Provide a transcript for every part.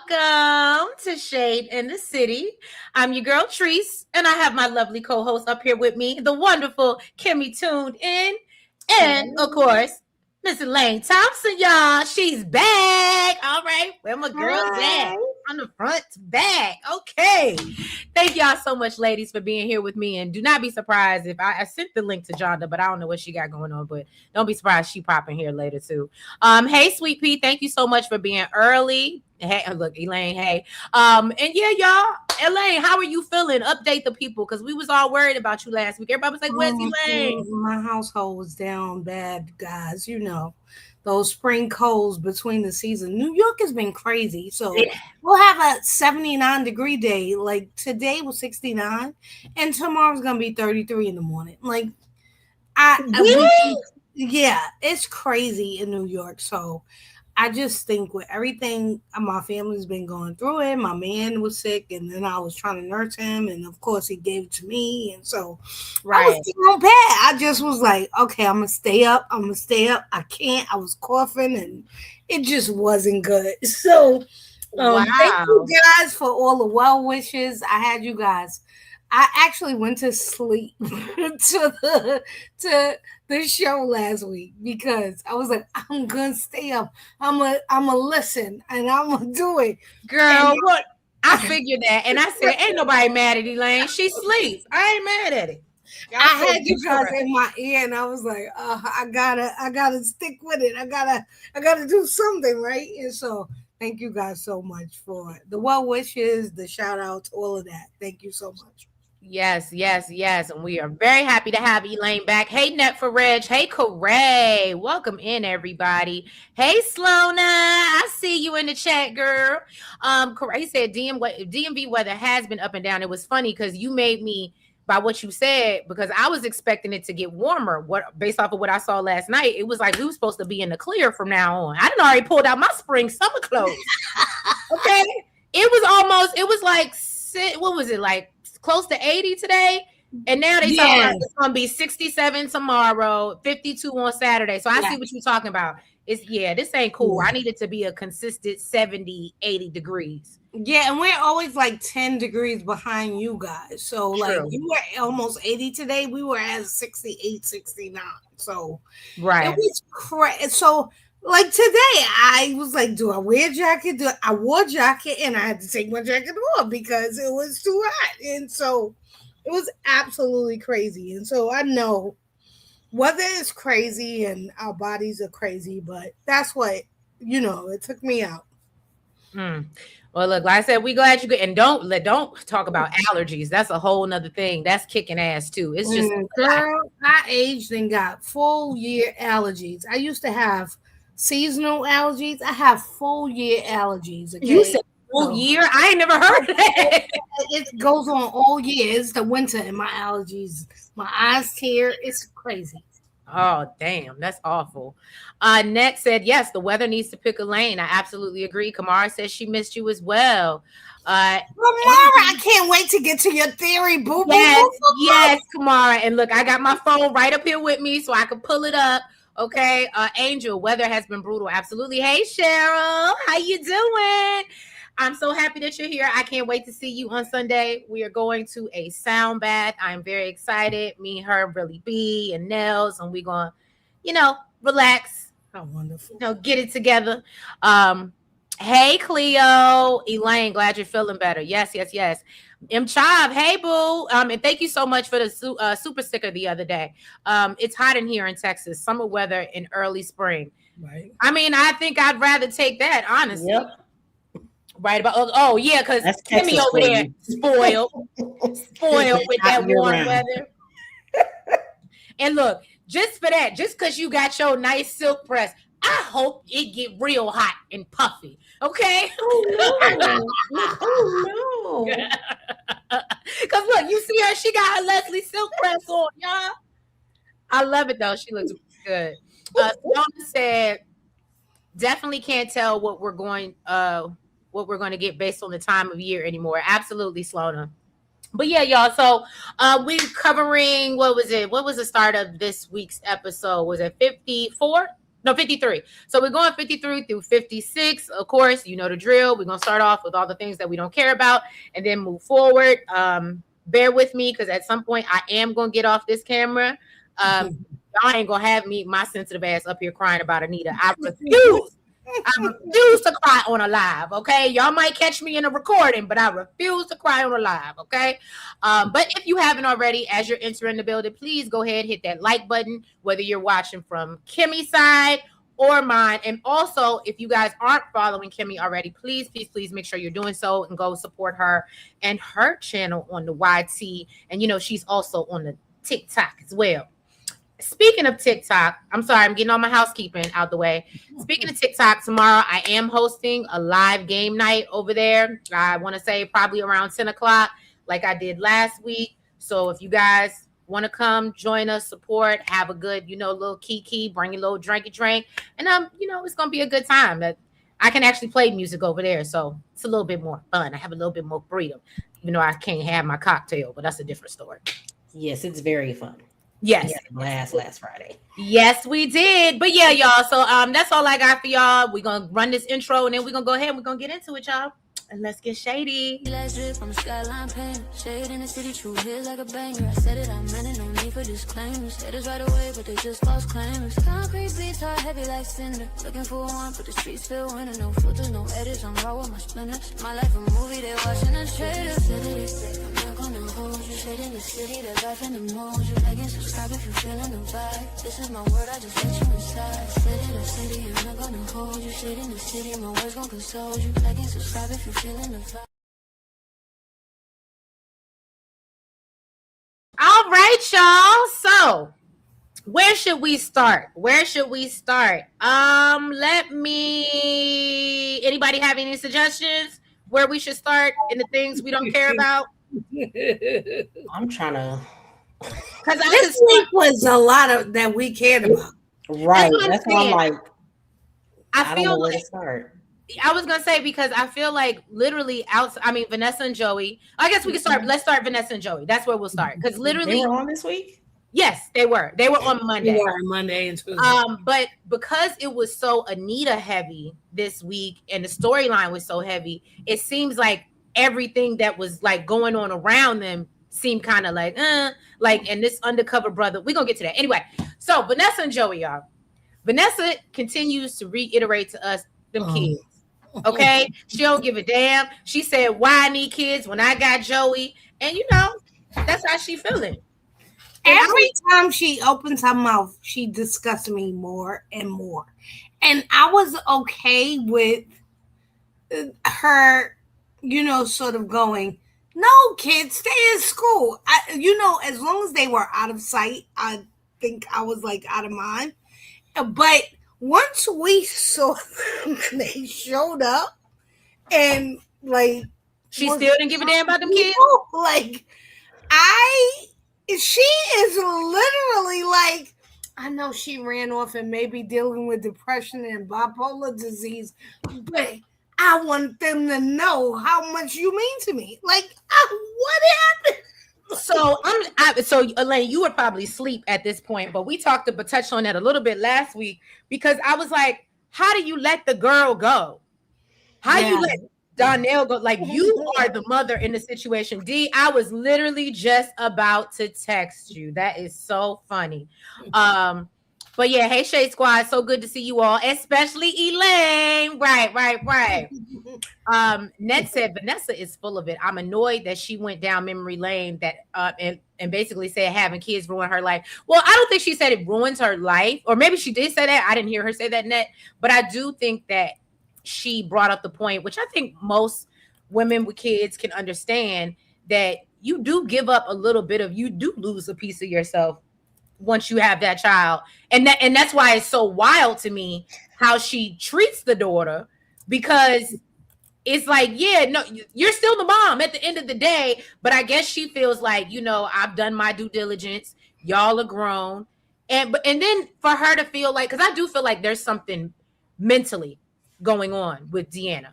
Welcome to Shade in the City. I'm your girl Treese, and I have my lovely co-host up here with me, the wonderful Kimmy Tuned In, and of course, Miss Elaine Thompson, y'all. She's back. All right, where my girls at? On the front back. Okay. Thank y'all so much, ladies, for being here with me. And do not be surprised if I sent the link to Jonda, but I don't know what she got going on. But don't be surprised she popping here later too. Hey, Sweet Pea, thank you so much for being early. Hey, look, Elaine. Hey, and yeah, y'all, Elaine, how are you feeling? Update the people because we was all worried about you last week. Everybody was like, "Where's Elaine?" My household was down bad, guys. You know, those spring colds between the season. New York has been crazy, so we'll have a 79-degree day. Like today was 69, and tomorrow's gonna be 33 in the morning. Like, yeah, it's crazy in New York. So I just think with everything my family's been going through it, my man was sick and then I was trying to nurse him and of course he gave it to me. And so I was feeling bad. I just was like, okay, I'm going to stay up. I can't. I was coughing and it just wasn't good. So thank you guys for all the well wishes. I had you guys. I actually went to sleep to the show last week because I was like, I'm gonna stay up. I'm a listen and I'm gonna do it. Girl, what? I figured that, and I said, ain't nobody mad at Elaine. She sleeps. I ain't mad at it. I had you guys in my ear, and I was like, I gotta stick with it. I gotta do something, right? And so, thank you guys so much for the well wishes, the shout outs, all of that. Thank you so much. Yes. And we are very happy to have Elaine back. Hey, Net for Reg. Hey, Corey. Welcome in, everybody. Hey, Slona. I see you in the chat, girl. Corey said DMV weather has been up and down. It was funny because you made me by what you said because I was expecting it to get warmer. Based off of what I saw last night, it was like we were supposed to be in the clear from now on. I done already pulled out my spring summer clothes. Okay. It was like, what was it like? Close to 80 today, and now they talking about it's gonna be 67 tomorrow, 52 on Saturday. So I see what you're talking about. This ain't cool. I need it to be a consistent 70, 80 degrees. Yeah, and we're always like 10 degrees behind you guys. So like you were almost 80 today. We were at 68, 69. So it was crazy. So like today, I was like, do I wear a jacket? I wore a jacket and I had to take my jacket off because it was too hot. And so it was absolutely crazy. And so I know weather is crazy and our bodies are crazy, but that's what, it took me out. Well, look, like I said, we glad you good. And don't talk about allergies. That's a whole nother thing. That's kicking ass too. It's just girl, I aged and got full year allergies. I used to have seasonal allergies. I have full year allergies. Okay? You said full year? I ain't never heard that. It goes on all year. It's the winter and my allergies. My eyes tear. It's crazy. Oh, damn. That's awful. Net said, yes, the weather needs to pick a lane. I absolutely agree. Kamar says she missed you as well. Kamara, I can't wait to get to your theory, boo. Yes, Kamara. And look, I got my phone right up here with me so I can pull it up. Okay, Angel, weather has been brutal. Absolutely. Hey, Cheryl, how you doing? I'm so happy that you're here. I can't wait to see you on Sunday. We are going to a sound bath. I'm very excited. Me, her, Really B, and Nels, and we're going to, relax. How wonderful. Get it together. Hey, Cleo. Elaine, glad you're feeling better. Yes. M. Chav, hey, boo. And thank you so much for the super sticker the other day. It's hot in here in Texas. Summer weather in early spring. Right. I mean, I think I'd rather take that, honestly. Yep. Right about because Kimmy over there spoiled with that warm weather. And look, just for that, just because you got your nice silk press, I hope it get real hot and puffy. Okay. Oh no. Because look, you see her, she got her Leslie silk press on, y'all. I love it though. She looks good. Donna said, definitely can't tell what we're going to get based on the time of year anymore. Absolutely, Slona. But yeah, y'all. So we're covering, what was it? What was the start of this week's episode? Was it 54? No, 53. So we're going 53 through 56. Of course, you know the drill. We're going to start off with all the things that we don't care about and then move forward. Bear with me because at some point I am going to get off this camera. Y'all ain't going to have me, my sensitive ass, up here crying about Anita. I refuse. I refuse to cry on a live, okay? Y'all might catch me in a recording, but I refuse to cry on a live, okay? But if you haven't already, as you're entering the building, please go ahead, hit that like button, whether you're watching from Kimmy's side or mine. And also, if you guys aren't following Kimmy already, please make sure you're doing so and go support her and her channel on the YT. And, you know, she's also on the TikTok as well. Speaking of TikTok, I'm sorry, I'm getting all my housekeeping out the way. Speaking of TikTok, tomorrow I am hosting a live game night over there. I want to say probably around 10 o'clock, like I did last week. So if you guys want to come, join us, support, have a good, you know, little kiki, bring a little drinky drink. And, you know, it's going to be a good time. I can actually play music over there. So it's a little bit more fun. I have a little bit more freedom. You know, I can't have my cocktail, but that's a different story. Yes, it's very fun. Yes. Last Friday. Yes, we did. But yeah, y'all. So that's all I got for y'all. We're gonna run this intro and then we're gonna go ahead and we're gonna get into it, y'all. And let's get shady. From skyline pain, shade in the city, true hits like a banger. I said it, I meant it, no need for disclaimers. Haters right away, but they just false claimers. Concrete beats are heavy like cinder. Looking for one, but the streets feel winter. No filters, no edits, I'm raw with my splinters. My life a movie, they watching the trailers. I'm not gonna hold you, shade in the city, the life in the mood. You like and subscribe if you feeling the vibe. This is my word, I just let you inside. Shade in the city, I'm not gonna hold you, shade in the city, my words gon' console you. Like and subscribe if you feeling the vibe. All right, y'all. So where should we start? Anybody have any suggestions where we should start in the things we don't care about? I'm trying to. Because this week was a lot of that we cared about. Right. That's why I'm like, I don't know where to start. I was gonna say because I feel like literally outside. I mean, Vanessa and Joey. I guess we can start. Let's start Vanessa and Joey. That's where we'll start because literally they were on this week. Yes, they were. They were on Monday. They were on Monday and Tuesday. But because it was so Anita heavy this week and the storyline was so heavy, it seems like everything that was like going on around them seemed kind of like, and this undercover brother. We're gonna get to that anyway. So Vanessa and Joey, y'all. Vanessa continues to reiterate to us them kids. Okay, she don't give a damn. She said, "Why I need kids when I got Joey?" And you know, that's how she feeling. Every time she opens her mouth, she disgusts me more and more. And I was okay with her, you know, sort of going, "No, kids, stay in school." As long as they were out of sight, I think I was like out of mind. But once we saw them, they showed up and like she still didn't give a damn about them kids. Like she is literally like, I know she ran off and maybe dealing with depression and bipolar disease, but I want them to know how much you mean to me. Like, what happened? So Elaine, you were probably asleep at this point, but we touched on that a little bit last week because I was like, how do you let the girl go? How do you let Donnell go? Like, you are the mother in the situation. D, I was literally just about to text you. That is so funny. But yeah, hey Shade Squad, so good to see you all, especially Elaine. Right. Ned said Vanessa is full of it. I'm annoyed that she went down memory lane and basically said having kids ruin her life. Well, I don't think she said it ruins her life, or maybe she did say that. I didn't hear her say that, Ned. But I do think that she brought up the point, which I think most women with kids can understand, that you do give up a little bit of, you do lose a piece of yourself once you have that child. And that's why it's so wild to me how she treats the daughter, because it's like, yeah, no, you're still the mom at the end of the day. But I guess she feels like, you know, I've done my due diligence. Y'all are grown. And then for her to feel like, because I do feel like there's something mentally going on with Deanna,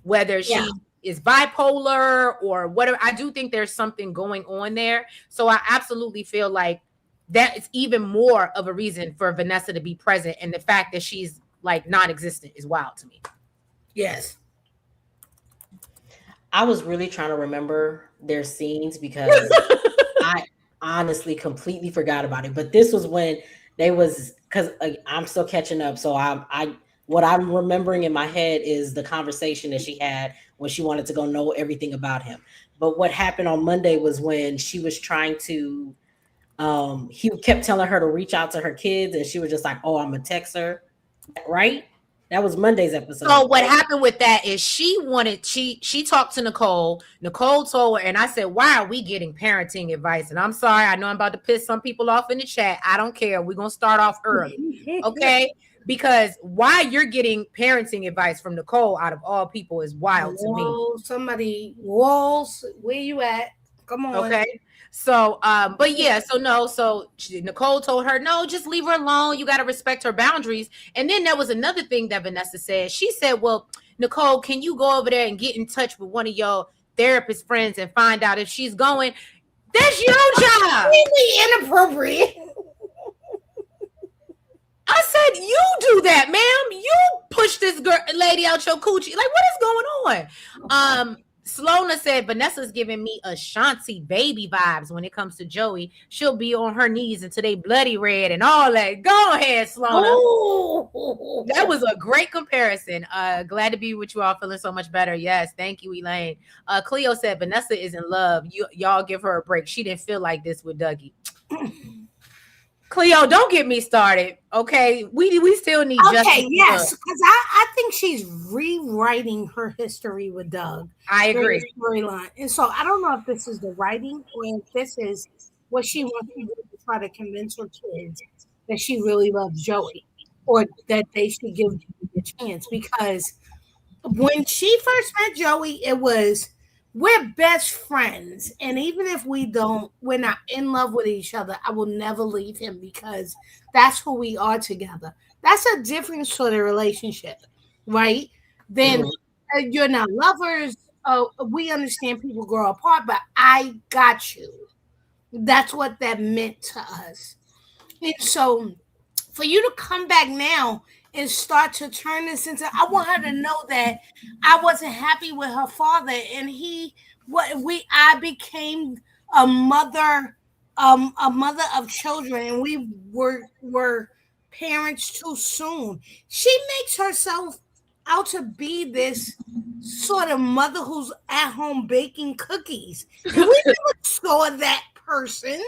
whether she is bipolar or whatever. I do think there's something going on there. So I absolutely feel like that is even more of a reason for Vanessa to be present. And the fact that she's like non-existent is wild to me. Yes. I was really trying to remember their scenes because I honestly completely forgot about it. But this was when they was, because I'm still catching up. So what I'm remembering in my head is the conversation that she had when she wanted to go know everything about him. But what happened on Monday was when she was trying to, he kept telling her to reach out to her kids, and she was just like, "Oh, I'm gonna text her." Right? That was Monday's episode. So what happened with that is she talked to Nicole. Nicole told her, and I said, "Why are we getting parenting advice?" And I'm sorry, I know I'm about to piss some people off in the chat. I don't care. We're gonna start off early, okay? Because why you're getting parenting advice from Nicole out of all people is wild to me. Somebody, Walls, where you at? Come on. Okay. So, but yeah, so Nicole told her, no, just leave her alone. You got to respect her boundaries. And then there was another thing that Vanessa said. She said, well, Nicole, can you go over there and get in touch with one of your therapist friends and find out if she's going? That's your job. Really inappropriate. I said, you do that, ma'am. You push this lady out your coochie. Like, what is going on? Slona said, Vanessa's giving me Ashanti baby vibes when it comes to Joey. She'll be on her knees until they bloody red and all that. Go ahead, Slona. Ooh. That was a great comparison. Glad to be with you all, feeling so much better. Yes, thank you, Elaine. Cleo said, Vanessa is in love. Y'all give her a break. She didn't feel like this with Dougie. Cleo, don't get me started. Okay, we still need. Okay, yes, because I think she's rewriting her history with Doug. I agree. Storyline, and so I don't know if this is the writing or if this is what she wants to do to try to convince her kids that she really loves Joey, or that they should give Joey a chance. Because when she first met Joey, it was, we're best friends, and even if we're not in love with each other, I will never leave him because that's who we are together. That's a different sort of relationship, right? Then you're not lovers. We understand people grow apart, but I got you. That's what that meant to us. And so for you to come back now and start to turn this into, I want her to know that I wasn't happy with her father, and I became a mother of children, and we were parents too soon. She makes herself out to be this sort of mother who's at home baking cookies. We never saw that person, and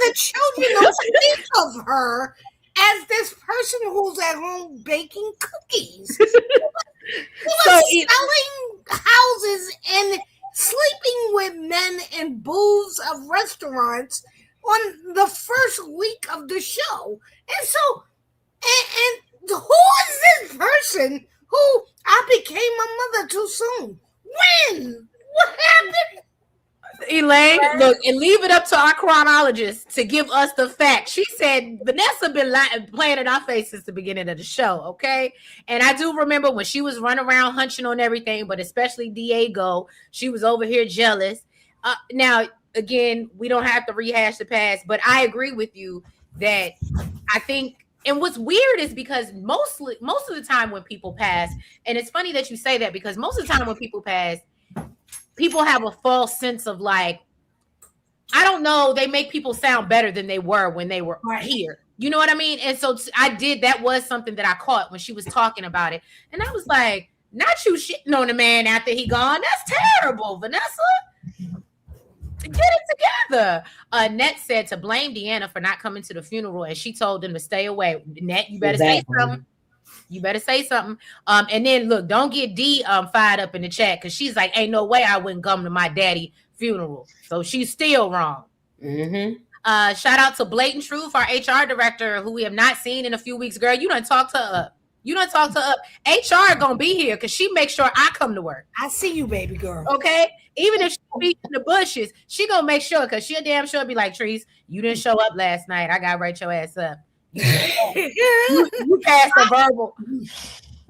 the children don't think of her as this person who's at home baking cookies. He was selling houses and sleeping with men in booths of restaurants on the first week of the show. And so, and who is this person who I became a mother too soon? When? What happened? Elaine, look, and leave it up to our chronologist to give us the facts. She said Vanessa been playing in our face since the beginning of the show, okay? And I do remember when she was running around hunching on everything, but especially Diego, she was over here jealous. Now, again, we don't have to rehash the past, but I agree with you that I think, and what's weird is because most of the time when people pass, and it's funny that you say that because most of the time when people pass, people have a false sense of like, I don't know, they make people sound better than they were when they were here. You know what I mean? And so that was something that I caught when she was talking about it. And I was like, not you shitting on the man after he gone. That's terrible, Vanessa. Get it together. Net said to blame Deanna for not coming to the funeral, and she told them to stay away. Net, you better say something. You better say something. And then look, don't get D fired up in the chat because she's like, ain't no way I wouldn't come to my daddy funeral. So she's still wrong. Mm-hmm. Shout out to Blatant Truth, our HR director, who we have not seen in a few weeks. Girl, you done talk to her. HR gonna be here because she makes sure I come to work. I see you, baby girl. Okay. Even if she be in the bushes, she gonna make sure because she'll damn sure be like, Trees, you didn't show up last night. I gotta write your ass up. You passed a verbal.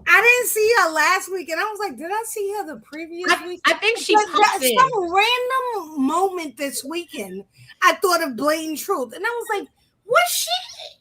I didn't see her last week, and I was like, did I see her the previous week? I think she popped in. Some random moment this weekend, I thought of Blatant Truth, and I was like, Was she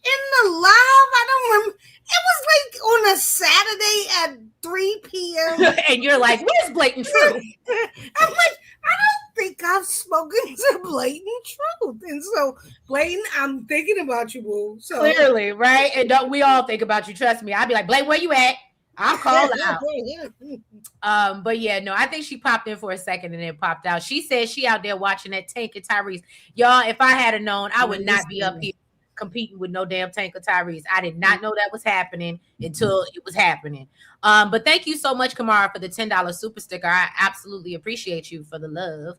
in the live? I don't remember. It was like on a Saturday at 3 p.m. And you're like, where's blatant truth? I'm like, I don't think I've spoken to blatant truth. And so, blatant, I'm thinking about you, boo. So Clearly, right? And don't we all think about you? Trust me. I'd be like, Blatant, where you at? I'll call out. But yeah, no, I think she popped in for a second and then popped out. She said she out there watching that Tank and Tyrese. Y'all, if I had known, I would not be up here competing with no damn Tank or Tyrese. I did not know that was happening until it was happening. But thank you so much, Kamar, for the $10 super sticker. I absolutely appreciate you for the love.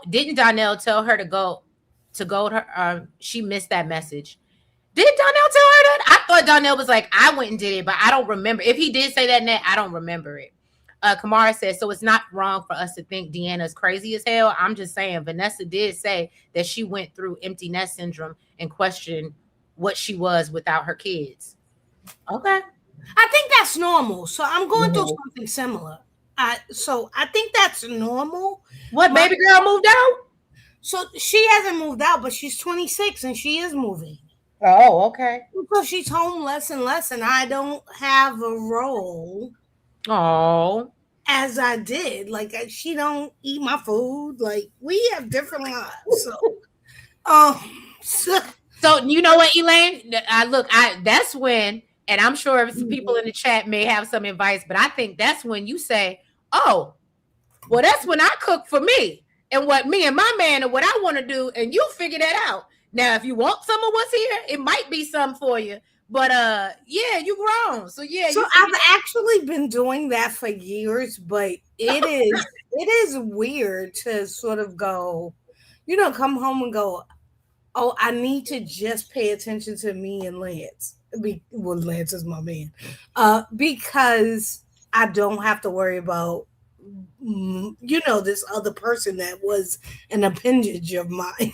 Didn't Donnell tell her to go to her? She missed that message. Did Donnell tell her that? I thought Donnell was like, I went and did it, but I don't remember. If he did say that, Net, I don't remember it. Kamara says, so it's not wrong for us to think Deanna's crazy as hell. I'm just saying, Vanessa did say that she went through empty nest syndrome and questioned what she was without her kids. Okay. I think that's normal. So I'm going through something similar. So I think that's normal. What, baby girl moved out? So she hasn't moved out, but she's 26 and she is moving. Oh, okay. So she's home less and less, and I don't have a role. Oh, as I did. Like she don't eat my food. Like we have different lives. So you know what, Elaine? That's when, and I'm sure people in the chat may have some advice, but I think that's when you say, oh, well, that's when I cook for me and what me and my man and what I want to do, and you figure that out. Now, if you want some of what's here, it might be some for you. But yeah, you grown. So yeah. So I've actually been doing that for years, but it is weird to sort of go, come home and go, oh, I need to just pay attention to me and Lance. Well, Lance is my man. Because I don't have to worry about this other person that was an appendage of mine.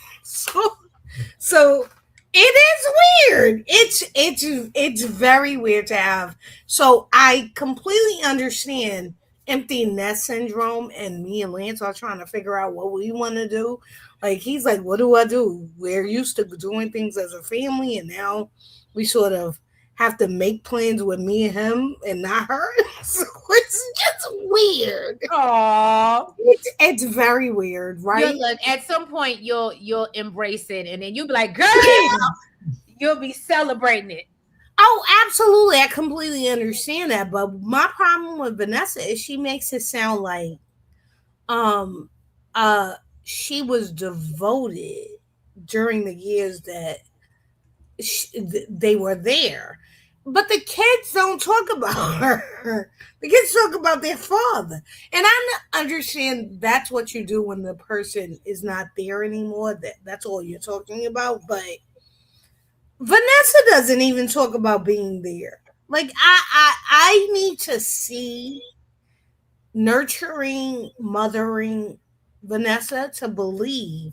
So it is weird. It's very weird to have. So I completely understand empty nest syndrome, and me and Lance are trying to figure out what we want to do. Like he's like, what do I do? We're used to doing things as a family, and now we sort of have to make plans with me and him and not her. So it's just weird. Aww. It's very weird, right? Look, at some point you'll embrace it, and then you'll be like, girl, you'll be celebrating it. Oh, absolutely. I completely understand that. But my problem with Vanessa is she makes it sound like she was devoted during the years that they were there. But the kids don't talk about her. The kids talk about their father. And I understand that's what you do when the person is not there anymore. That's all you're talking about. But Vanessa doesn't even talk about being there. Like, I need to see nurturing, mothering Vanessa to believe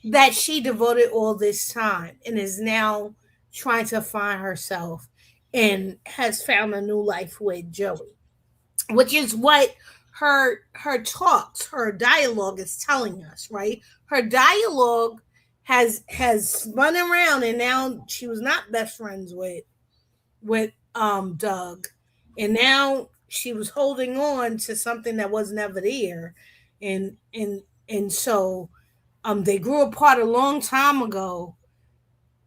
that she devoted all this time and is now trying to find herself and has found a new life with Joey, which is what her talks, her dialogue is telling us, right? Her dialogue has spun around, and now she was not best friends with Doug, and now she was holding on to something that was never there, and so they grew apart a long time ago.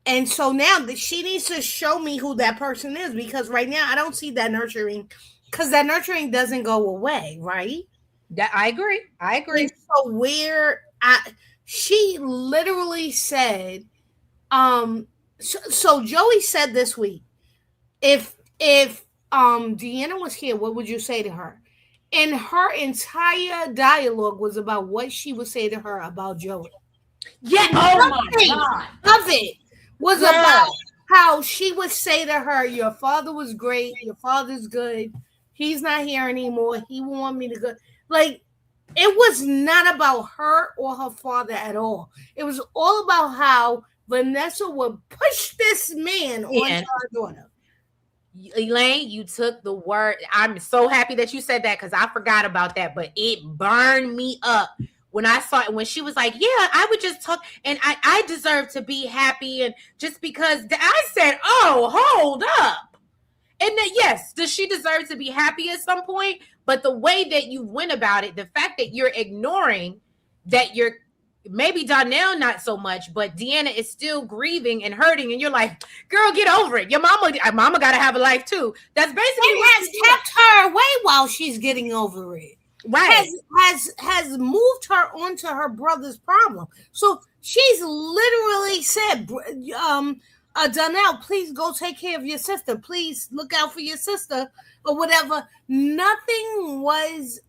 And so now she needs to show me who that person is, because right now I don't see that nurturing, because that nurturing doesn't go away, right? I agree. And so she literally said, so Joey said this week, if Deanna was here, what would you say to her? And her entire dialogue was about what she would say to her about Joey. Yeah. Oh my God. Of it was about how she would say to her, your father was great. Your father's good. He's not here anymore. He want me to go. Like, it was not about her or her father at all. It was all about how Vanessa would push this man on her daughter. Elaine, you took the word. I'm so happy that you said that, because I forgot about that, but it burned me up when I saw it, when she was like, yeah, I would just talk and I deserve to be happy. And just because I said, oh, hold up. And that, yes, does she deserve to be happy at some point? But the way that you went about it, the fact that you're ignoring that you're maybe Donnell not so much, but Deanna is still grieving and hurting, and you're like, girl, get over it. Your mama got to have a life too. That's basically it has kept her away while she's getting over it. Right. Has moved her onto her brother's problem. So she's literally said, Donnell, please go take care of your sister. Please look out for your sister or whatever. Nothing was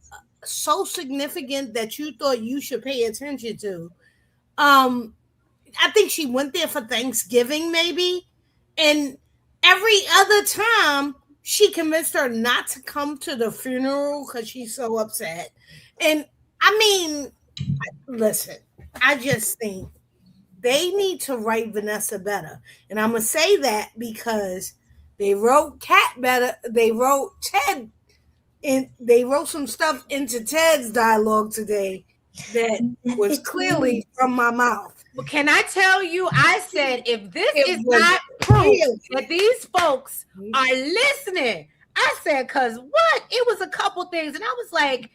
so significant that you thought you should pay attention to. I think she went there for Thanksgiving maybe. And every other time she convinced her not to come to the funeral because she's so upset. And I mean, listen, I just think they need to write Vanessa better. And I'm going to say that because they wrote Cat better. They wrote Ted. And they wrote some stuff into Ted's dialogue today that was clearly from my mouth. Well, can I tell you, I said, if this is not proof that these folks are listening, I said, because what? It was a couple things. And I was like,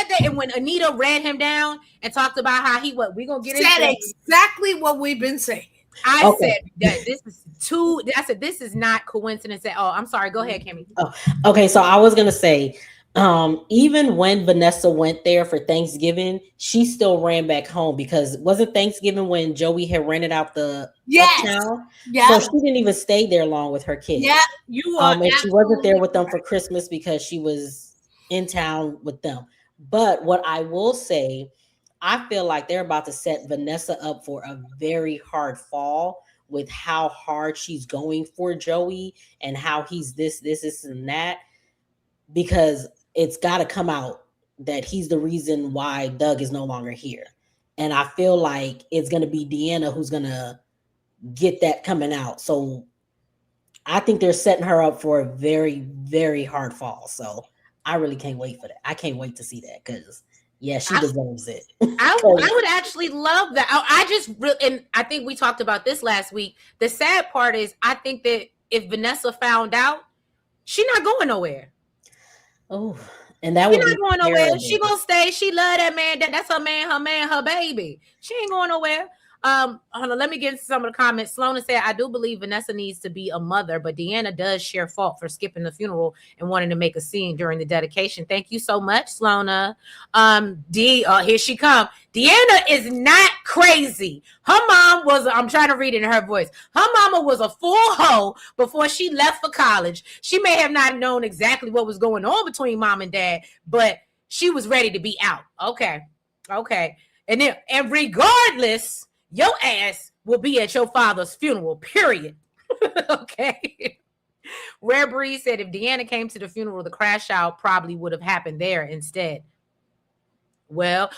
okay. And when Anita ran him down and talked about how we going to get into it. Exactly what we've been saying. I said that this is not coincidence at all. I'm sorry. Go ahead, Kimmy. Oh, okay. So I was going to say, even when Vanessa went there for Thanksgiving, she still ran back home because wasn't Thanksgiving when Joey had rented out the uptown? Yeah. So she didn't even stay there long with her kids. Yeah, you are. And she wasn't there with them for Christmas because she was in town with them. But what I will say, I feel like they're about to set Vanessa up for a very hard fall with how hard she's going for Joey and how he's this, and that, because it's got to come out that he's the reason why Doug is no longer here. And I feel like it's going to be Deanna who's going to get that coming out. So I think they're setting her up for a very, very hard fall. So I really can't wait for that. I can't wait to see that because yeah, she deserves it. I would actually love that. And I think we talked about this last week. The sad part is I think that if Vanessa found out, she's not going nowhere. Oh, and that would be not going nowhere. She gonna stay. She love that man. That's her man, her baby. She ain't going nowhere. Hold on, let me get into some of the comments. Sloana said, I do believe Vanessa needs to be a mother, but Deanna does share fault for skipping the funeral and wanting to make a scene during the dedication. Thank you so much, Sloana. Here she come. Deanna is not crazy. Her mom was, I'm trying to read it in her voice. Her mama was a full hoe before she left for college. She may have not known exactly what was going on between mom and dad, but she was ready to be out. Okay. And regardless, your ass will be at your father's funeral, period. Okay. Rare Breeze said if Deanna came to the funeral, the crash out probably would have happened there instead. Well,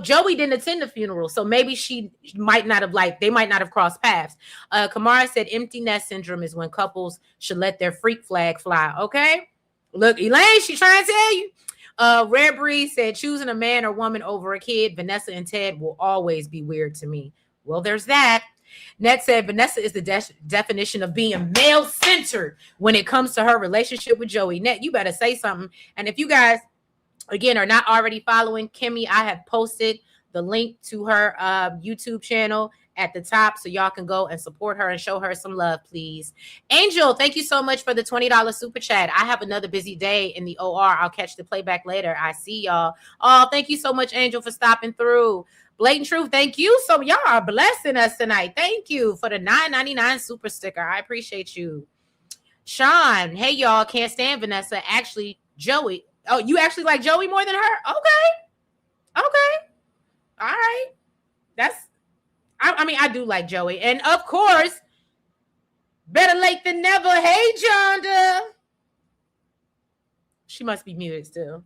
Joey didn't attend the funeral, so maybe they might not have crossed paths. Kamar said empty nest syndrome is when couples should let their freak flag fly. Okay. Look, Elaine, she's trying to tell you. Rare Breeze said choosing a man or woman over a kid, Vanessa and Ted will always be weird to me. Well, there's that. Net said Vanessa is the definition of being male-centered when it comes to her relationship with Joey. Net, you better say something. And if you guys, again, are not already following Kimmy, I have posted the link to her YouTube channel at the top so y'all can go and support her and show her some love, please. Angel, thank you so much for the $20 super chat. I have another busy day in the OR. I'll catch the playback later. I see y'all. Oh, thank you so much, Angel, for stopping through. Blatant Truth, thank you. So y'all are blessing us tonight. Thank you for the $9.99 super sticker. I appreciate you. Sean, hey y'all, can't stand Vanessa. Actually, Joey. Oh, you actually like Joey more than her? Okay. All right. I do like Joey. And of course, better late than never. Hey, Jonda. She must be muted still.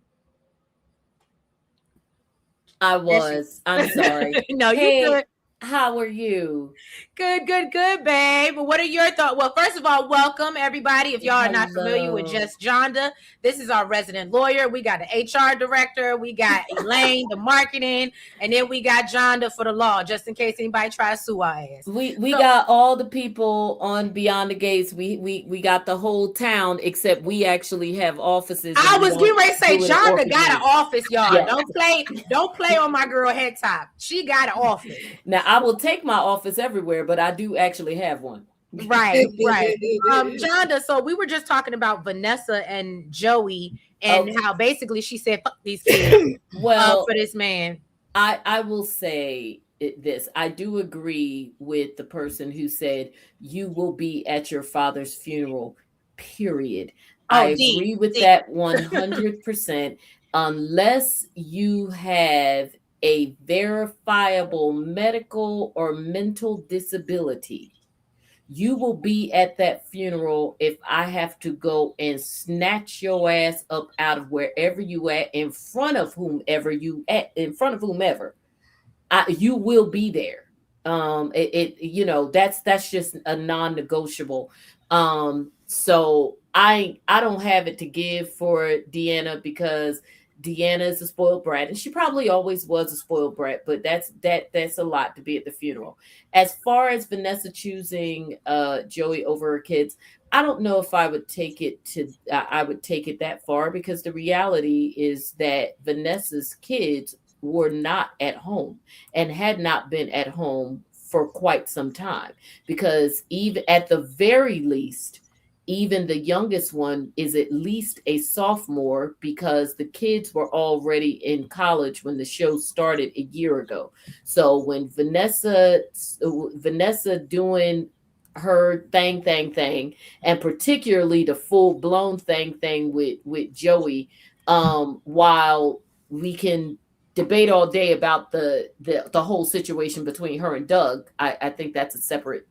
I was. I'm sorry. No, you good. How are you? Good, babe. What are your thoughts? Well, first of all, welcome everybody. If y'all are not familiar with Hello. Just Jonda, this is our resident lawyer. We got the HR director, we got Elaine, the marketing, and then we got Jonda for the law, just in case anybody tries to sue our ass. We got all the people on Beyond the Gates. We got the whole town, except we actually have offices. I was getting ready to say Jonda got an office, y'all. Yeah. Don't play on my girl head top. She got an office. Now I will take my office everywhere, but I do actually have one. Right. Jonda, so we were just talking about Vanessa and Joey and how basically she said, fuck these kids well, for this man. I will say this. I do agree with the person who said you will be at your father's funeral, period. I agree with that 100%, unless you have a verifiable medical or mental disability. You will be at that funeral if I have to go and snatch your ass up out of wherever you at in front of whomever you will be there. That's just a non-negotiable. So I don't have it to give for Deanna, because Deanna is a spoiled brat, and she probably always was a spoiled brat, but that's a lot to be at the funeral. As far as Vanessa choosing Joey over her kids, I don't know if I would take it that far, because the reality is that Vanessa's kids were not at home and had not been at home for quite some time, because even at the very least, even the youngest one is at least a sophomore, because the kids were already in college when the show started a year ago. So when Vanessa doing her thing, and particularly the full-blown thing with Joey, while we can debate all day about the whole situation between her and Doug, I think that's a separate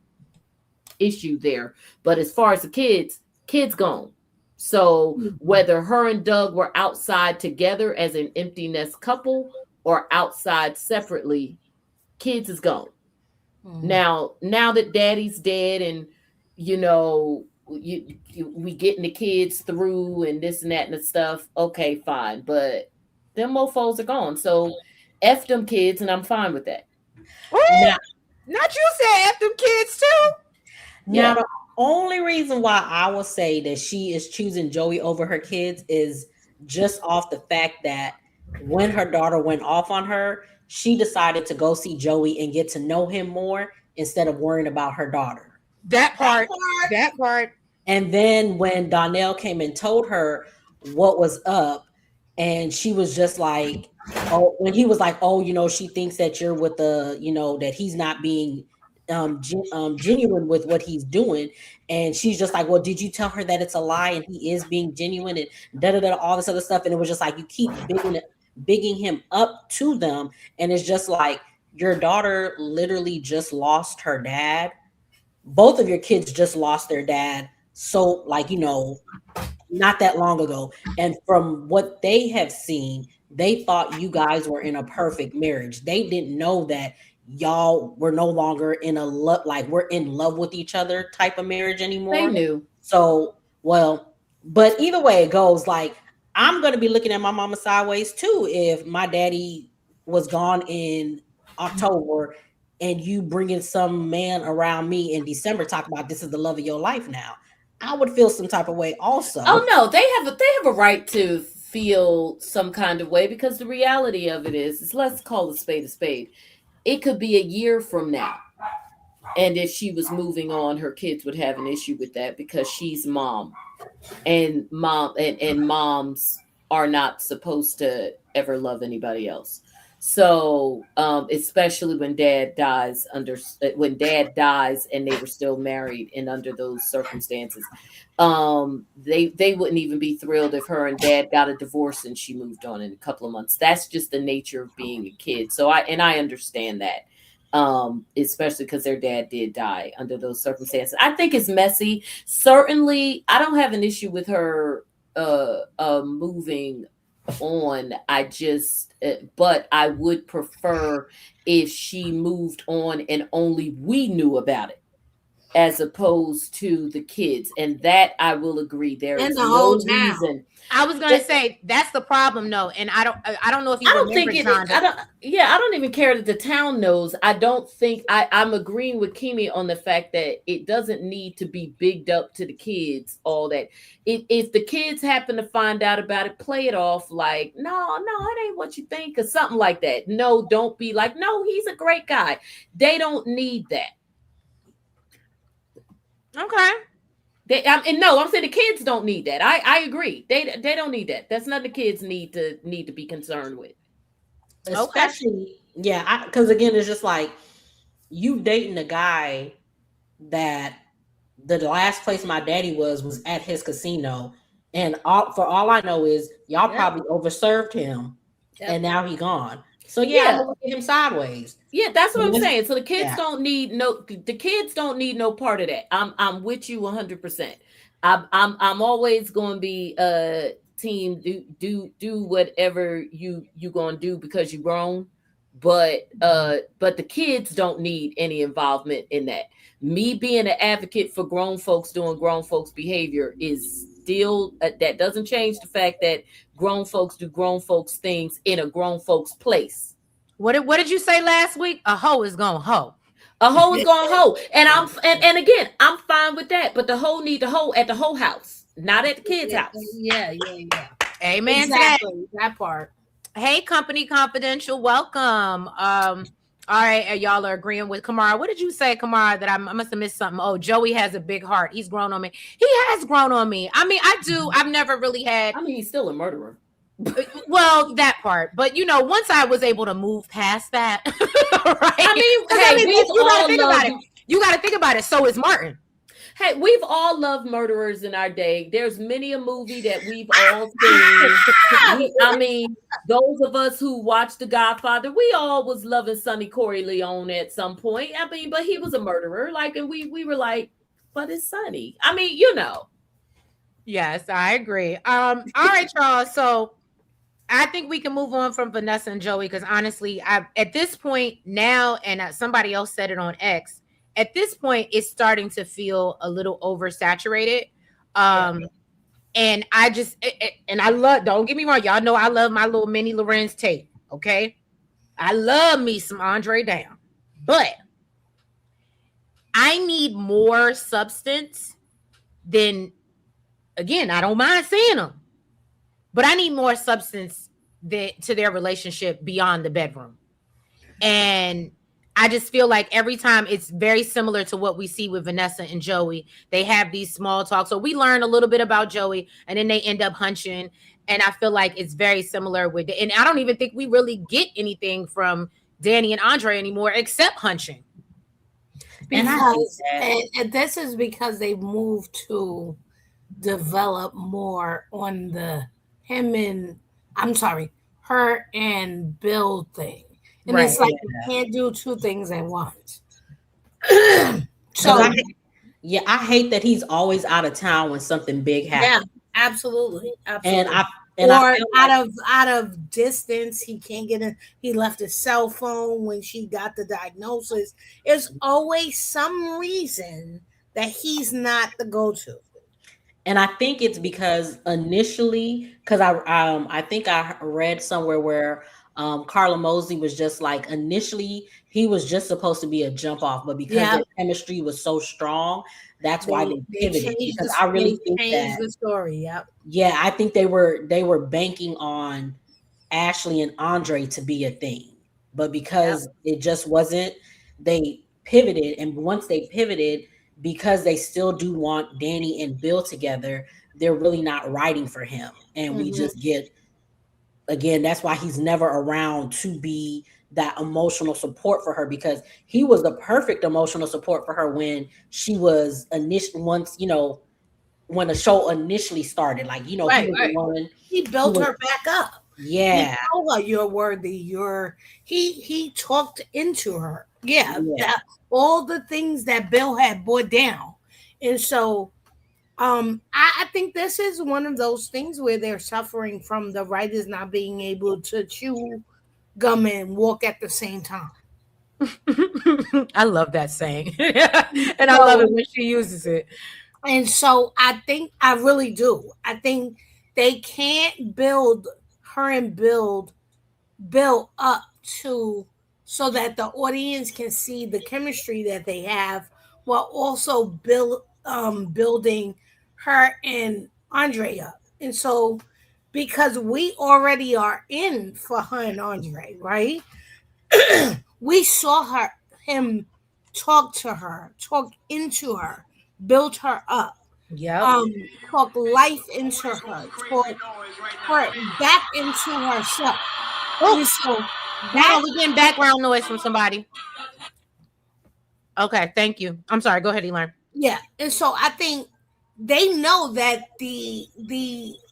issue there. But as far as the kids gone. So whether her and Doug were outside together as an empty nest couple or outside separately, kids is gone. Now that daddy's dead, and we getting the kids through and this and that and the stuff, okay, fine, but them mofos are gone. So F them kids, and I'm fine with that. Not you said F them kids too. Now, the only reason why I will say that she is choosing Joey over her kids is just off the fact that when her daughter went off on her, she decided to go see Joey and get to know him more instead of worrying about her daughter. That part. And then when Donnell came and told her what was up, and she was just like, oh, when he was like, oh, she thinks that you're with that he's not being genuine with what he's doing, and she's just like, well, did you tell her that it's a lie and he is being genuine, and all this other stuff. And it was just like, you keep bigging him up to them, and it's just like, your daughter literally just lost her dad. Both of your kids just lost their dad, so not that long ago, and from what they have seen, they thought you guys were in a perfect marriage. They didn't know that y'all were no longer in a we're in love with each other type of marriage anymore. They knew. So, well, but either way it goes, like, I'm going to be looking at my mama sideways too if my daddy was gone in October and you bringing some man around me in December talking about this is the love of your life now. I would feel some type of way also. Oh no, they have a right to feel some kind of way, because the reality of it is let's call a spade a spade. It could be a year from now, and if she was moving on, her kids would have an issue with that, because she's mom, and moms are not supposed to ever love anybody else. So especially when dad dies and they were still married, and under those circumstances, they wouldn't even be thrilled if her and dad got a divorce and she moved on in a couple of months. That's just the nature of being a kid. So I understand that, especially because their dad did die under those circumstances. I think it's messy. Certainly, I don't have an issue with her moving on. But I would prefer if she moved on and only we knew about it, as opposed to the kids. And that I will agree. There And is the whole no town. reason. I was gonna say that's the problem, though, and I don't know if you I don't remember, think John. I don't even care that the town knows. I don't think I'm agreeing with Kimi on the fact that it doesn't need to be bigged up to the kids, all that. If the kids happen to find out about it, play it off like, no, it ain't what you think, or something like that. No, don't be like, no, he's a great guy. They don't need that. Okay. I'm saying the kids don't need that. I agree. They don't need that. That's nothing the kids need to be concerned with. Especially, yeah, because again, it's just like you dating a guy that the last place my daddy was at his casino, and for all I know is y'all probably overserved him, and now he gone. So I'm gonna look at him sideways. Yeah, that's what I'm saying. So the kids don't need no part of that. I'm with you 100%. I'm always going to be team do whatever you gonna do because you grown, but the kids don't need any involvement in that. Me being an advocate for grown folks doing grown folks behavior is still that doesn't change the fact that grown folks do grown folks things in a grown folks place. What did you say last week? A hoe is gonna hoe. A hoe is gonna hoe, and and again, I'm fine with that. But the hoe need to hoe at the hoe house, not at the kid's house. Yeah. Amen. Exactly that part. Hey, Company Confidential, welcome. All right, y'all are agreeing with Kamar. What did you say, Kamar? That I must have missed something. Oh, Joey has a big heart. He's grown on me. He has grown on me. I mean, I do. I've never really had. I mean, he's still a murderer. Well, that part, but once I was able to move past that, right? I mean, you gotta think about it. You gotta think about it. So is Martin. Hey, we've all loved murderers in our day. There's many a movie that we've all seen. I mean, those of us who watched The Godfather, we all was loving Sonny Corleone at some point. I mean, but he was a murderer. Like, and we were like, but it's Sonny. I mean, Yes, I agree. All right, y'all. So I think we can move on from Vanessa and Joey because honestly, at this point now, and somebody else said it on X, at this point, it's starting to feel a little oversaturated. And I just, and I love, don't get me wrong, y'all know I love my little mini Lorenz tape, okay? I love me some Andre Down, but I need more substance than, again, I don't mind seeing them, but I need more substance to their relationship beyond the bedroom. And I just feel like every time it's very similar to what we see with Vanessa and Joey. They have these small talks. So we learn a little bit about Joey and then they end up hunching. And I feel like it's very similar with it. And I don't even think we really get anything from Danny and Andre anymore except hunching. And this is because they moved to develop more on the her and Bill thing. And it's like you can't do two things at once. So I hate that he's always out of town when something big happens. Yeah, absolutely. And out of distance, he can't get in. He left his cell phone when she got the diagnosis. There's always some reason that he's not the go-to. And I think it's because initially, because I think I read somewhere where Carla Mosley was just like, initially he was just supposed to be a jump off, but because their chemistry was so strong, that's why they pivoted. Because I really think that the story. Yeah, I think they were banking on Ashley and Andre to be a thing, but because it just wasn't, they pivoted. And once they pivoted, because they still do want Danny and Bill together, they're really not writing for him, and we just get. Again, that's why he's never around to be that emotional support for her, because he was the perfect emotional support for her when she was when the show initially started. Like, he was the one, he built her back up. Yeah. He told her, you're worthy. He talked into her. Yeah. All the things that Bill had brought down. And so I think this is one of those things where they're suffering from the writers not being able to chew gum and walk at the same time. I love that saying. And I love it when she uses it. And so I really do. I think they can't build her and build up to so that the audience can see the chemistry that they have while also building her and Andre up. And so because we already are in for her and Andre, right? We saw him talk to her, talk into her, build her up. Yeah. Talk life into her, talk her back into herself. Oh, so we're getting background noise from somebody. Okay, thank you. I'm sorry. Go ahead, Elon. Yeah, and so I think they know that the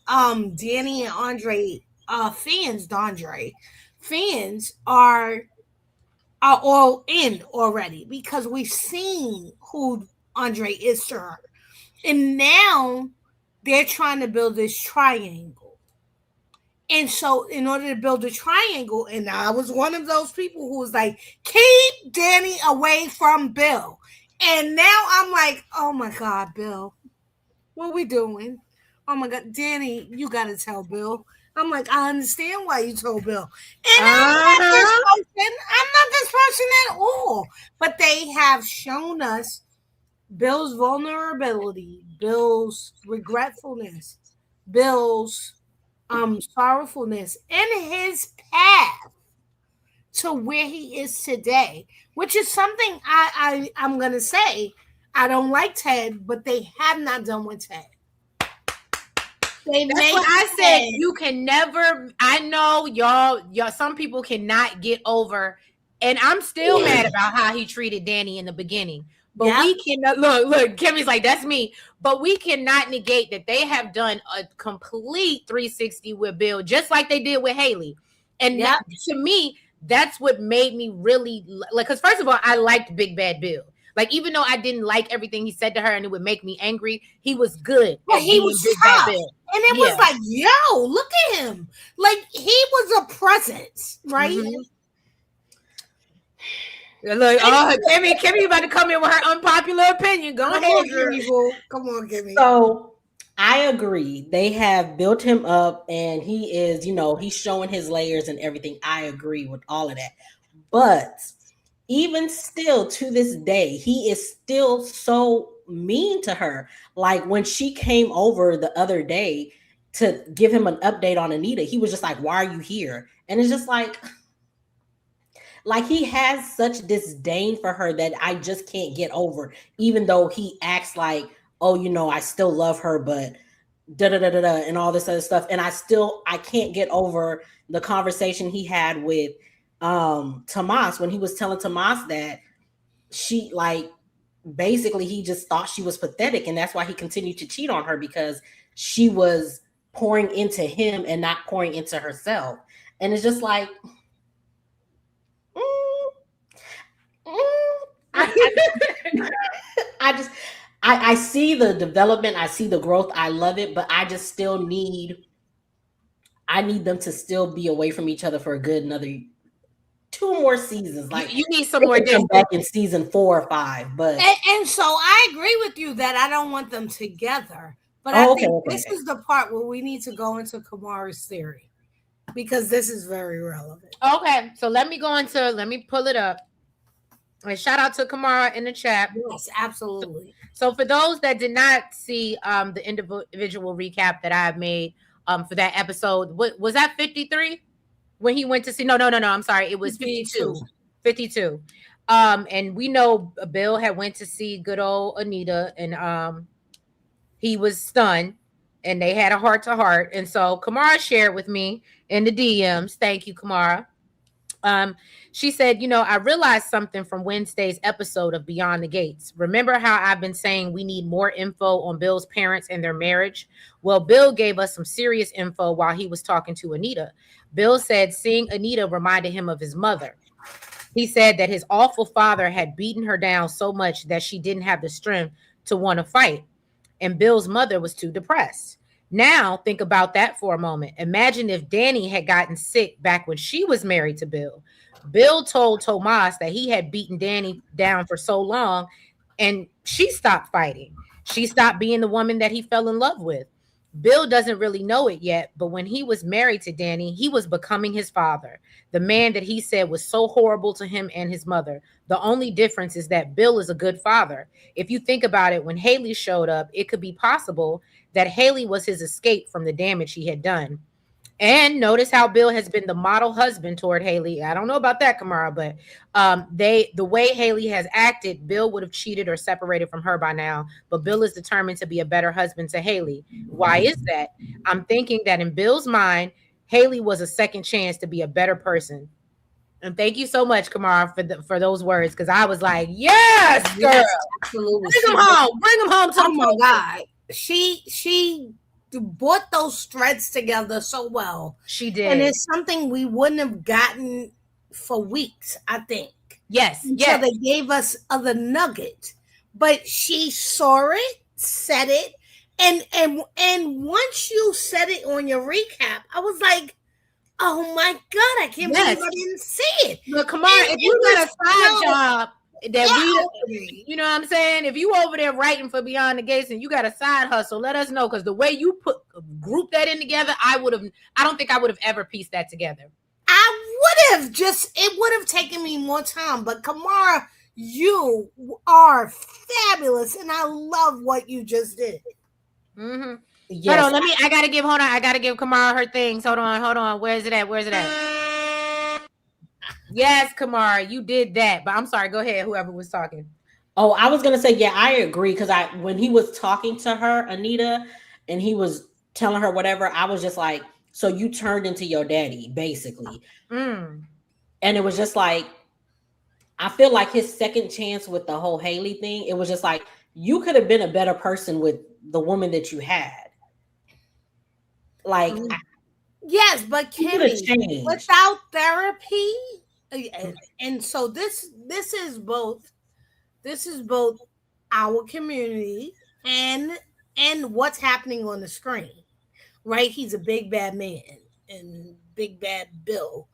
Danny and Andre fans are all in already because we've seen who Andre is to her. And now they're trying to build this triangle. And so in order to build a triangle, and I was one of those people who was like, keep Danny away from Bill. And now I'm like, oh my God, Bill, what are we doing? Oh my God, Danny, you got to tell Bill. I'm like, I understand why you told Bill. And I'm not this person at all. But they have shown us Bill's vulnerability, Bill's regretfulness, Bill's sorrowfulness, and his path to where he is today, which is something I'm gonna say. I don't like Ted, but they have not done with Ted. That's what I said. You can never. I know y'all. Some people cannot get over, and I'm still mad about how he treated Danny in the beginning. But we cannot look. Kimmy's like, that's me. But we cannot negate that they have done a complete 360 with Bill, just like they did with Haley. And to me, that's what made me really like. Because first of all, I liked Big Bad Bill. Like, even though I didn't like everything he said to her and it would make me angry, he was good. But he was tough. And it was like, yo, look at him. Like, he was a presence, right? Mm-hmm. Look, Kimmy about to come in with her unpopular opinion. Go ahead, girl. Come on, Kimmy. So I agree. They have built him up and he is, he's showing his layers and everything. I agree with all of that. But even still to this day, he is still so mean to her. Like when she came over the other day to give him an update on Anita, he was just like, why are you here? And it's just like he has such disdain for her that I just can't get over, even though he acts like, oh, I still love her, but da-da-da-da-da and all this other stuff. And I can't get over the conversation he had with Tomas when he was telling Tomas that she basically he just thought she was pathetic, and that's why he continued to cheat on her, because she was pouring into him and not pouring into herself. And it's just like I see the development, I see the growth, I love it, but I just still need them to still be away from each other for a good another 2 more seasons. Like you need some more come back in season 4 or 5. But and so I agree with you that I don't want them together. But this is the part where we need to go into Kamar's theory, because this is very relevant. Okay, so let me pull it up. And shout out to Kamar in the chat. Yes, absolutely. So for those that did not see the individual recap that I've made for that episode, what was that 53? When he went to see, no, I'm sorry. It was 52. And we know Bill had went to see good old Anita, and he was stunned, and they had a heart-to-heart. And so Kamara shared with me in the DMs. Thank you, Kamara. She said, I realized something from Wednesday's episode of Beyond the Gates. Remember how I've been saying we need more info on Bill's parents and their marriage? Well, Bill gave us some serious info while he was talking to Anita. Bill said seeing Anita reminded him of his mother. He said that his awful father had beaten her down so much that she didn't have the strength to want to fight. and Bill's mother was too depressed. Now, think about that for a moment. Imagine if Danny had gotten sick back when she was married to Bill. Bill told Tomas that he had beaten Danny down for so long, and she stopped fighting. She stopped being the woman that he fell in love with. Bill doesn't really know it yet, but when he was married to Danny, he was becoming his father, the man that he said was so horrible to him and his mother. The only difference is that Bill is a good father. If you think about it, when Haley showed up, it could be possible that Haley was his escape from the damage he had done. And notice how Bill has been the model husband toward Haley. I don't know about that, Kamara, but the way Haley has acted, Bill would have cheated or separated from her by now. But Bill is determined to be a better husband to Haley. Why is that? I'm thinking that in Bill's mind, Haley was a second chance to be a better person. And thank you so much, Kamar, for those words, because I was like, yes, girl, yes, absolutely. Bring them home. Bring them home. Oh my God, she brought those threads together so well. She did, and it's something we wouldn't have gotten for weeks, I think. Yes, So they gave us other nuggets, but she saw it, said it, and once you said it on your recap, I was like, oh my God, I can't believe I didn't see it. But come on, if you got a side job that we, you know what I'm saying? If you over there writing for Beyond the Gates and you got a side hustle, let us know, because the way you group that in together, I don't think I would have ever pieced that together. It would have taken me more time, but Kamara, you are fabulous, and I love what you just did. Mm-hmm. Yes. Hold on, I gotta give Kamara her things. Hold on. Where's it at? Yes, Kamara, you did that. But I'm sorry, go ahead, whoever was talking. Oh, I was gonna say, yeah, I agree. Because when he was talking to her, Anita, and he was telling her whatever, I was just like, so you turned into your daddy, basically. And it was just like, I feel like his second chance with the whole Haley thing, it was just like, you could have been a better person with the woman that you had. Like, yes, but Kimmy, without therapy, and so this is both our community and what's happening on the screen, right? He's a big bad man and big bad Bill.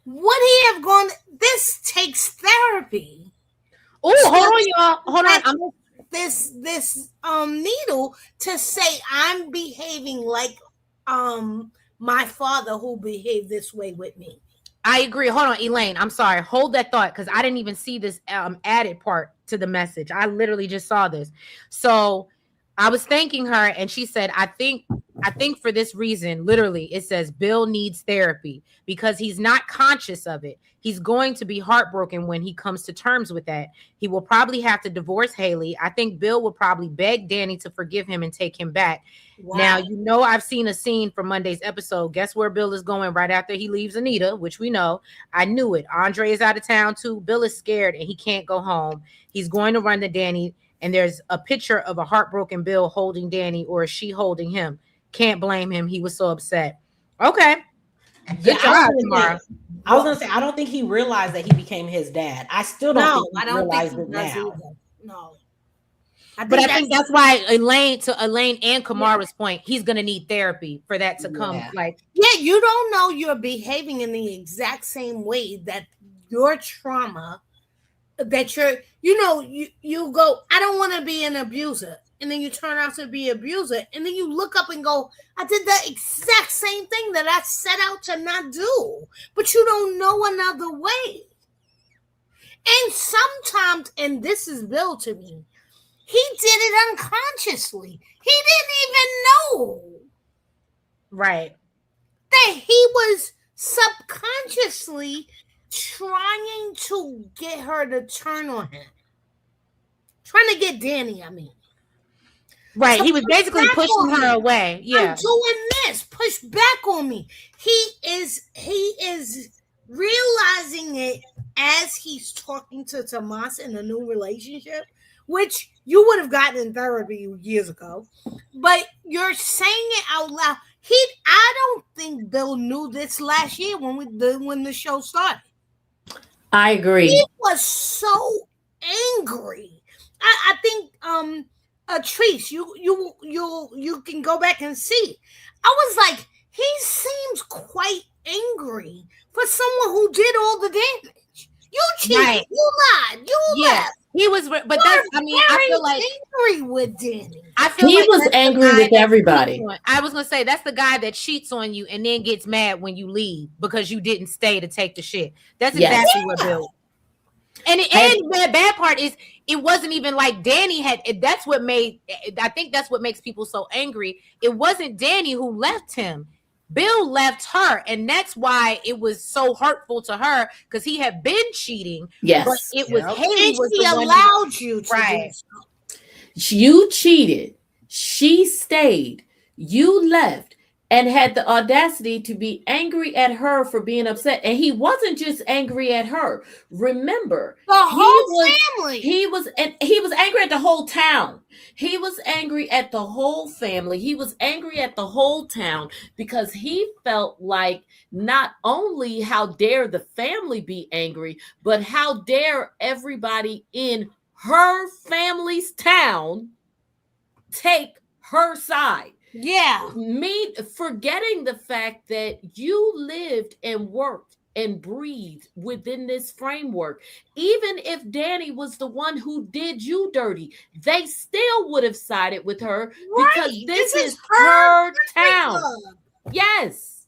Would he have gone? This takes therapy. Oh, hold on. This needle to say I'm behaving like my father who behaved this way with me. I agree. Hold on, Elaine. I'm sorry. Hold that thought, because I didn't even see this added part to the message. I literally just saw this. So I was thanking her, and she said, I think for this reason, literally, it says Bill needs therapy because he's not conscious of it. He's going to be heartbroken when he comes to terms with that. He will probably have to divorce Haley. I think Bill will probably beg Danny to forgive him and take him back. Wow. Now, you know, I've seen a scene from Monday's episode. Guess where Bill is going right after he leaves Anita, which we know. I knew it. Andre is out of town too. Bill is scared and he can't go home. He's going to run to Danny, and there's a picture of a heartbroken Bill holding Danny, or is she holding him? Can't blame him. He was so upset. Okay. Good job, Kamara. I was gonna say, I don't think he realized that he became his dad. I still don't think he realized it now. No. I think that's why Elaine and Kamara's point, he's gonna need therapy for that to come. Like, you don't know you're behaving in the exact same way that your trauma, that you go, I don't want to be an abuser. And then you turn out to be an abuser. And then you look up and go, I did the exact same thing that I set out to not do. But you don't know another way. And sometimes, and this is Bill to me, he did it unconsciously. He didn't even know. Right. That he was subconsciously trying to get her to turn on him. Trying to get Danny, I mean. Right. So he was basically pushing her away. Yeah. I'm doing this. Push back on me. He is realizing it as he's talking to Tomas in a new relationship, which you would have gotten in therapy years ago. But you're saying it out loud. I don't think Bill knew this last year when the show started. I agree. He was so angry. I think Treese, you can go back and see. I was like, he seems quite angry for someone who did all the damage. You cheated, Right. you lied, you left. He was, but that's. I mean, I feel like angry with Danny. I feel He like was that's the angry guy with that everybody. cheats on- I was gonna say that's the guy that cheats on you and then gets mad when you leave because you didn't stay to take the shit. That's Yes. exactly what Bill. And the bad part is it wasn't even like Danny had. That's what made. I think that's what makes people so angry. It wasn't Danny who left him. Bill left her, and that's why it was so hurtful to her because he had been cheating. Yes. But it was And Haley was she the one allowed you to Right. do You cheated. She stayed. You left and had the audacity to be angry at her for being upset. And he wasn't just angry at her. Remember, the whole family. he was angry at the whole town. He was angry at the whole family. He was angry at the whole town because he felt like not only how dare the family be angry, but how dare everybody in her family's town take her side. Yeah. Me forgetting the fact that you lived and worked and breathed within this framework. Even if Danny was the one who did you dirty, they still would have sided with her because Right. this This is is her her town. club. Yes.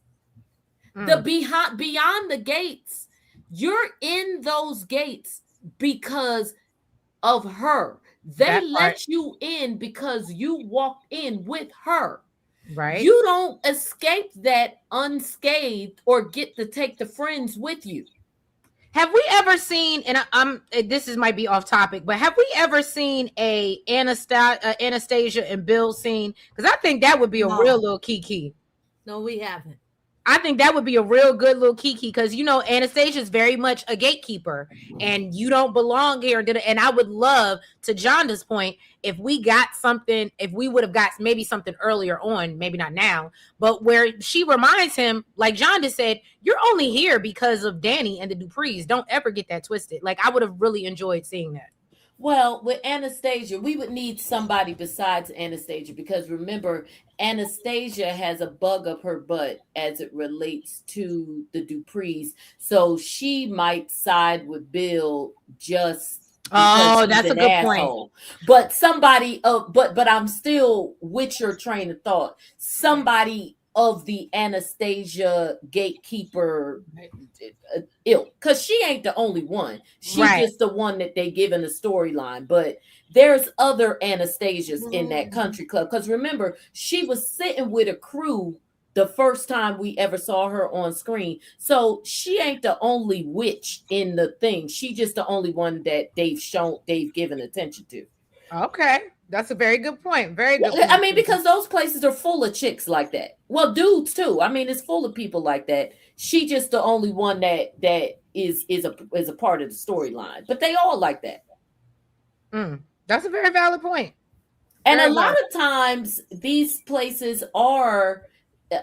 Mm. The beyond the gates. You're in those gates because of her. They That let part. you in because you walked in with her. right. You don't escape that unscathed or get to take the friends with you. Have we ever seen? And I'm. This might be off topic, but have we ever seen a Anastasia and Bill scene? Because I think that would be a No. real little kiki. No, we haven't. I think that would be a real good little kiki because Anastasia is very much a gatekeeper, and you don't belong here. And I would love, to Jonda's point, if we got something, if we would have got maybe something earlier on, maybe not now, but where she reminds him, like Jonda said, you're only here because of Danny and the Duprees. Don't ever get that twisted. Like I would have really enjoyed seeing that. Well, with Anastasia, we would need somebody besides Anastasia because remember, Anastasia has a bug up her butt as it relates to the Duprees. So she might side with Bill just Oh, because that's he's a an good asshole. But somebody but I'm still with your train of thought. Somebody of the Anastasia gatekeeper ilk, because she ain't the only one. She's Right. just the one that they give in the storyline. But there's other Anastasias in that country club. Because remember, she was sitting with a crew the first time we ever saw her on screen. So she ain't the only witch in the thing. She just the only one that they've given attention to. Okay, that's a very good point. Very good. I point. mean, because those places are full of chicks like that. Well, dudes too. I mean, it's full of people like that. She just the only one that is a part of the storyline. But they all like that. That's a very valid point. And Very a lot valid. of times these places are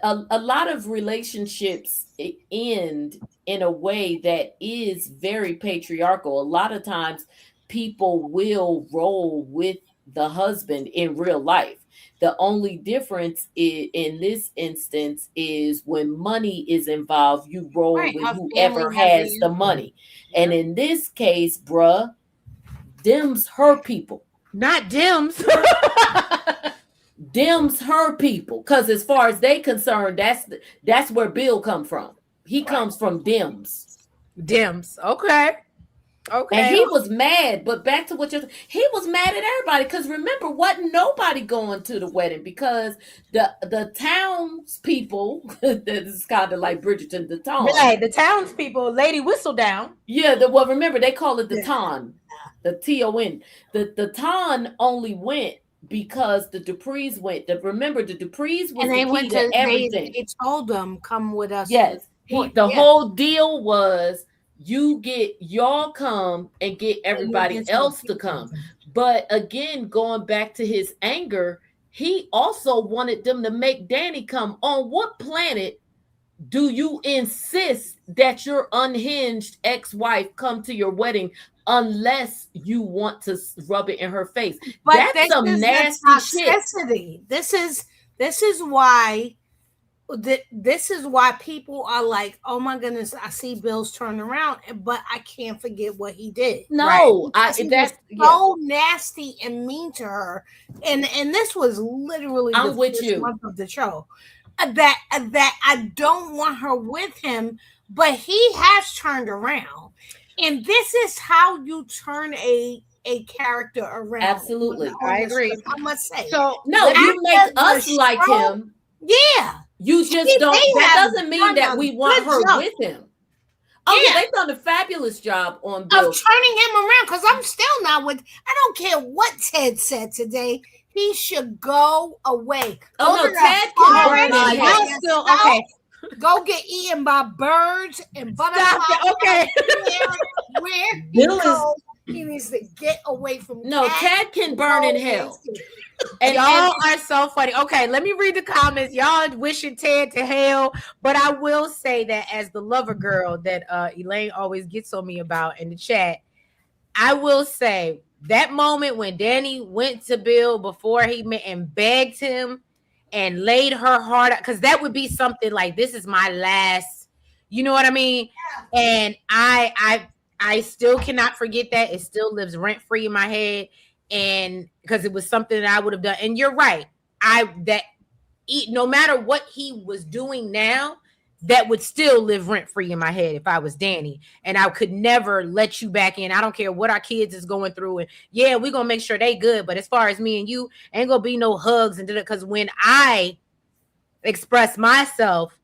a lot of relationships end in a way that is very patriarchal. A lot of times people will roll with the husband in real life. The only difference in this instance is when money is involved, you roll Right, with her whoever family has has the money. And in this case, bruh, them's her people. Not Dims. Them's her people. Because as far as they concerned, that's where Bill come from. He comes from Dems. Dims. Okay. Okay. And he was mad, but back to what he was mad at everybody because remember, wasn't nobody going to the wedding because the townspeople, that is kind of like Bridgerton, the town. Right, the townspeople, Lady Whistledown. Yeah, well, remember they call it the ton, the TON. The ton only went because the Duprees went. Remember, the Duprees was And they the went key to everything. They told them, come with us. Yes, Yes. whole deal was y'all come and get everybody get else some to come. But again, going back to his anger, he also wanted them to make Danny come. On what planet do you insist that your unhinged ex-wife come to your wedding unless you want to rub it in her face? But That's some nasty shit. This is why this is why people are like, oh my goodness, I see Bill's turn around, but I can't forget what he did. No, that's so nasty and mean to her, and this was literally I'm with first you. month of the show. That I don't want her with him, but he has turned around, and this is how you turn a character around. Absolutely, I agree. I must say. So no, you make us like him. Yeah. You just don't. That doesn't mean that we want her with him. Oh yeah, they've done a fabulous job on Bill. Of turning him around, because I'm still not with. I don't care what Ted said today. He should go away. Oh no, Ted can burn y'all still okay. Go get eaten by birds and butterflies. Okay. Where Bill is he needs to get away from. No, Ted can burn in hell. And y'all are so funny. Okay, let me read the comments. Y'all wishing Ted to hell, but I will say that as the lover girl that Elaine always gets on me about in the chat, I will say that moment when Danny went to Bill before he met and begged him and laid her heart out, because that would be something like, this is my last, you know what I mean? And I still cannot forget that. It still lives rent free in my head. And because it was something that I would have done. And you're right. No matter what he was doing now, that would still live rent free in my head if I was Danny. And I could never let you back in. I don't care what our kids is going through. And yeah, we're going to make sure they good. But as far as me and you, ain't going to be no hugs and because when I expressed myself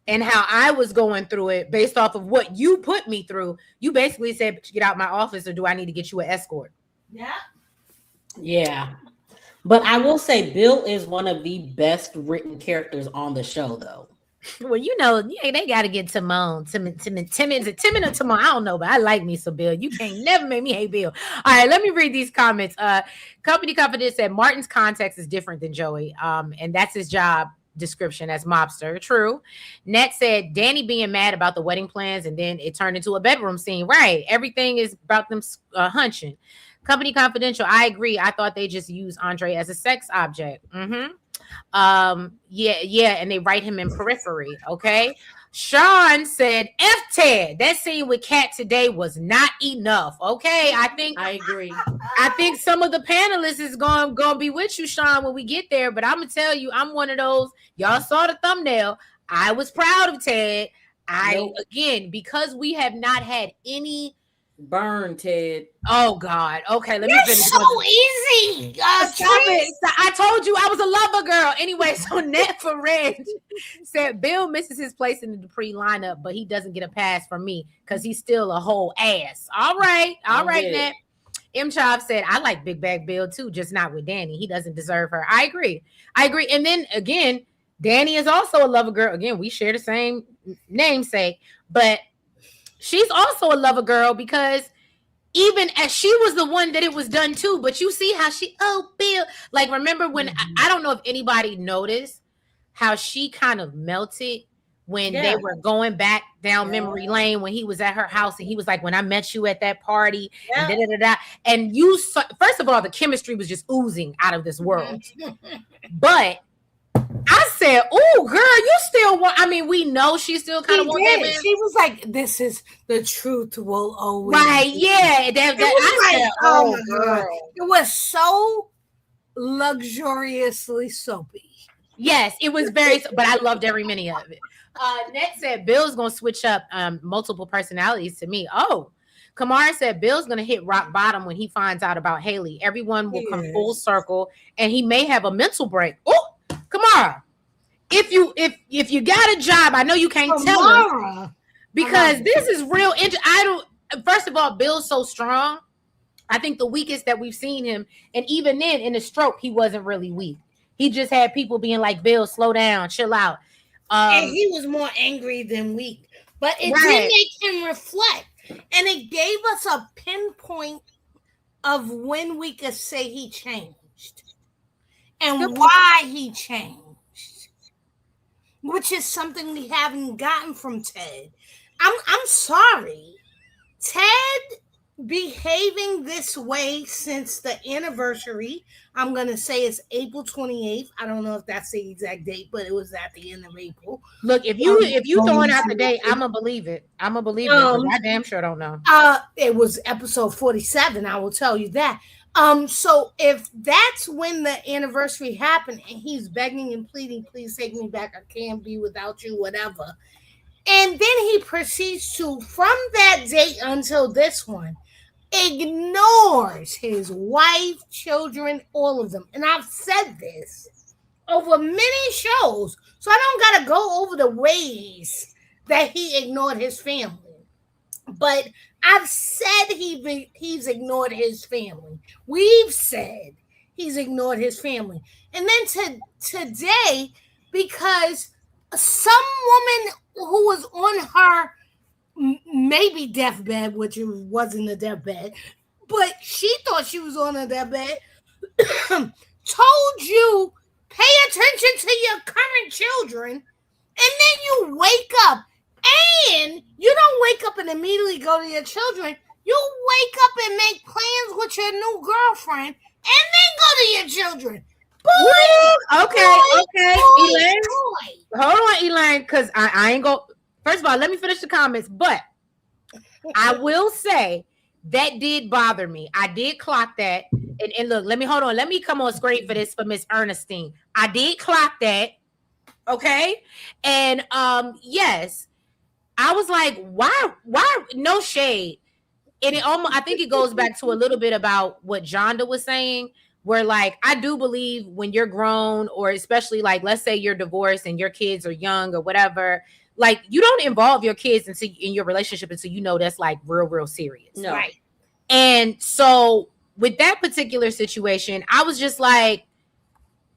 and how I was going through it based off of what you put me through, you basically said, get out my office, or do I need to get you an escort? Yeah. But I will say Bill is one of the best written characters on the show, though. Well, you know, they got to get Timon. Timon, is it Timon or Timon? I don't know, but I like me some Bill. You can't never make me hate Bill. All right, let me read these comments. Company Confidence said Martin's context is different than Joey, and that's his job description as mobster. True. Net said Danny being mad about the wedding plans, and then it turned into a bedroom scene. Right. Everything is about them hunching. Company Confidential, I agree. I thought they just used Andre as a sex object. Mm-hmm. Yeah, and they write him in periphery. Okay. Sean said, F Ted, that scene with Kat today was not enough. Okay. I agree. I think some of the panelists is going to be with you, Sean, when we get there. But I'm going to tell you, I'm one of those. Y'all saw the thumbnail. I was proud of Ted. Again, because we have not had any. Burn, Ted. Oh God. Okay, let me finish. So easy. Stop it. I told you I was a lover girl. Anyway, so Net for Red said Bill misses his place in the Dupree lineup, but he doesn't get a pass from me because he's still a whole ass. All right, Net. M Chop said I like Big Bag Bill too, just not with Danny. He doesn't deserve her. I agree. And then again, Danny is also a lover girl. Again, we share the same namesake, but she's also a lover girl because even as she was the one that it was done to, but you see how Bill, like, remember when, I don't know if anybody noticed how she kind of melted when they were going back down memory lane when he was at her house and he was like, when I met you at that party, and you saw, first of all, the chemistry was just oozing out of this world. But I said, "Oh, girl, you still want?" I mean, we know she still kind of wants that man. She was like, "This is the truth will always." Right? Yeah. Oh my God, it was so luxuriously soapy. Yes, it was very. But I loved every minute of it. Net said Bill's gonna switch up multiple personalities to me. Oh. Kamar said Bill's going to hit rock bottom when he finds out about Haley. Everyone will come full circle, and he may have a mental break. Oh, Kamar, if you got a job, I know you can't tell us because this is real. First of all, Bill's so strong. I think the weakest that we've seen him, and even then in the stroke, he wasn't really weak. He just had people being like, Bill, slow down, chill out. And he was more angry than weak. But it did make him reflect. And it gave us a pinpoint of when we could say he changed and why he changed. which is something we haven't gotten from Ted. I'm sorry. Ted behaving this way since the anniversary. I'm gonna say it's April 28th. I don't know if that's the exact date, but it was at the end of April. Look, if you throwing out the date, I'm gonna believe it. I'm gonna believe it. 'Cause I damn sure don't know. It was episode 47. I will tell you that. So if that's when the anniversary happened, and he's begging and pleading, please take me back. I can't be without you, whatever. And then he proceeds to, from that date until this one, ignores his wife, children, all of them. And I've said this over many shows, so I don't got to go over the ways that he ignored his family. But I've said he's ignored his family. We've said he's ignored his family. And then today, because some woman who was on her maybe deathbed, which it wasn't a deathbed, but she thought she was on a deathbed, told you, pay attention to your current children, and then you wake up, and you don't wake up and immediately go to your children. You wake up and make plans with your new girlfriend, and then go to your children. Boy, okay, Elaine. boy. Hold on, Elaine, because I ain't go. First of all, let me finish the comments, but I will say that did bother me. I did clock that. And look, let me come on screen for this for Miss Ernestine. I did clock that. Okay. And yes, I was like, why no shade. And it almost, I think it goes back to a little bit about what Jonda was saying, where like, I do believe when you're grown, or especially like, let's say you're divorced and your kids are young or whatever, like you don't involve your kids in your relationship until you know that's like real serious. No. Right. And so with that particular situation, I was just like,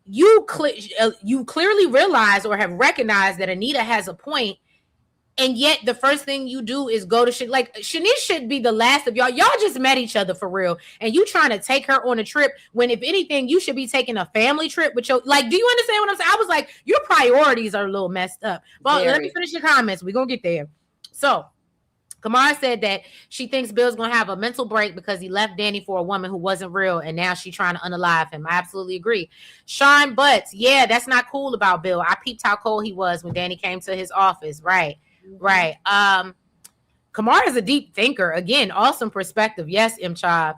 you clearly realize or have recognized that Anita has a point. And yet the first thing you do is go to like Shanice should be the last of y'all. Y'all just met each other for real. And you trying to take her on a trip when, if anything, you should be taking a family trip with your, like, do you understand what I'm saying? I was like, your priorities are a little messed up. But let me finish the comments. We're going to get there. So Kamar said that she thinks Bill's going to have a mental break because he left Danny for a woman who wasn't real. And now she's trying to unalive him. I absolutely agree. Sean Butts. Yeah, that's not cool about Bill. I peeped how cold he was when Danny came to his office. Right. Right. Kamar is a deep thinker. Again, awesome perspective. Yes, Imchab.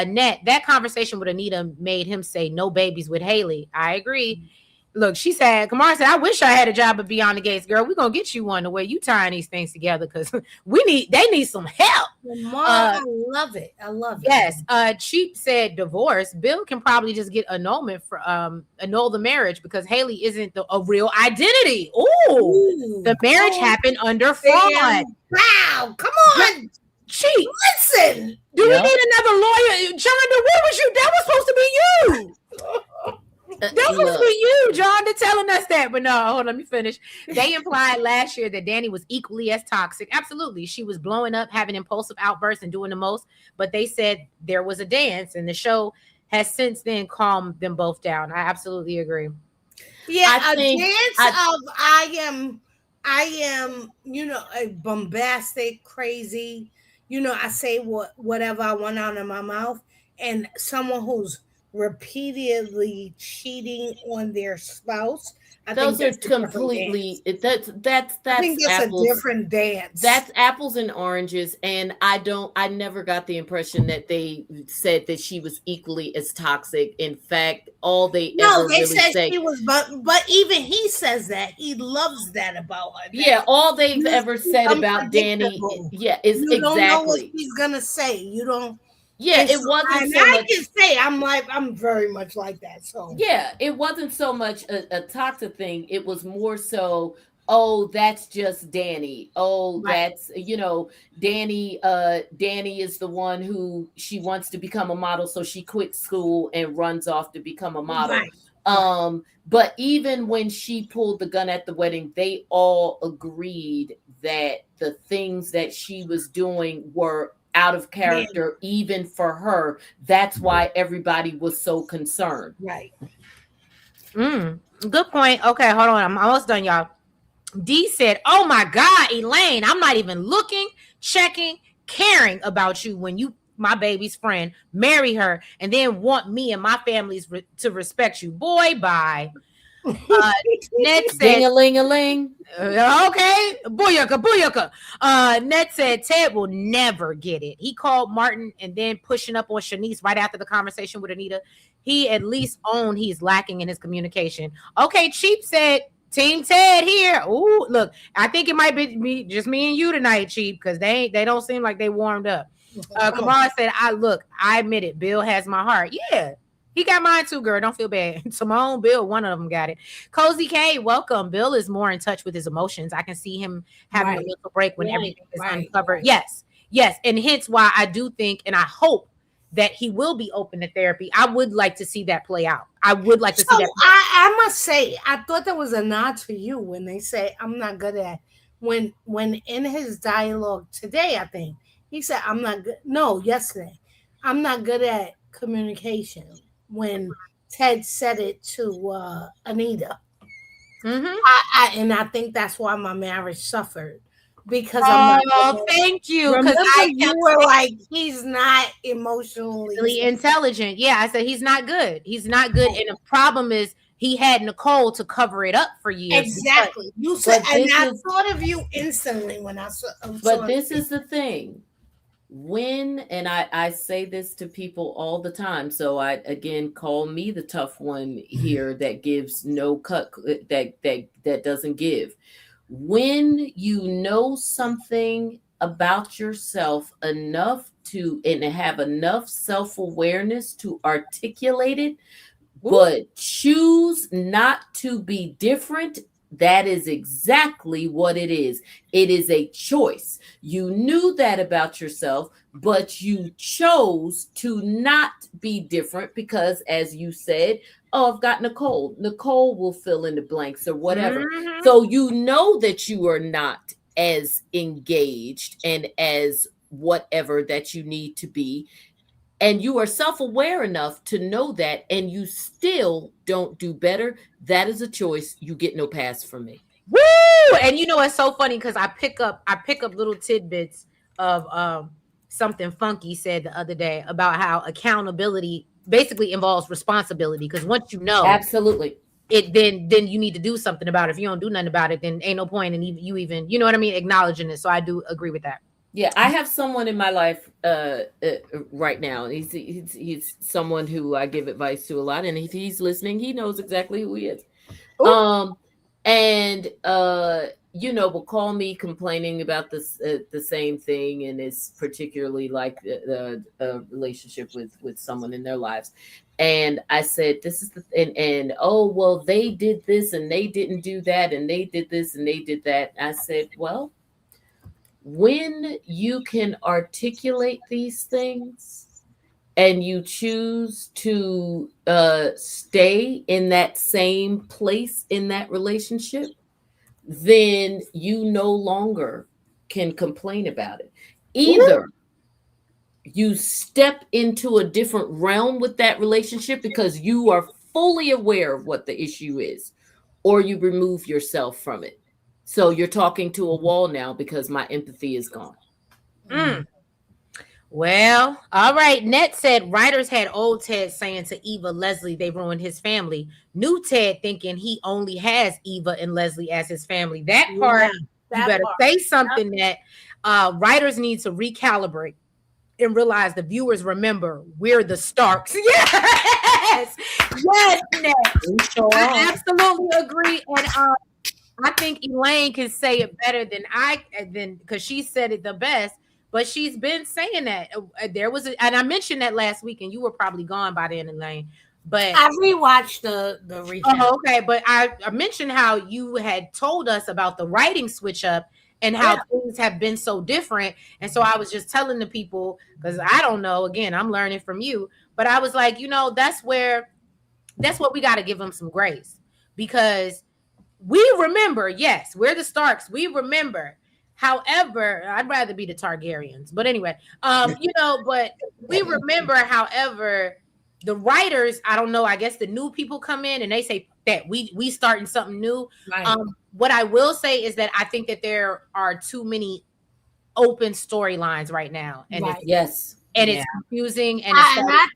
Net, that conversation with Anita made him say no babies with Haley. I agree. Look, Kamar said, I wish I had a job at Beyond the Gates, girl. We're gonna get you one the way you tying these things together, because they need some help. I love it. I love it. Yes. Cheap said divorce. Bill can probably just get annulment for annul the marriage because Haley isn't a real identity. Ooh, the marriage happened under fraud. Wow, come on. Cheap. Listen. Do we need another lawyer? Jonda, where was you? That was supposed to be you. That was supposed to be you, John, to telling us that. But no, hold on, let me finish. They implied last year that Danny was equally as toxic. Absolutely. She was blowing up, having impulsive outbursts, and doing the most. But they said there was a dance, and the show has since then calmed them both down. I absolutely agree. Yeah, I am, a bombastic, crazy, I say whatever I want out of my mouth, and someone who's repeatedly cheating on their spouse. Those are completely that's I think that's apples, a different dance. That's apples and oranges. And I never got the impression that they said that she was equally as toxic. In fact, all they said she was, but even he says that he loves that about her. Yeah, all they've ever said about Danny, is you don't know what he's gonna say. You don't. Yeah, it wasn't. And I can say I'm very much like that. So yeah, it wasn't so much a toxic thing. It was more so, oh, that's just Danny. Oh, right. That's Danny. Danny is the one who she wants to become a model, so she quits school and runs off to become a model. Right. But even when she pulled the gun at the wedding, they all agreed that the things that she was doing were out of character, even for her. That's why everybody was so concerned. Right. Good point. Okay, hold on. I'm almost done, y'all. D said, "Oh my God, Elaine, I'm not even looking, checking, caring about you when you, my baby's friend, marry her and then want me and my families to respect you. Boy, bye." Ned said, Ding-a-ling-a-ling. okay, booyaka, booyaka. Ned said Ted will never get it. He called Martin and then pushing up on Shanice right after the conversation with Anita. He at least owned he's lacking in his communication. Okay, Cheap said Team Ted here. Ooh, look, I think it might be just me and you tonight, Cheap, because they don't seem like they warmed up. Kamar said, I admit it. Bill has my heart. Yeah. He got mine too, girl. Don't feel bad. Simone, Bill, one of them got it. Cozy K, welcome. Bill is more in touch with his emotions. I can see him having a mental break when everything is uncovered. Right. Yes. And hence why I do think, and I hope that he will be open to therapy. I would like to see that play out. I would like to see that. I must say, I thought there was a nod to you when they say, I'm not good at, when in his dialogue today, I think, he said, I'm not good. No, yesterday, I'm not good at communication. When Ted said it to Anita. Mm-hmm. And I think that's why my marriage suffered. Because thank you. Because you were like, he's not emotionally intelligent. Yeah, I said he's not good. He's not good. And the problem is he had Nicole to cover it up for years. Exactly. You said, and I thought of you instantly when I saw. But this is the thing. When, and I say this to people all the time, so I again call me the tough one here that gives no cut, that doesn't give. When you know something about yourself enough to, and have enough self-awareness to articulate it, but choose not to be different, that is exactly what it is. It is a choice. You knew that about yourself, but you chose to not be different because, as you said, oh, I've got Nicole. Nicole will fill in the blanks or whatever. Mm-hmm. So you know that you are not as engaged and as whatever that you need to be. And you are self-aware enough to know that, and you still don't do better. That is a choice. You get no pass from me. Woo! And you know, it's so funny because I pick up little tidbits of something Funky said the other day about how accountability basically involves responsibility. Because once you know, absolutely, it then you need to do something about it. If you don't do nothing about it, then ain't no point in you even, you know what I mean, acknowledging it. So I do agree with that. Yeah, I have someone in my life right now. He's someone who I give advice to a lot, and if he's listening, he knows exactly who he is. Ooh. Will call me complaining about this the same thing, and it's particularly like the relationship with someone in their lives. And I said, this is and oh well, they did this and they didn't do that, and they did this and they did that. I said, well, when you can articulate these things and you choose to stay in that same place in that relationship, then you no longer can complain about it. Either you step into a different realm with that relationship because you are fully aware of what the issue is, or you remove yourself from it. So you're talking to a wall now because my empathy is gone. Mm. Well, all right. Net said writers had old Ted saying to Eva, Leslie, they ruined his family. New Ted thinking he only has Eva and Leslie as his family. That part, you better say something that writers need to recalibrate and realize the viewers remember we're the Starks. Yes, Net. I absolutely agree. And I think Elaine can say it better than because she said it the best. But she's been saying that there was, and I mentioned that last week, and you were probably gone by then, Elaine. But I rewatched the recap. Oh, okay. But I mentioned how you had told us about the writing switch up and how things have been so different. And so I was just telling the people, because I don't know. Again, I'm learning from you. But I was like, that's what we got to give them some grace, because we remember. Yes, we're the Starks. We remember. However, I'd rather be the Targaryens. But anyway, but we remember, however, The writers, I don't know. I guess the new people come in and they say that we starting something new. Right. What I will say is that I think that there are too many open storylines right now, and Right. Yes. it's confusing. And I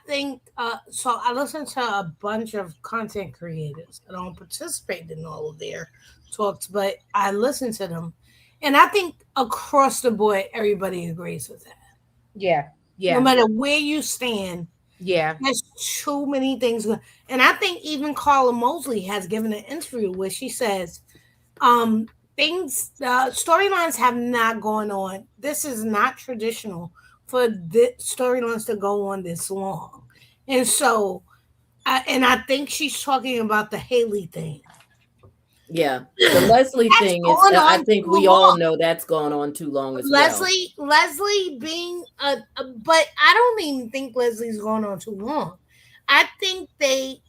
think so I listen to a bunch of content creators. I don't participate in all of their talks, but I listen to them, and I think across the board everybody agrees with that. yeah, No matter where you stand, there's too many things. And I think even Carla Mosley has given an interview where she says, storylines have not gone on. This is not traditional for the storylines to go on this long. And so, I think she's talking about the Haley thing. Yeah, the Leslie thing is. I think we all know that's gone on too long as well. Leslie being but I don't even think Leslie's going on too long. I think they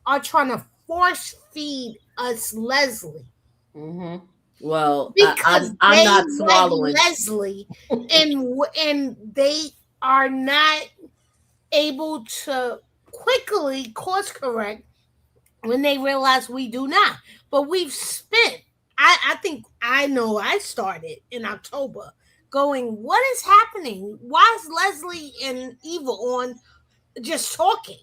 are trying to force feed us Leslie. Mm-hmm. Well, because I'm not swallowing Leslie, and they are not able to quickly course correct when they realize we do not. But we've spent, I think I know I started in October going, what is happening? Why is Leslie and Eva on just talking?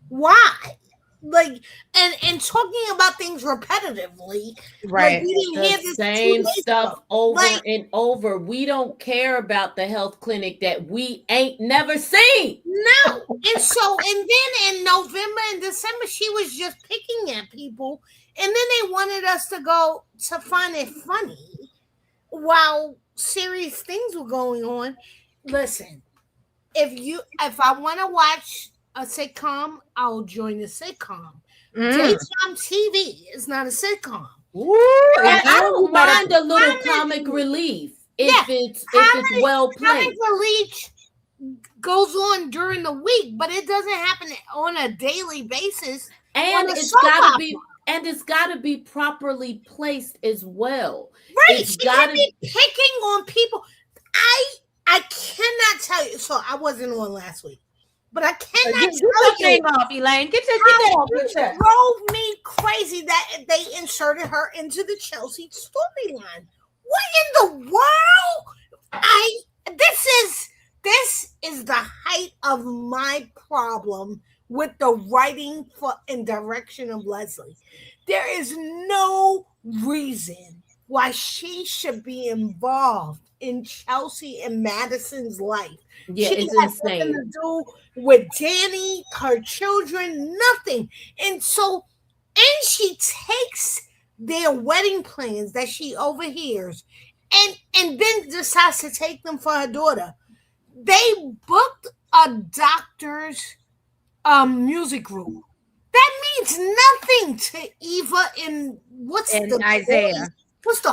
Why? Like, and talking about things repetitively. Right. Like, we didn't hear this same stuff over and over. We don't care about the health clinic that we ain't never seen. No. And so, and then in November and December, she was just picking at people. And then they wanted us to go to find it funny while serious things were going on. Listen, if I want to watch a sitcom, I'll join the sitcom. Daytime TV is not a sitcom. I don't mind a little comic relief if it's well played. Comic relief goes on during the week, but it doesn't happen on a daily basis. And it's got to be properly placed as well. Right, she can't be picking on people. I cannot tell you. So I wasn't on last week. But I cannot tell you off, Elaine. Get that off. It drove me crazy that they inserted her into the Chelsea storyline. What in the world? This is the height of my problem with the writing and direction of Leslie. There is no reason why she should be involved in Chelsea and Madison's life. Yeah, she it's has insane. Nothing to do with Danny, her children, nothing. And she takes their wedding plans that she overhears and then decides to take them for her daughter. They booked a doctor's music group. That means nothing to Eva and Isaiah.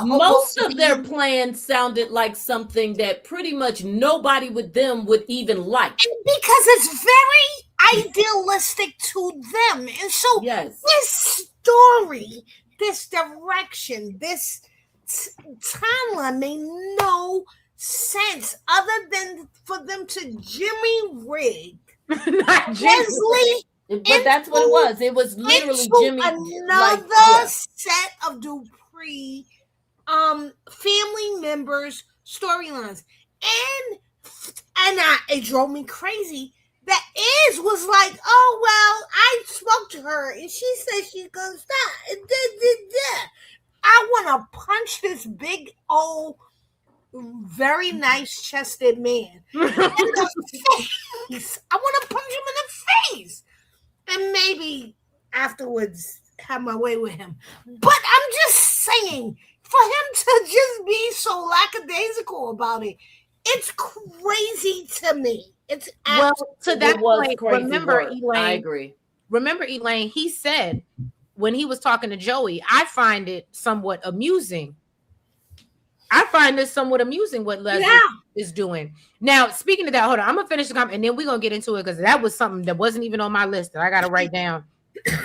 Most of their plans sounded like something that pretty much nobody with them would even like. And because it's very idealistic to them. And so this story, this direction, this timeline made no sense other than for them to Jimmy rig Leslie. But that's what it was. It was literally Jimmy. Another set of Dupree family members storylines, and it drove me crazy that Iz was like, oh well, I spoke to her and she said she's gonna stop. I want to punch this big old very nice chested man in the face. I want to punch him in the face and maybe afterwards have my way with him. But I'm just saying, for him to just be so lackadaisical about it, it's crazy to me. It's to that point. Remember, Elaine. I agree. Remember, Elaine. He said when he was talking to Joey, I find it somewhat amusing. I find this somewhat amusing what Leslie is doing. Now, speaking of that, hold on. I'm gonna finish the comment and then we're gonna get into it because that was something that wasn't even on my list that I gotta write down.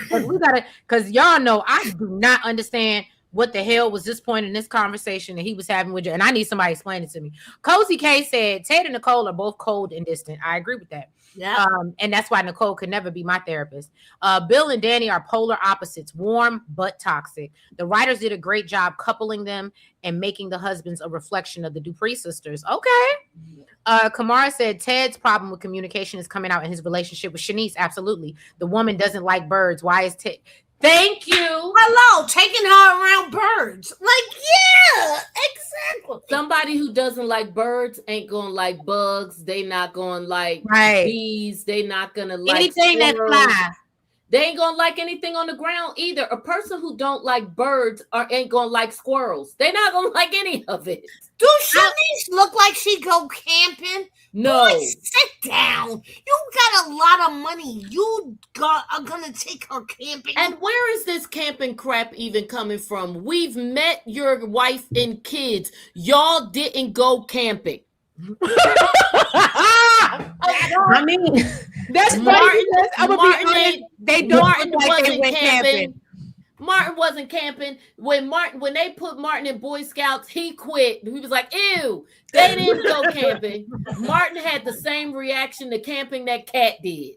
Because y'all know I do not understand what the hell was this point in this conversation that he was having with you? And I need somebody to explain it to me. Cozy K said, Ted and Nicole are both cold and distant. I agree with that. Yeah. And that's why Nicole could never be my therapist. Bill and Danny are polar opposites, warm but toxic. The writers did a great job coupling them and making the husbands a reflection of the Dupree sisters. Okay. Kamar said Ted's problem with communication is coming out in his relationship with Shanice. Absolutely. The woman doesn't like birds. Why is Ted? Thank you. Hello, taking her around birds. Like, yeah, exactly. Somebody who doesn't like birds ain't gonna like bugs. They not gonna like bees. They not gonna like anything that flies. They ain't gonna like anything on the ground either. A person who don't like birds ain't gonna like squirrels. They not gonna like any of it. Do Shanice look like she go camping? No. Boy, sit down. You got a lot of money. You are gonna take her camping. And where is this camping crap even coming from? We've met your wife and kids. Y'all didn't go camping. I mean, that's Martin. Martin wasn't camping. Martin wasn't camping. When they put Martin in Boy Scouts, he quit. He was like, ew, they didn't go camping. Martin had the same reaction to camping that Cat did.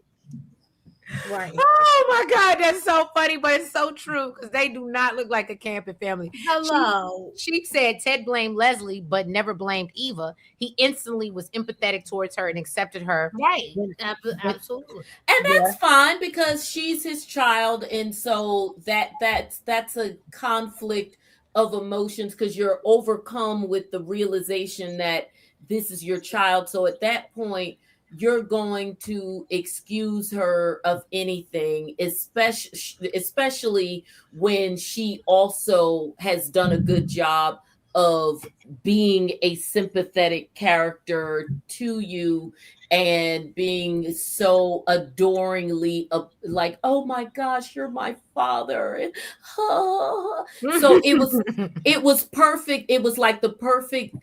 Right. Oh my God, that's so funny, but it's so true because they do not look like a camping family. Hello. She said Ted blamed Leslie, but never blamed Eva. He instantly was empathetic towards her and accepted her. Right. Absolutely. And that's fine because she's his child, and so that's a conflict of emotions because you're overcome with the realization that this is your child. So at that point, you're going to excuse her of anything, especially when she also has done a good job of being a sympathetic character to you and being so adoringly like, oh my gosh, you're my father. And, so it was perfect. It was like the perfect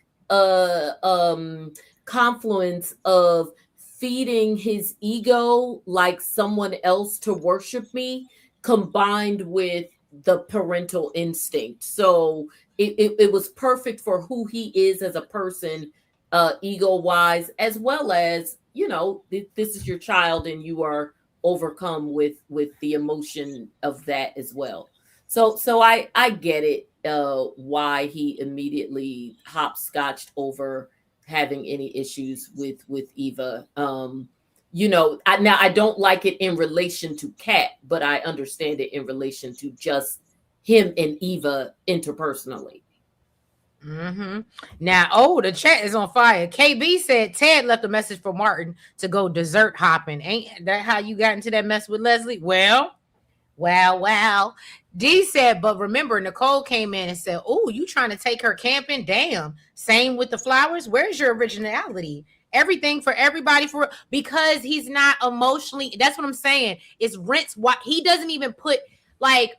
confluence of feeding his ego like someone else to worship me, combined with the parental instinct. So it was perfect for who he is as a person, ego-wise, as well as, you know, this is your child and you are overcome with the emotion of that as well. So I get it, why he immediately hopscotched over having any issues with Eva. You know, I don't like it in relation to Kat, but I understand it in relation to just him and Eva interpersonally. Mm-hmm. Now, the chat is on fire. KB said Ted left a message for Martin to go dessert hopping. Ain't that how you got into that mess with Leslie? Well. D said, but remember, Nicole came in and said, oh, you trying to take her camping? Damn. Same with the flowers. Where's your originality? Everything for everybody because he's not emotionally. That's what I'm saying. It's rinse. What he doesn't even put like,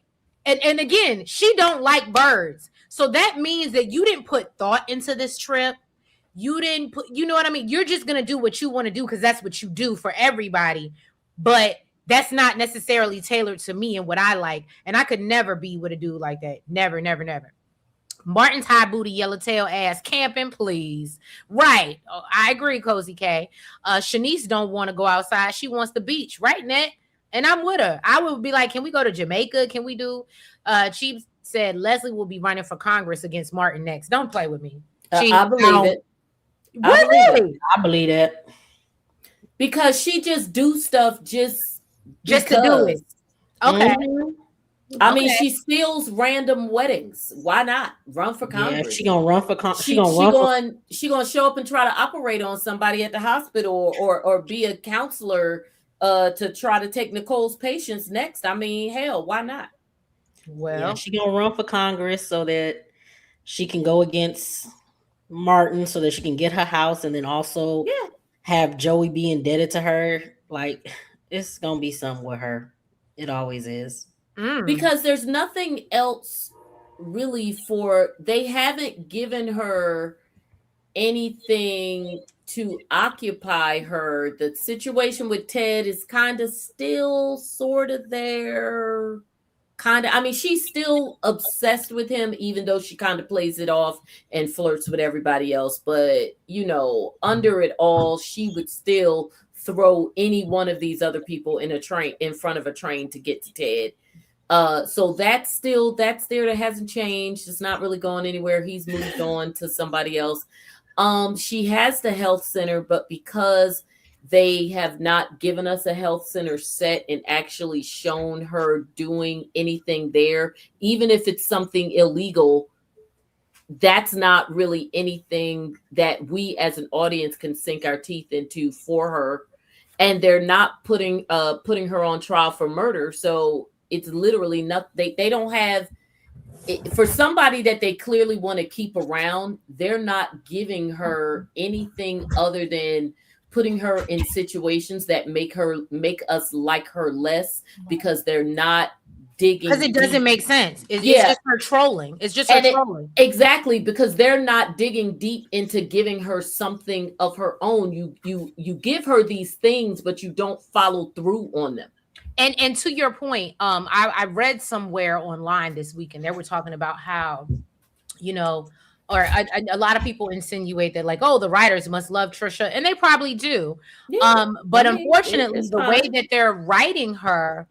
and again, she don't like birds. So that means that you didn't put thought into this trip. You didn't put, you know what I mean? You're just going to do what you want to do because that's what you do for everybody. But that's not necessarily tailored to me and what I like. And I could never be with a dude like that. Never, never, never. Martin's high booty, yellowtail ass camping, please. Right. Oh, I agree, Cozy K. Shanice don't want to go outside. She wants the beach. Right, Net? And I'm with her. I would be like, can we go to Jamaica? Can we do? Chief said Leslie will be running for Congress against Martin next. Don't play with me. I believe it. Really? I believe it. Because she just do stuff just to do it. Okay. Mm-hmm. I mean, she steals random weddings. Why not run for Congress? Yeah, she gonna run for Congress. She gonna show up and try to operate on somebody at the hospital or be a counselor to try to take Nicole's patients next. I mean, hell, why not? Well, she gonna run for Congress so that she can go against Martin, so that she can get her house, and then also have Joey be indebted to her. Like, it's gonna be something with her. It always is. Because there's nothing else really they haven't given her anything to occupy her. The situation with Ted is kind of still sort of there. kind of, I mean, she's still obsessed with him, even though she kind of plays it off and flirts with everybody else. But, you know, under it all, she would still throw any one of these other people in front of a train to get to Ted. So that's there. That hasn't changed. It's not really going anywhere. He's moved on to somebody else. She has the health center, but because they have not given us a health center set and actually shown her doing anything there, even if it's something illegal, that's not really anything that we as an audience can sink our teeth into for her. And they're not putting her on trial for murder. So it's literally not, they don't have it, for somebody that they clearly want to keep around. They're not giving her anything other than putting her in situations that make us like her less, because they're not digging, because it doesn't make sense. It's just her trolling. It's just her trolling. Exactly, because they're not digging deep into giving her something of her own. You give her these things, but you don't follow through on them. And to your point, I read somewhere online this week, and they were talking about how, you know, or a lot of people insinuate that, like, oh, the writers must love Trisha, and they probably do. Yeah, but unfortunately, the way that they're writing her,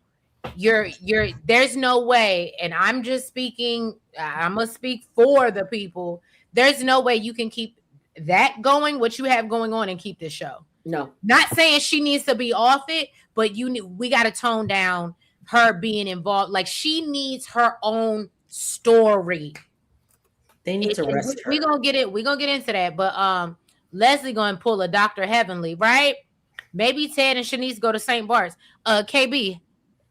there's no way, and I'm just speaking, I must speak for the people. There's no way you can keep that going, what you have going on, and keep this show. No, not saying she needs to be off it, but we got to tone down her being involved. Like, she needs her own story. They need to rest her. We're gonna get into that. But Leslie gonna pull a Dr. Heavenly, right? Maybe Ted and Shanice go to St. Bart's. KB,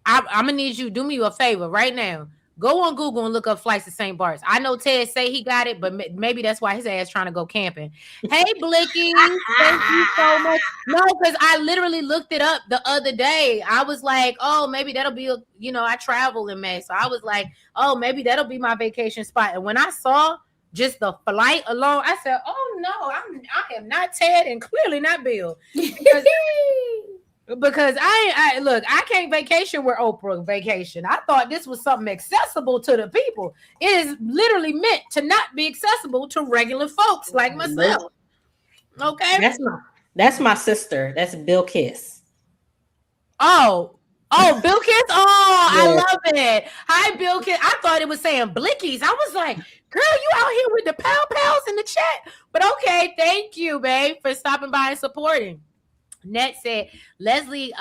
I'm gonna need you to do me a favor right now. Go on Google and look up flights to St. Bart's. I know Ted say he got it, but maybe that's why his ass trying to go camping. Hey, Blicky, thank you so much. No, because I literally looked it up the other day. I was like, oh, maybe that'll be, I travel in May. So I was like, oh, maybe that'll be my vacation spot. And when I saw just the flight alone, I said, oh, no, I am not Ted and clearly not Bill. Because I can't vacation where Oprah vacation. I thought this was something accessible to the people. It is literally meant to not be accessible to regular folks like myself. Okay, that's my sister. That's Bill Kiss. Oh, Bill Kiss. Oh, yeah. I love it. Hi, Bill Kiss. I thought it was saying Blickies. I was like, girl, you out here with the pals in the chat. But okay, thank you, babe, for stopping by and supporting. Net said, Leslie,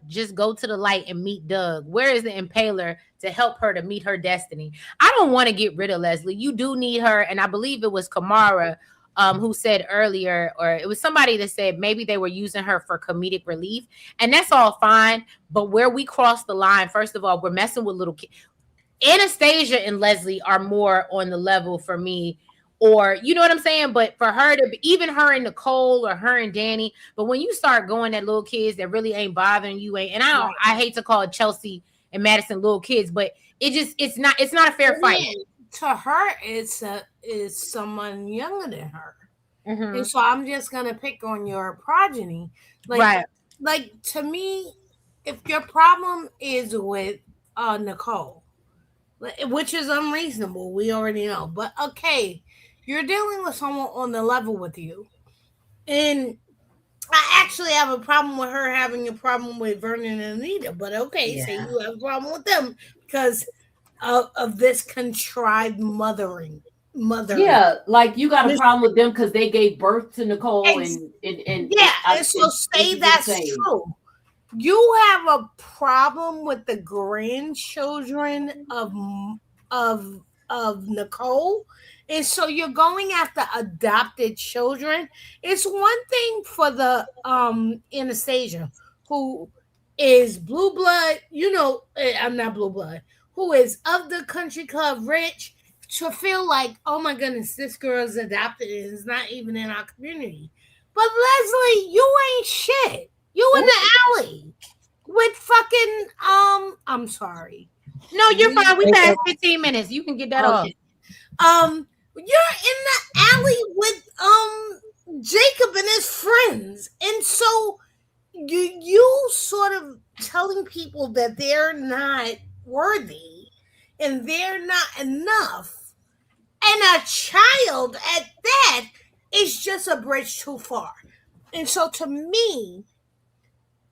just go to the light and meet Doug. Where is the impaler to help her to meet her destiny? I don't want to get rid of Leslie. You do need her. And I believe it was Kamara who said earlier, or it was somebody that said maybe they were using her for comedic relief. And that's all fine. But where we cross the line, first of all, we're messing with little kids. Anastasia and Leslie are more on the level for me. Or, you know what I'm saying? But for her to be, even her and Nicole or her and Danny, but when you start going at little kids that really ain't bothering you, and I hate to call Chelsea and Madison little kids, but it's not a fair fight. To her, it's someone younger than her. Mm-hmm. And so I'm just gonna pick on your progeny. Like to me, if your problem is with Nicole, which is unreasonable, we already know, but okay. You're dealing with someone on the level with you. And I actually have a problem with her having a problem with Vernon and Anita. But okay, so you have a problem with them because of this contrived mothering. Yeah, like you got a problem with them because they gave birth to Nicole and so say that's true. You have a problem with the grandchildren of Nicole. And so you're going after adopted children. It's one thing for the Anastasia, who is blue blood, I'm not blue blood, who is of the country club rich, to feel like, oh my goodness, this girl's adopted and is not even in our community. But Leslie, you ain't shit. You in the alley with fucking I'm sorry. No, you're fine. We passed 15 minutes. You can get that off. You're in the alley with Jacob and his friends, and so you sort of telling people that they're not worthy and they're not enough, and a child at that is just a bridge too far. And so to me,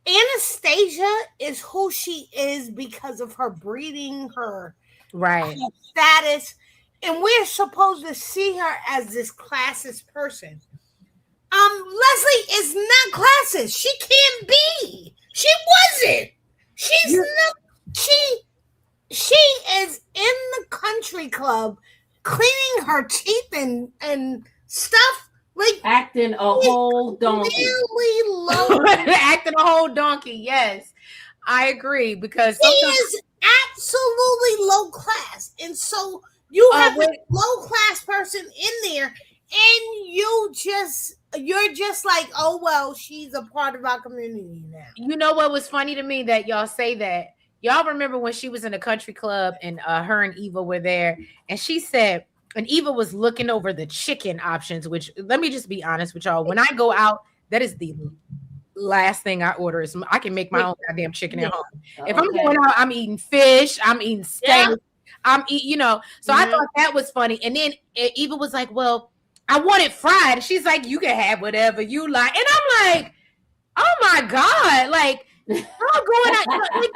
Anastasia is who she is because of her breeding, her Right. status, and we're supposed to see her as this classist person. Leslie is not classist. She can't be. She wasn't. She's not. She is in the country club, cleaning her teeth and stuff. Like acting a whole donkey. Acting a whole donkey. Yes, I agree because she is absolutely low class, and so you have a low class person in there, and you're just like, oh well, she's a part of our community now. You know what was funny to me that y'all say that? Y'all remember when she was in a country club and her and Eva were there, and she said, and Eva was looking over the chicken options, which let me just be honest with y'all. When I go out, that is the last thing I order. Is I can make my own goddamn chicken at home. If I'm going out, I'm eating fish, I'm eating steak, I'm eating, So I thought that was funny. And then Eva was like, well, I want it fried. She's like, you can have whatever you like. And I'm like, oh my God, like, I'm going out. I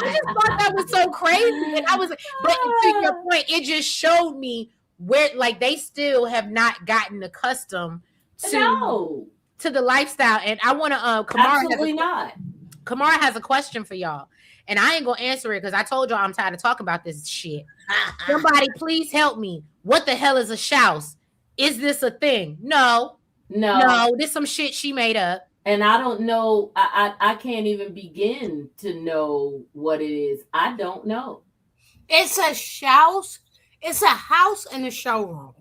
just thought that was so crazy. And I was, but to your point, it just showed me where, like, they still have not gotten accustomed to the lifestyle. And I want to, Kamar has a question for y'all, and I ain't gonna answer it because I told y'all I'm tired of talking about this shit. Somebody, please help me. What the hell is a shouse? Is this a thing? No. This some shit she made up. And I don't know. I can't even begin to know what it is. I don't know. It's a house. It's a house and a showroom.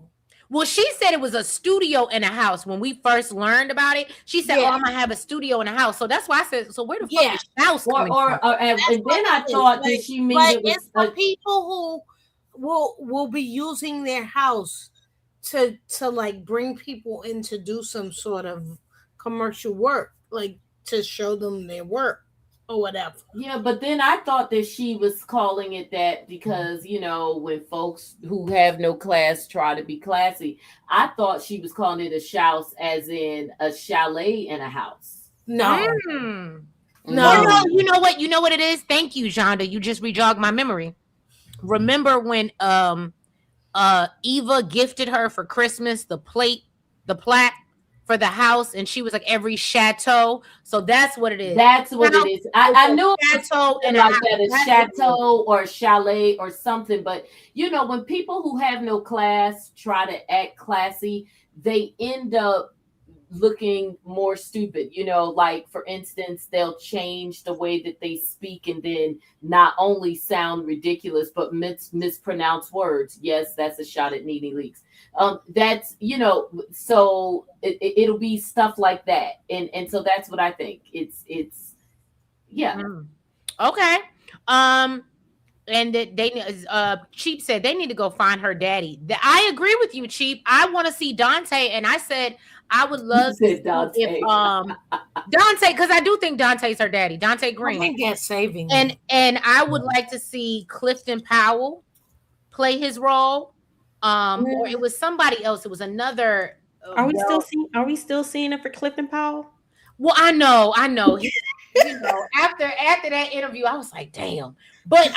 Well, she said it was a studio in a house when we first learned about it. She said, "Oh, I'm gonna have a studio in a house." So that's why I said, "So where the fuck is house coming from?" And then I thought that she meant it was it's the people who will be using their house to like bring people in to do some sort of commercial work, like to show them their work or whatever. Yeah, but then I thought that she was calling it that because, when folks who have no class try to be classy, I thought she was calling it a shouse as in a chalet in a house. No. No, you know what it is? Thank you, Jonda. You just rejogged my memory. Remember when Eva gifted her for Christmas the plaque for the house, and she was like every chateau. So that's what it is. That's what it is. I knew chateau and like that, a chateau or a chalet or something. But when people who have no class try to act classy, they end up looking more stupid. Like for instance, they'll change the way that they speak and then not only sound ridiculous but mispronounce words. Yes, that's a shot at Nene Leakes. That's so it'll be stuff like that, and so that's what I think. It's okay. And they Cheap said they need to go find her daddy. I agree with you, Cheap. I want to see Dante, and I said I would love to Dante. If Dante, because I do think Dante's her daddy, Dante Green. I think that's saving. And I would like to see Clifton Powell play his role. Or it was somebody else. It was another. Are we still seeing it for Clifton Powell? Well, I know. After that interview, I was like, damn. But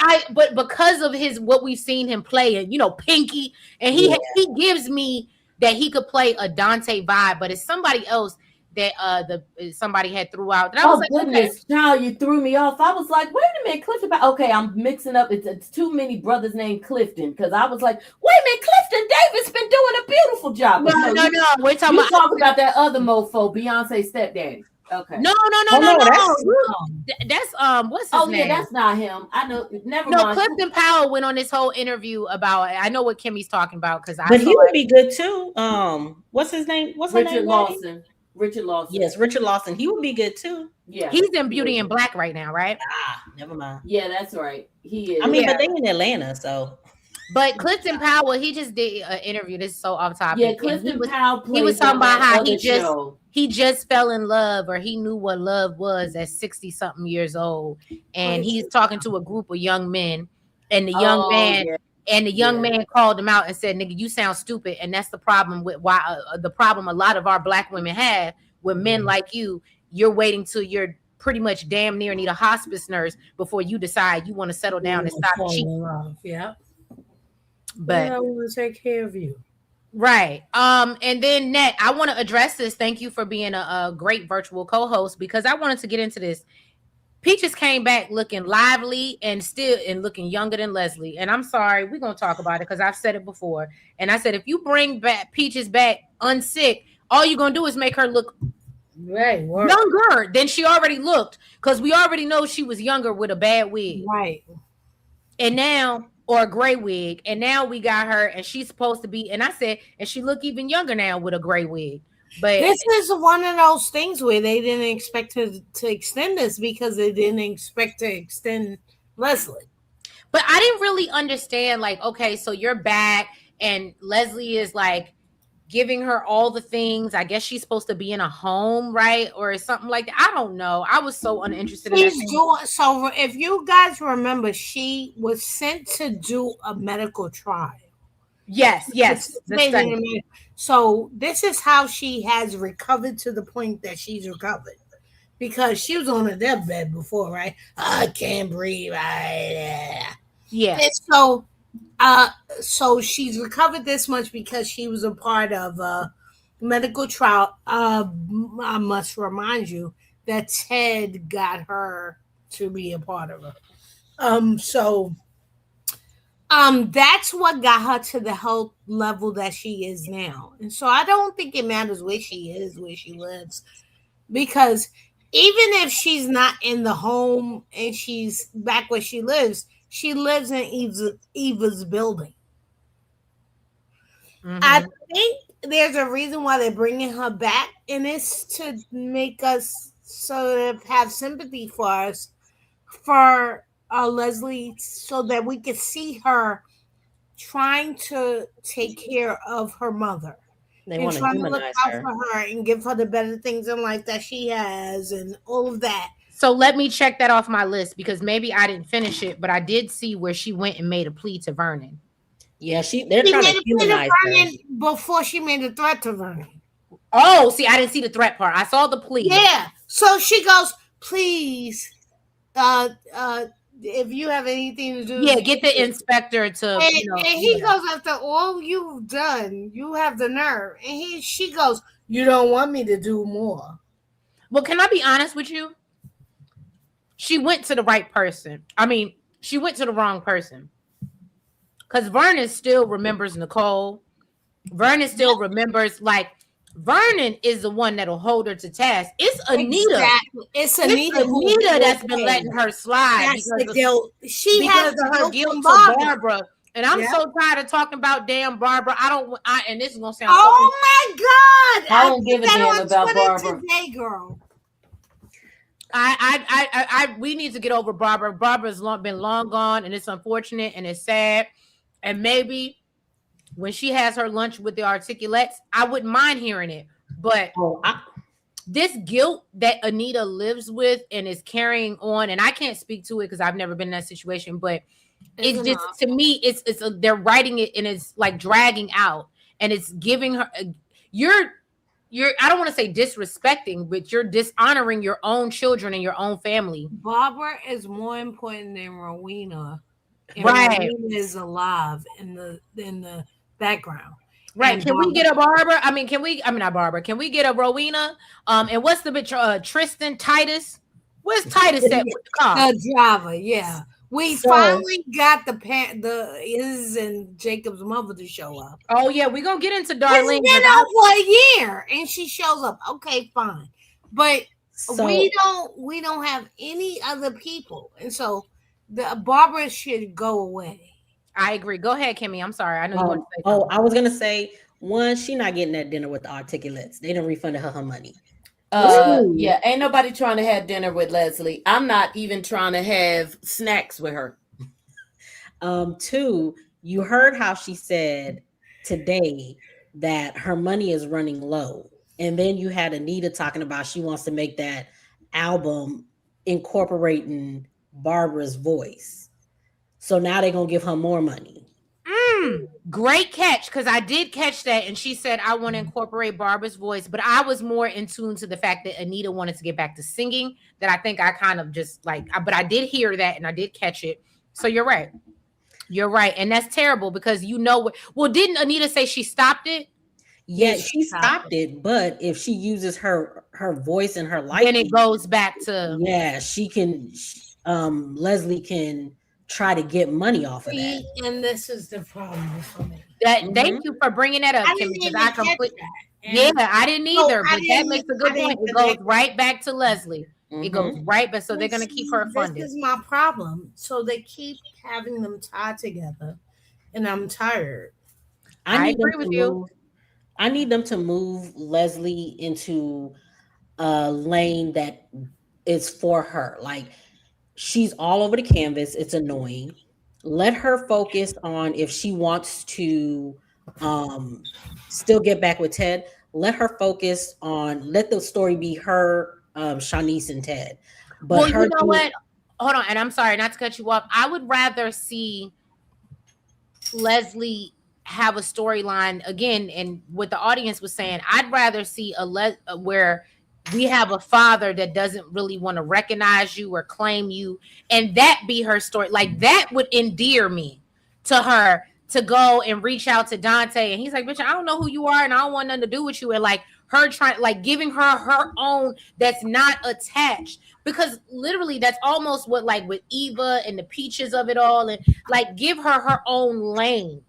because of what we've seen him play, and Pinky, and he gives me that he could play a Dante vibe, but it's somebody else that somebody had threw out. That I was like, goodness, child, you threw me off. I was like, wait a minute, Clifton. Okay, I'm mixing up. It's too many brothers named Clifton because I was like, wait a minute, Clifton Davis been doing a beautiful job. No. We're talking about that other mofo, Beyonce's stepdaddy. Okay. No. That's what's his name? Yeah, that's not him. I know. Never mind. No, Clifton Powell went on this whole interview about. I know what Kimmy's talking about because But he would be good too. What's his name? What's her name? Richard Lawson. Yes, Richard Lawson. He would be good too. Yeah, he's in Beauty and Black right now, right? Never mind. Yeah, that's right. He is. I mean, but they in Atlanta, so. But Clifton Powell, he just did an interview. This is so off topic. Yeah, Clifton Powell. He was talking about how he just fell in love, or he knew what love was at 60-something years old, and he's talking to a group of young men And the young man yeah. and the young man called him out and said, "Nigga, you sound stupid." And that's the problem with why the problem a lot of our black women have with men like you. You're waiting till you're pretty much damn near need a hospice nurse before you decide you want to settle down and stop cheating. Yeah. But I want to take care of you. right. And then Net, I want to address this. Thank you for being a great virtual co-host because I wanted to get into this. Peaches came back looking lively and still and looking younger than Leslie. And I'm sorry, we're gonna talk about it because I've said it before. And I said if you bring back Peaches back unsick, all you're gonna do is make her look younger than she already looked. Because we already know she was younger with a bad wig. Right. And now, or a gray wig, and now we got her, and she's supposed to be, and I said, and she look even younger now with a gray wig. But this is one of those things where they didn't expect to extend this because they didn't expect to extend Leslie. But I didn't really understand, like, okay, so you're back, and Leslie is like giving her all the things. I guess she's supposed to be in a home, right? Or something like that. I don't know. I was so uninterested in that. So if you guys remember, she was sent to do a medical trial. Yes. So this is how she has recovered to the point that she's recovered. Because she was on a deathbed before, right? I can't breathe. Yeah. And so she's recovered this much because she was a part of a medical trial. I must remind you that Ted got her to be a part of her. That's what got her to the health level that she is now. And so I don't think it matters where she is, where she lives, because even if she's not in the home and she's back where she lives in Eva's building. Mm-hmm. I think there's a reason why they're bringing her back, and it's to make us sort of have sympathy for us, for Leslie, so that we can see her trying to take care of her mother. They want to look out for her and give her the better things in life that she has and all of that. So let me check that off my list because maybe I didn't finish it, but I did see where she went and made a plea to Vernon. Yeah, they're trying to humanize her before she made a threat to Vernon. Oh, see, I didn't see the threat part. I saw the plea. Yeah. So she goes, please, if you have anything to do, get the inspector to. And he goes, after all you've done, you have the nerve. And she goes, you don't want me to do more. Well, can I be honest with you? She went to the right person. I mean, she went to the wrong person. Because Vernon still remembers Nicole. Vernon still remembers, like, Vernon is the one that'll hold her to task. It's Anita. Exactly. It's Anita that's been letting her slide because has of her guilt to Barbara. And I'm so tired of talking about damn Barbara. And this is gonna sound. Oh my God! I don't give a damn about Barbara today, girl. We need to get over Barbara. Barbara's been long gone, and it's unfortunate and it's sad. And maybe when she has her lunch with the articulates, I wouldn't mind hearing it. But this guilt that Anita lives with and is carrying on, and I can't speak to it because I've never been in that situation, but it's just, to me, they're writing it and it's like dragging out, and it's giving her, you're I don't want to say disrespecting, but you're dishonoring your own children and your own family. Barbara is more important than Rowena. Right. Rowena is alive in the background. Right. And can we get a Barbara? Not Barbara. Can we get a Rowena? And what's the bitch? Tristan Titus? Where's Titus at with the car? The driver, yeah. We finally got his and Jacob's mother to show up. Oh yeah, we're gonna get into Darlene. It's been over a year and she shows up. Okay, fine. But we don't have any other people. And so the Barbara should go away. I agree. Go ahead, Kimmy. I'm sorry. I know you want to say something. I was gonna say, one, she not getting that dinner with the articulates. They didn't refund her money. Yeah, ain't nobody trying to have dinner with Leslie. I'm not even trying to have snacks with her. Two, you heard how she said today that her money is running low. And then you had Anita talking about she wants to make that album incorporating Barbara's voice. So now they're gonna give her more money. Great catch, because I did catch that, and she said I want to incorporate Barbara's voice, but I was more in tune to the fact that Anita wanted to get back to singing. That I think I kind of just like, but I did hear that and I did catch it. So you're right. You're right, and that's terrible because well, didn't Anita say she stopped it? Yeah, she stopped it, but if she uses her voice and her life, then it goes back to she can. Leslie can try to get money off of that. And this is the problem for me. Thank you for bringing that up, Kim, because I completely. Yeah, I didn't either, but that makes a good point. It goes right back to Leslie. It goes right back, so they're going to keep her funded. This is my problem. So they keep having them tied together, and I'm tired. I agree with you. I need them to move Leslie into a lane that is for her. Like, she's all over the canvas. It's annoying. Let her focus on if she wants to still get back with Ted. Let her focus on, let the story be her, Shanice and Ted. But well, you know what? Hold on. And I'm sorry not to cut you off. I would rather see Leslie have a storyline again. And what the audience was saying, I'd rather see where we have a father that doesn't really want to recognize you or claim you, and that be her story. Like, that would endear me to her, to go and reach out to Dante, and he's like, bitch, I don't know who you are and I don't want nothing to do with you, and like her trying, like giving her own that's not attached, because literally that's almost what, like with Eva and the peaches of it all, and like give her own lane.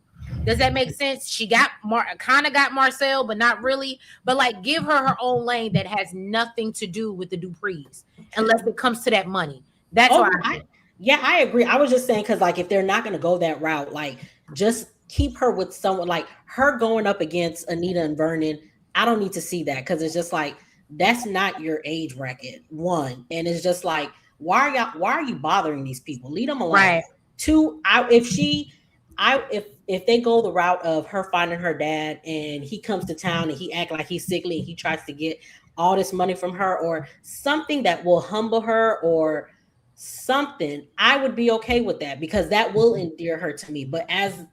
Does that make sense? She got kind of got Marcel, but not really. But like, give her own lane that has nothing to do with the Duprees, unless it comes to that money. That's why. I agree. I was just saying, because like, if they're not going to go that route, like just keep her with someone, like her going up against Anita and Vernon. I don't need to see that, because it's just like, that's not your age bracket. One, and it's just like, why are you bothering these people? Leave them alone. Right. Two, if they go the route of her finding her dad and he comes to town and he act like he's sickly and he tries to get all this money from her or something that will humble her or something, I would be okay with that, because that will endear her to me. But as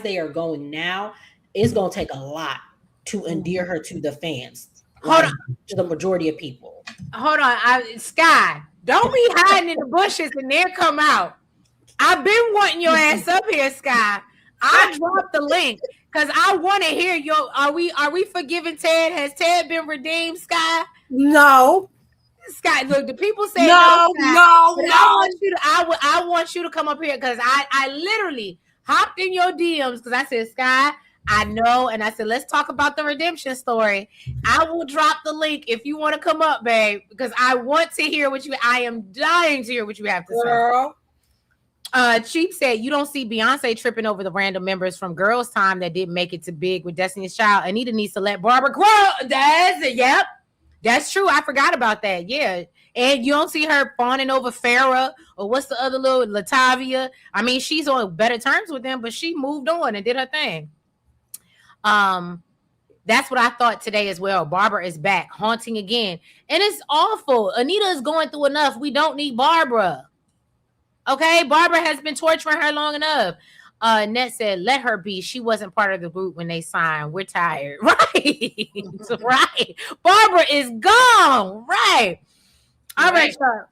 they are going now, it's going to take a lot to endear her to the fans. Hold on. To the majority of people. Hold on. Sky, don't be hiding in the bushes and then come out. I've been wanting your ass up here, Sky. I dropped the link because I want to hear your. Are we forgiving Ted? Has Ted been redeemed, Sky? No. Sky, look, the people say no. I want you to come up here, because I literally hopped in your DMs because I said, Sky, I know, and I said, let's talk about the redemption story. I will drop the link if you want to come up, babe, because I want to hear what you. I am dying to hear what you have to say. Cheap said, you don't see Beyonce tripping over the random members from Girls Time that didn't make it to Big with Destiny's Child. Anita needs to let Barbara grow. Yep, that's true. I forgot about that. Yeah, and you don't see her fawning over Farrah or what's the other little Latavia. I mean, she's on better terms with them, but she moved on and did her thing. That's what I thought today as well. Barbara is back, haunting again, and it's awful. Anita is going through enough. We don't need Barbara. Okay, Barbara has been torturing her long enough. Nett said, let her be. She wasn't part of the group when they signed. We're tired. Right. Right. Barbara is gone. Right. All right, sir.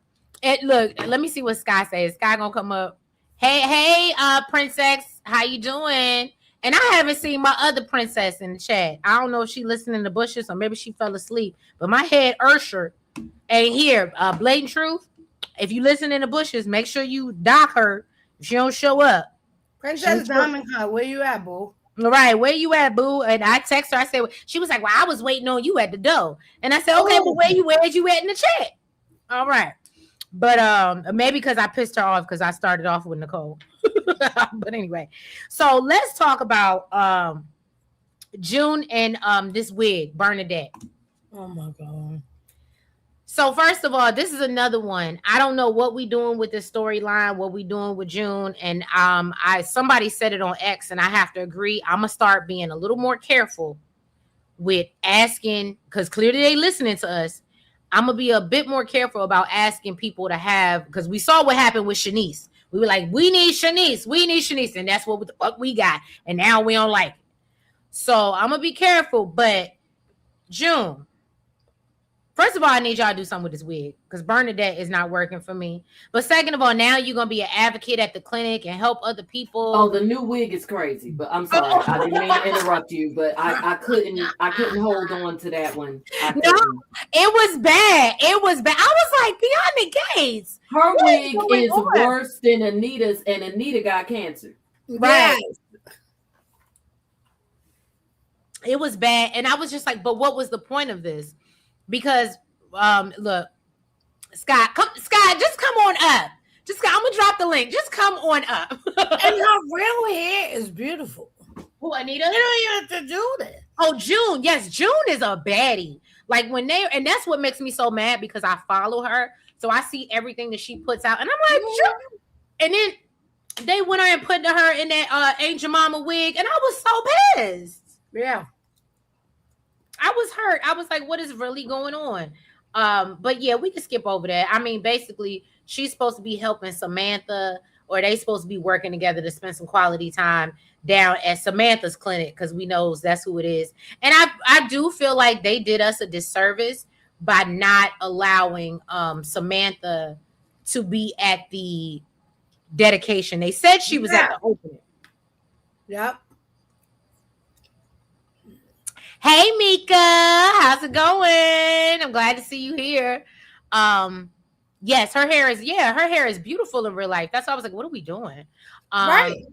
Look, let me see what Sky says. Sky gonna come up. Hey, Princess, how you doing? And I haven't seen my other princess in the chat. I don't know if she listening in the bushes or maybe she fell asleep. But my head Ursher ain't here. Blatant truth. If you listen in the bushes, make sure you dock her if she don't show up. Princess Diamond Cut, where you at, boo? All right, where you at, boo? And I text her. I said, she was like, well, I was waiting on you at the door. And I said, okay, well, where'd you at in the chat? All right. But maybe because I pissed her off because I started off with Nicole. But anyway, so let's talk about June and this wig, Bernadette. Oh my God. So first of all, this is another one. I don't know what we doing with this storyline, what we doing with June. And somebody said it on X, and I have to agree. I'm gonna start being a little more careful with asking, because clearly they listening to us. I'm gonna be a bit more careful about asking people to have, because we saw what happened with Shanice We were like, we need Shanice, and that's what the fuck we got. And now we don't like it. So I'm gonna be careful, but June. First of all, I need y'all to do something with this wig because Bernadette is not working for me. But second of all, now you're gonna be an advocate at the clinic and help other people. Oh, the new wig is crazy. But I'm sorry, I didn't mean to interrupt you, but I couldn't hold on to that one. No, it was bad. It was bad. I was like, beyond the gates. Her wig is worse than Anita's, and Anita got cancer. Right. Yes. It was bad, and I was just like, but what was the point of this? Because look, Scott, just come on up. I'm gonna drop the link. Just come on up. And her real hair is beautiful. Who, Anita? You don't even have to do that. Oh, June. Yes, June is a baddie. Like and that's what makes me so mad because I follow her, so I see everything that she puts out, and I'm like, June. And then they went on and put her in that Angel Mama wig, and I was so pissed. Yeah. I was hurt. I was like, what is really going on? But yeah, we can skip over that. I mean, basically, she's supposed to be helping Samantha, or they supposed to be working together to spend some quality time down at Samantha's clinic because we know that's who it is. And I do feel like they did us a disservice by not allowing Samantha to be at the dedication. They said she was at the opening. Yep. Hey Mika, how's it going? I'm glad to see you here. Yes, her hair is beautiful in real life. That's why I was like, what are we doing? Right.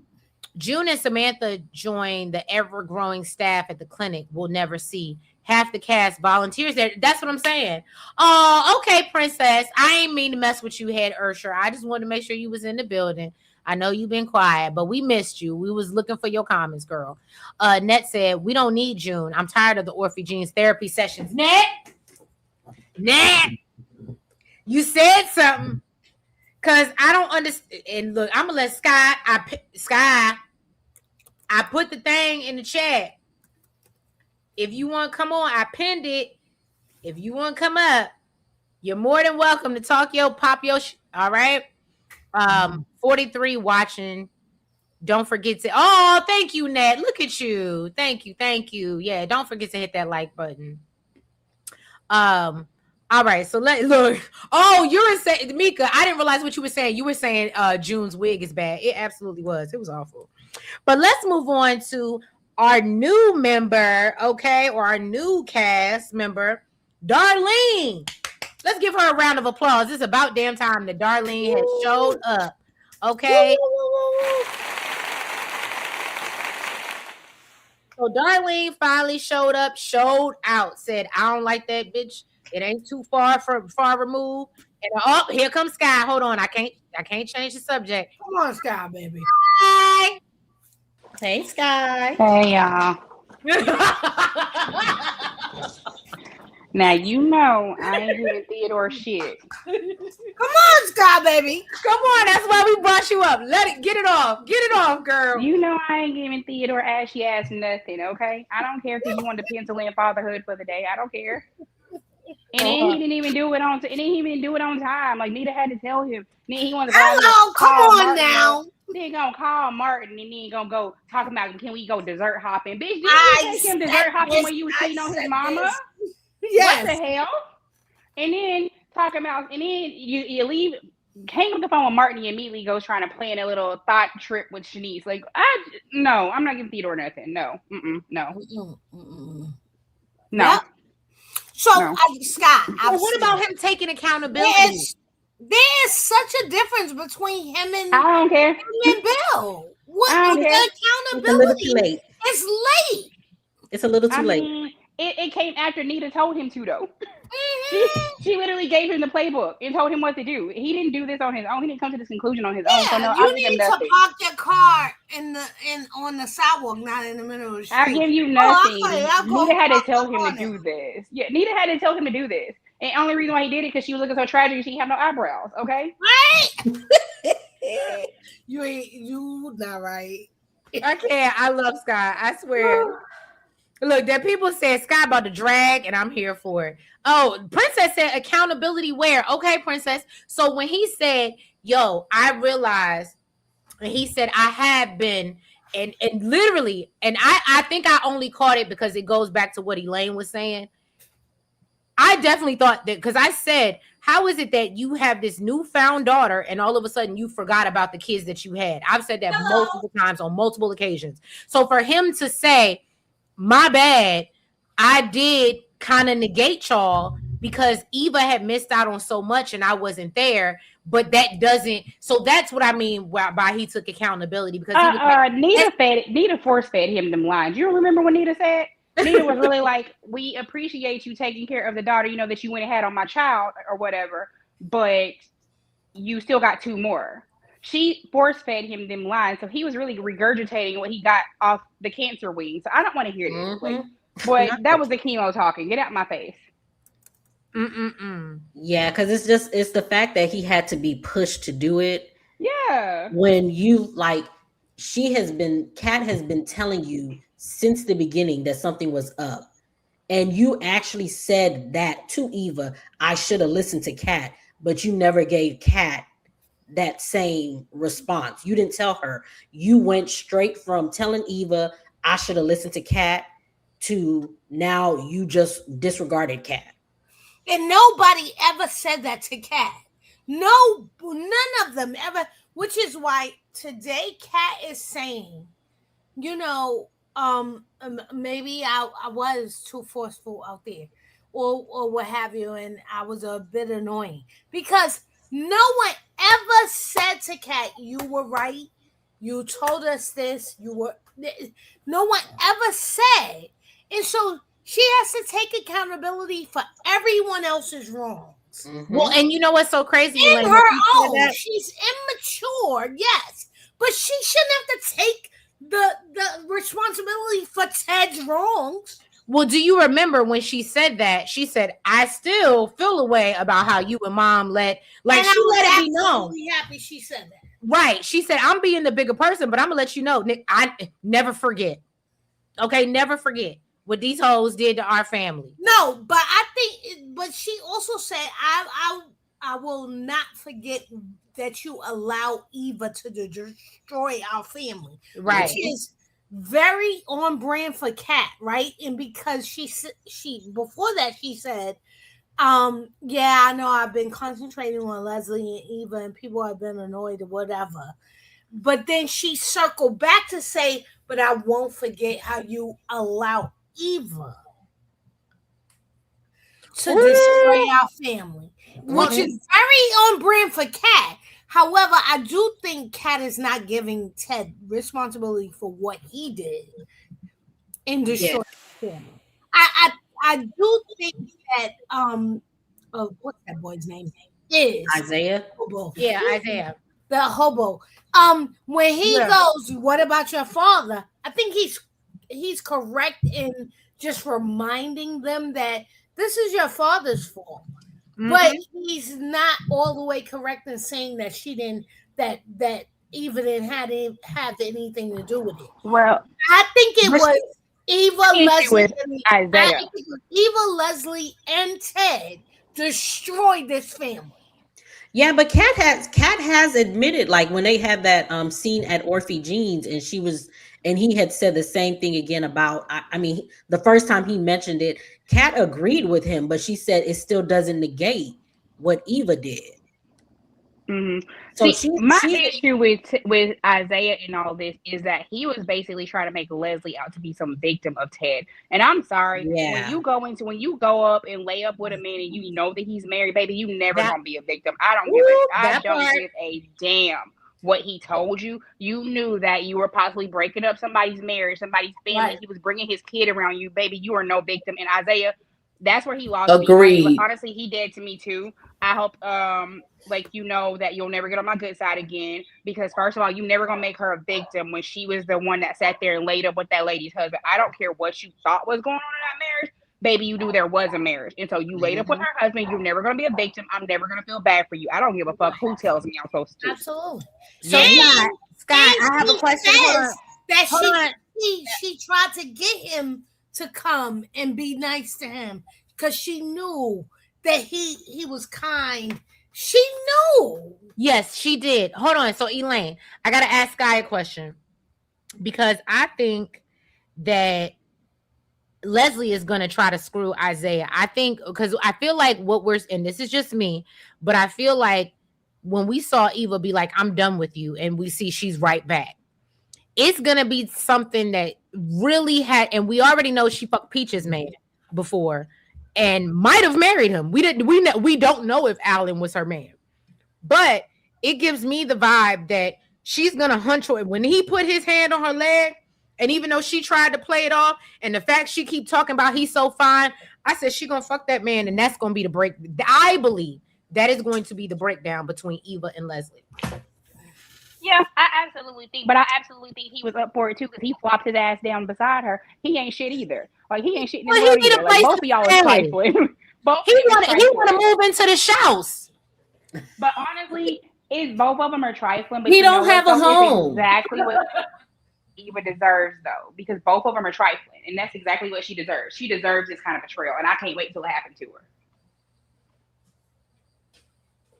June and Samantha joined the ever-growing staff at the clinic. We'll never see half the cast volunteers there. That's what I'm saying. Oh, okay, princess. I ain't mean to mess with you, head Ursher. I just wanted to make sure you was in the building. I know you've been quiet, but we missed you. We was looking for your comments, girl. Net said, we don't need June. I'm tired of the Orphe Jeans therapy sessions. Net, you said something. Because I don't understand. And look, I'm going to let Sky, I put the thing in the chat. If you want to come on, I pinned it. If you want to come up, you're more than welcome to pop your all right? 43 watching. Don't forget to thank you, Nat. Look at you. Thank you. Yeah, don't forget to hit that like button. All right, so look. Oh, you're saying, Mika, I didn't realize what you were saying. You were saying June's wig is bad. It absolutely was. It was awful. But let's move on to our new member, okay, or our new cast member, Darlene. Let's give her a round of applause. It's about damn time that Darlene has showed up. Okay. So Darlene finally showed out, said, I don't like that bitch. It ain't too far removed. And here comes Sky. Hold on. I can't change the subject. Come on, Sky, baby. Hi. Hey, Sky. Hey, y'all. Now, you know I ain't giving Theodore shit. Come on, Sky, baby. Come on. That's why we brought you up. Get it off. Get it off, girl. You know I ain't giving Theodore ashy ass nothing, okay? I don't care if you want to pencil in fatherhood for the day. I don't care. And then he didn't even do it on. And then he didn't do it on time. Like Nita had to tell him. Then he wanted to go. Hello, come on Martin now. Then gonna call Martin, and then gonna go talk about, can we go dessert hopping? Bitch, did you take him dessert hopping when you was sitting on his mama? Yes. What the hell? And then talking about, and then you leave, hang up the phone with Martin, and immediately goes trying to plan a little thought trip with Shanice. Like, no, I'm not giving Theodore nothing. No, no. Yep. So, no. Scott, what about him taking accountability? There's such a difference between him and I don't care. Him and Bill. What I don't is care. the accountability? It's a little too late. It's late. It's a little too late. Mean, it came after Nita told him to, though. She literally gave him the playbook and told him what to do. He didn't do this on his own. He didn't come to this conclusion on his own. So no, you need to park your car on the sidewalk, not in the middle of the street. I give you nothing. Nita had to tell him to do this. Yeah, Nita had to tell him to do this. And the only reason why he did it because she was looking so tragic, she had no eyebrows. Okay, right? You not right. I can't. I love Sky. I swear. Look, that people said Sky about to drag, and I'm here for it. Oh, Princess said accountability where? Okay, Princess. So when he said, yo, I realized, and he said, I have been, and literally, and I think I only caught it because it goes back to what Elaine was saying. I definitely thought that, because I said, how is it that you have this newfound daughter and all of a sudden you forgot about the kids that you had? I've said that multiple times on multiple occasions. So for him to say, my bad, I did kind of negate y'all because Eva had missed out on so much and I wasn't there. But that doesn't, so that's what I mean by he took accountability, because he was like, Nita force fed him them lines. You remember when Nita said? Nita was really like, we appreciate you taking care of the daughter, you know, that you went and had on my child or whatever, but you still got 2 more. She force fed him them lines, so he was really regurgitating what he got off the cancer wing. So I don't want to hear this. Like, boy, that was the chemo talking. Get out my face. Yeah, because it's the fact that he had to be pushed to do it. Yeah. When you like, Kat has been telling you since the beginning that something was up, and you actually said that to Eva. I should have listened to Kat, but you never gave Kat that same response. You didn't tell her. You went straight from telling Eva I should have listened to Kat to now you just disregarded Kat. And nobody ever said that to Kat. No, none of them ever. Which is why today Kat is saying, you know, maybe I was too forceful out there, or what have you, and I was a bit annoying because no one ever said to Kat, you were right. You told us this. You were. No one ever said, and so she has to take accountability for everyone else's wrongs. Well, and you know what's so crazy? In her own, she's immature, yes, but she shouldn't have to take the responsibility for Ted's wrongs. Well, do you remember when she said that? She said, I still feel a way about how you and mom let it be known. Happy she said that. Right. She said, I'm being the bigger person, but I'm gonna let you know, Nick, I never forget. Okay, never forget what these hoes did to our family. No, but I think, but she also said, I will not forget that you allow Eva to destroy our family. Right. Which is very on brand for Kat, right? And because she before that she said, yeah, I know I've been concentrating on Leslie and Eva and people have been annoyed or whatever. But then she circled back to say, but I won't forget how you allow Eva to destroy our family, which is very on brand for Kat. However, I do think Kat is not giving Ted responsibility for what he did in destroying the family. I do think that what's that boy's name? Is Isaiah? Hobo. Yeah, Isaiah. The hobo. When he goes, what about your father? I think he's correct in just reminding them that this is your father's fault. But he's not all the way correct in saying that she didn't, that Eva didn't have anything to do with it. Well, I think it was Isaiah. Eva, Leslie, and Ted destroyed this family. Yeah, but Kat has admitted, like when they had that scene at Orphe Jean's, and he had said the same thing again about, I mean, the first time he mentioned it, Kat agreed with him, but she said it still doesn't negate what Eva did. So my issue with Isaiah and all this is that he was basically trying to make Leslie out to be some victim of Ted. And I'm sorry, when you go up and lay up with a man and you know that he's married, baby, you never gonna be a victim. I don't give a damn what he told you. You knew that you were possibly breaking up somebody's marriage, somebody's family. Right. He was bringing his kid around you, baby. You are no victim. And Isaiah, that's where he lost. Agreed. Me. Honestly, he did to me too. I hope, you know that you'll never get on my good side again, because first of all, you never gonna make her a victim when she was the one that sat there and laid up with that lady's husband. I don't care what you thought was going on in that marriage, baby. You knew there was a marriage, and so you laid up with her husband. You're never gonna be a victim. I'm never gonna feel bad for you. I don't give a fuck who tells me I'm supposed to. Absolutely. So Scott, I have a question. She tried to get him to come and be nice to him because she knew that he was kind. She knew. Yes, she did. Hold on. So, Elaine, I got to ask Sky a question because I think that Leslie is going to try to screw Isaiah. I think because I feel like and this is just me, but I feel like when we saw Eva be like, I'm done with you, and we see she's right back, it's going to be something that really and we already know she fucked Peach's man before and might have married him. We don't know if Alan was her man, but it gives me the vibe that she's going to hunch her. When he put his hand on her leg, and even though she tried to play it off, and the fact she keep talking about he's so fine, I said she gonna fuck that man, and that's gonna be the break. I believe that is going to be the breakdown between Eva and Leslie. Yeah, I absolutely think he was up for it too because he flopped his ass down beside her. He ain't shit either. Like he ain't shit in the world either. Like both of y'all is trifling. He want to move into the house. But honestly, both of them are trifling. But he don't have a home. Exactly what Eva deserves though, because both of them are trifling, and that's exactly what she deserves. She deserves this kind of betrayal, and I can't wait until it happens to her.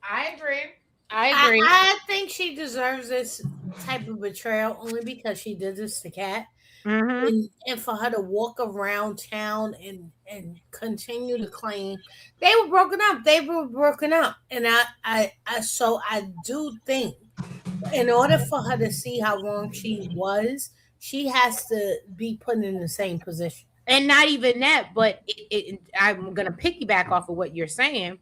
I agree. I think she deserves this type of betrayal only because she did this to Kat. Mm-hmm. And for her to walk around town and continue to claim they were broken up. And I do think in order for her to see how wrong she was, she has to be put in the same position. And not even that, but I'm going to piggyback off of what you're saying.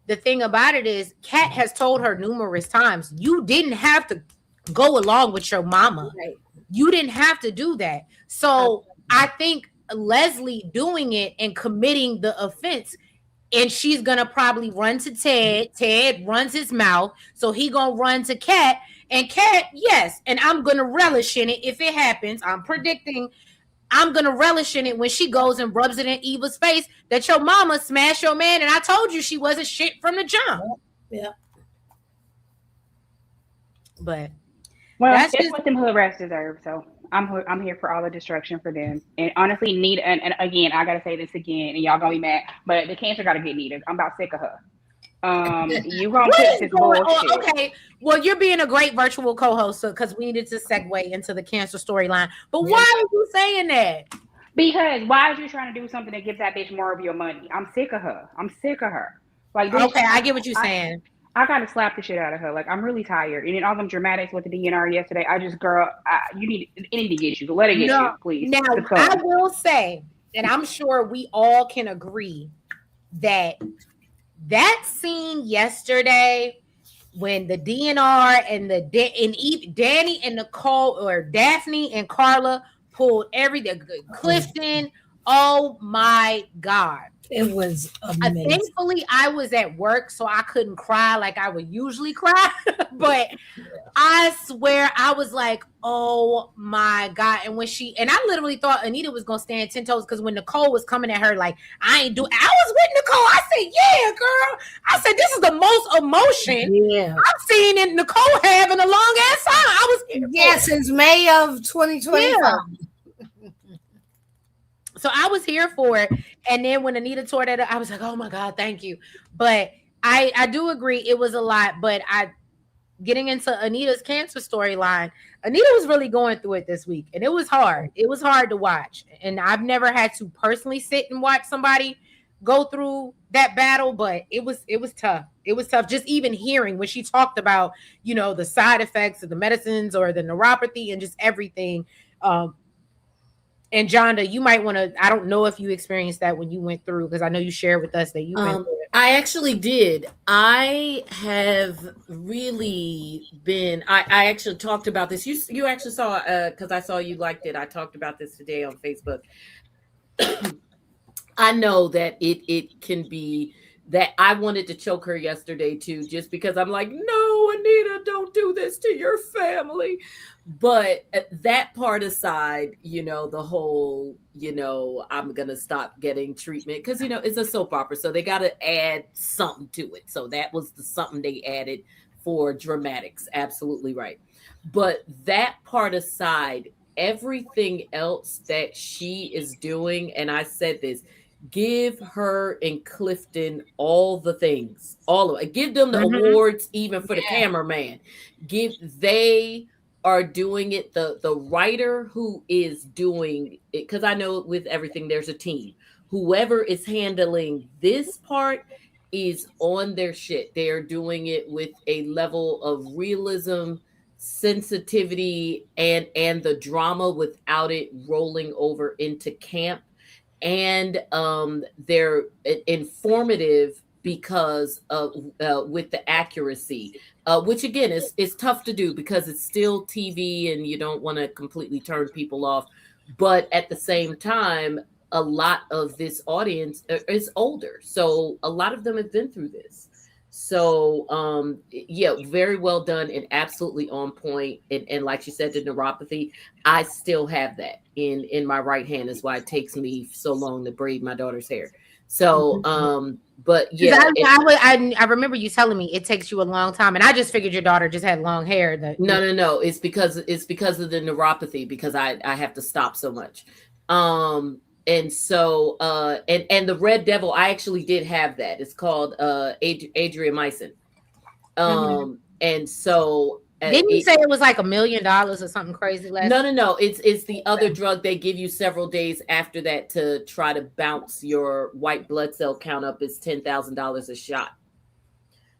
The thing about it is, Kat has told her numerous times, you didn't have to go along with your mama. Right. You didn't have to do that. So I think Leslie doing it and committing the offense, and she's going to probably run to Ted. Ted runs his mouth. So he going to run to Kat. And Kat, yes, and I'm going to relish in it if it happens. I'm predicting I'm going to relish in it when she goes and rubs it in Eva's face that your mama smashed your man, and I told you she wasn't shit from the jump. Yeah. But that's what them hood rats deserve. So I'm here for all the destruction for them. And honestly, Nita, and again, I got to say this again, and y'all going to be mad, but the cancer got to get Nita. I'm about sick of her. You gonna put this bullshit. Okay, well, you're being a great virtual co-host because we needed to segue into the cancer storyline. But why are you saying that? Because why is you trying to do something that gives that bitch more of your money? I'm sick of her. Like, bitch, okay, I get what you're saying. I gotta slap the shit out of her. Like, I'm really tired. And then all them dramatics with the DNR yesterday. I just, girl, it need to get you. Let it get you, please. Now, I will say, and I'm sure we all can agree that scene yesterday when the DNR and Danny and Nicole, or Daphne and Carla, pulled everything. Clifton, oh my God. It was amazing. Thankfully, I was at work, so I couldn't cry like I would usually cry. But I swear, I was like, oh my God. And I literally thought Anita was going to stand 10 toes, because when Nicole was coming at her, like, I was with Nicole. I said, yeah, girl. I said, this is the most emotion I've seen in Nicole have in a long ass time. Since May of 2025. Yeah. So I was here for it. And then when Anita tore that up, I was like, oh my God, thank you. But I do agree it was a lot. But getting into Anita's cancer storyline, Anita was really going through it this week. And it was hard. It was hard to watch. And I've never had to personally sit and watch somebody go through that battle, but it was tough. It was tough just even hearing when she talked about, the side effects of the medicines or the neuropathy and just everything. And Jonda, you might want to, I don't know if you experienced that when you went through, because I know you shared with us that you went through it. I actually did. I have really been, I actually talked about this. You actually saw, because I saw you liked it. I talked about this today on Facebook. I know that it can be that I wanted to choke her yesterday too, just because I'm like, no, Anita, don't do this to your family. But that part aside, the whole, I'm going to stop getting treatment because, it's a soap opera. So they got to add something to it. So that was something they added for dramatics. Absolutely right. But that part aside, everything else that she is doing, and I said this, give her and Clifton all the things, all of it. Give them the awards, even for the cameraman. They are doing it. The writer who is doing it, because I know with everything there's a team. Whoever is handling this part is on their shit. They are doing it with a level of realism, sensitivity, and the drama without it rolling over into camp. And they're informative because of with the accuracy, which again is tough to do because it's still TV and you don't want to completely turn people off. But at the same time, a lot of this audience is older, so a lot of them have been through this. So yeah, very well done and absolutely on point. And like she said, the neuropathy, I still have that in my right hand. Is why it takes me so long to braid my daughter's hair. So but yeah, I remember you telling me it takes you a long time, and I just figured your daughter just had long hair. No, it's because of the neuropathy, because I have to stop so much. And so and the Red Devil, I actually did have that. It's called adriamycin. And so didn't you say it was like $1 million or something crazy last? No, it's the other drug they give you several days after that to try to bounce your white blood cell count up. Is $10,000 a shot.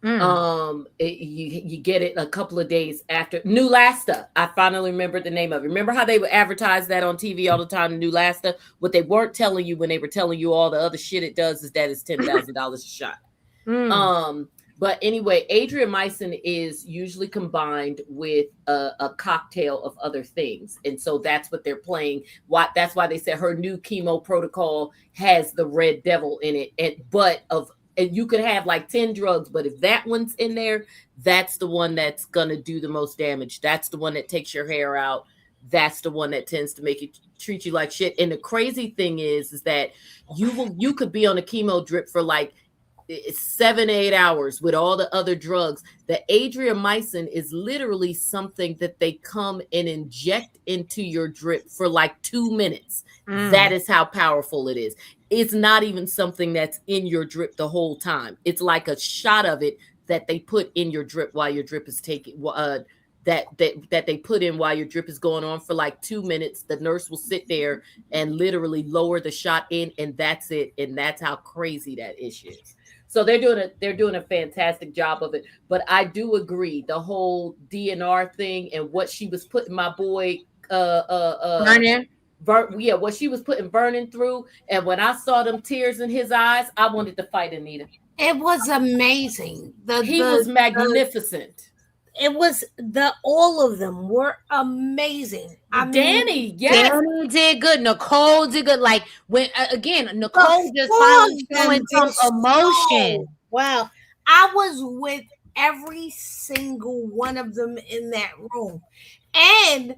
You get it a couple of days after. Neulasta, I finally remembered the name of it. Remember how they would advertise that on TV all the time, Neulasta? What they weren't telling you when they were telling you all the other shit it does is that it's $10,000 a shot. But anyway, adriamycin is usually combined with a cocktail of other things, and so that's what they're playing. That's why they said her new chemo protocol has the Red Devil in it, and you could have like 10 drugs, but if that one's in there, that's the one that's going to do the most damage. That's the one that takes your hair out. That's the one that tends to make it treat you like shit. And the crazy thing is that you could be on a chemo drip for like 7-8 hours with all the other drugs. The adriamycin is literally something that they come and inject into your drip for like 2 minutes. That is how powerful it is. It's not even something that's in your drip the whole time. It's like a shot of it that they put in your drip while your drip is taking that they put in while your drip is going on for like 2 minutes. The nurse will sit there and literally lower the shot in, and that's it. And that's how crazy that issue is. So they're doing a fantastic job of it. But I do agree, the whole DNR thing and what she was putting my boy what she was putting Vernon through. And when I saw them tears in his eyes, I wanted to fight Anita. It was amazing. He was magnificent. All of them were amazing. Danny, yes. Danny did good. Nicole did good. Like when again, Nicole just finally showing some emotion. Wow. I was with every single one of them in that room. And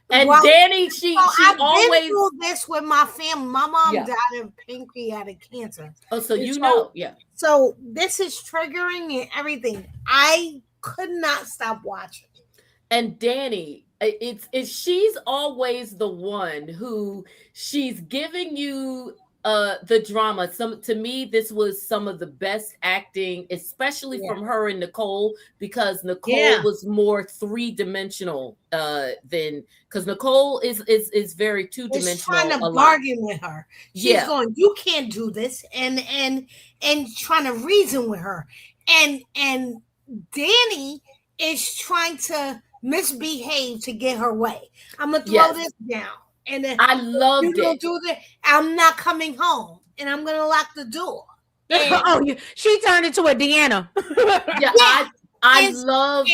Danny, she I've always been through this with my family. My mom died of pancreatic cancer. Oh, so you know, yeah. So this is triggering and everything. I could not stop watching. And Danny, she's always the one who she's giving you the drama. To me, this was some of the best acting, especially from her and Nicole, because Nicole was more 3-dimensional than, because Nicole is very 2-dimensional. Trying to bargain with her. She's going, you can't do this, and trying to reason with her. And Danny is trying to misbehave to get her way. I'm gonna throw this down. And then I loved it. Don't do that. I'm not coming home, and I'm gonna lock the door. She turned into a Deanna. I love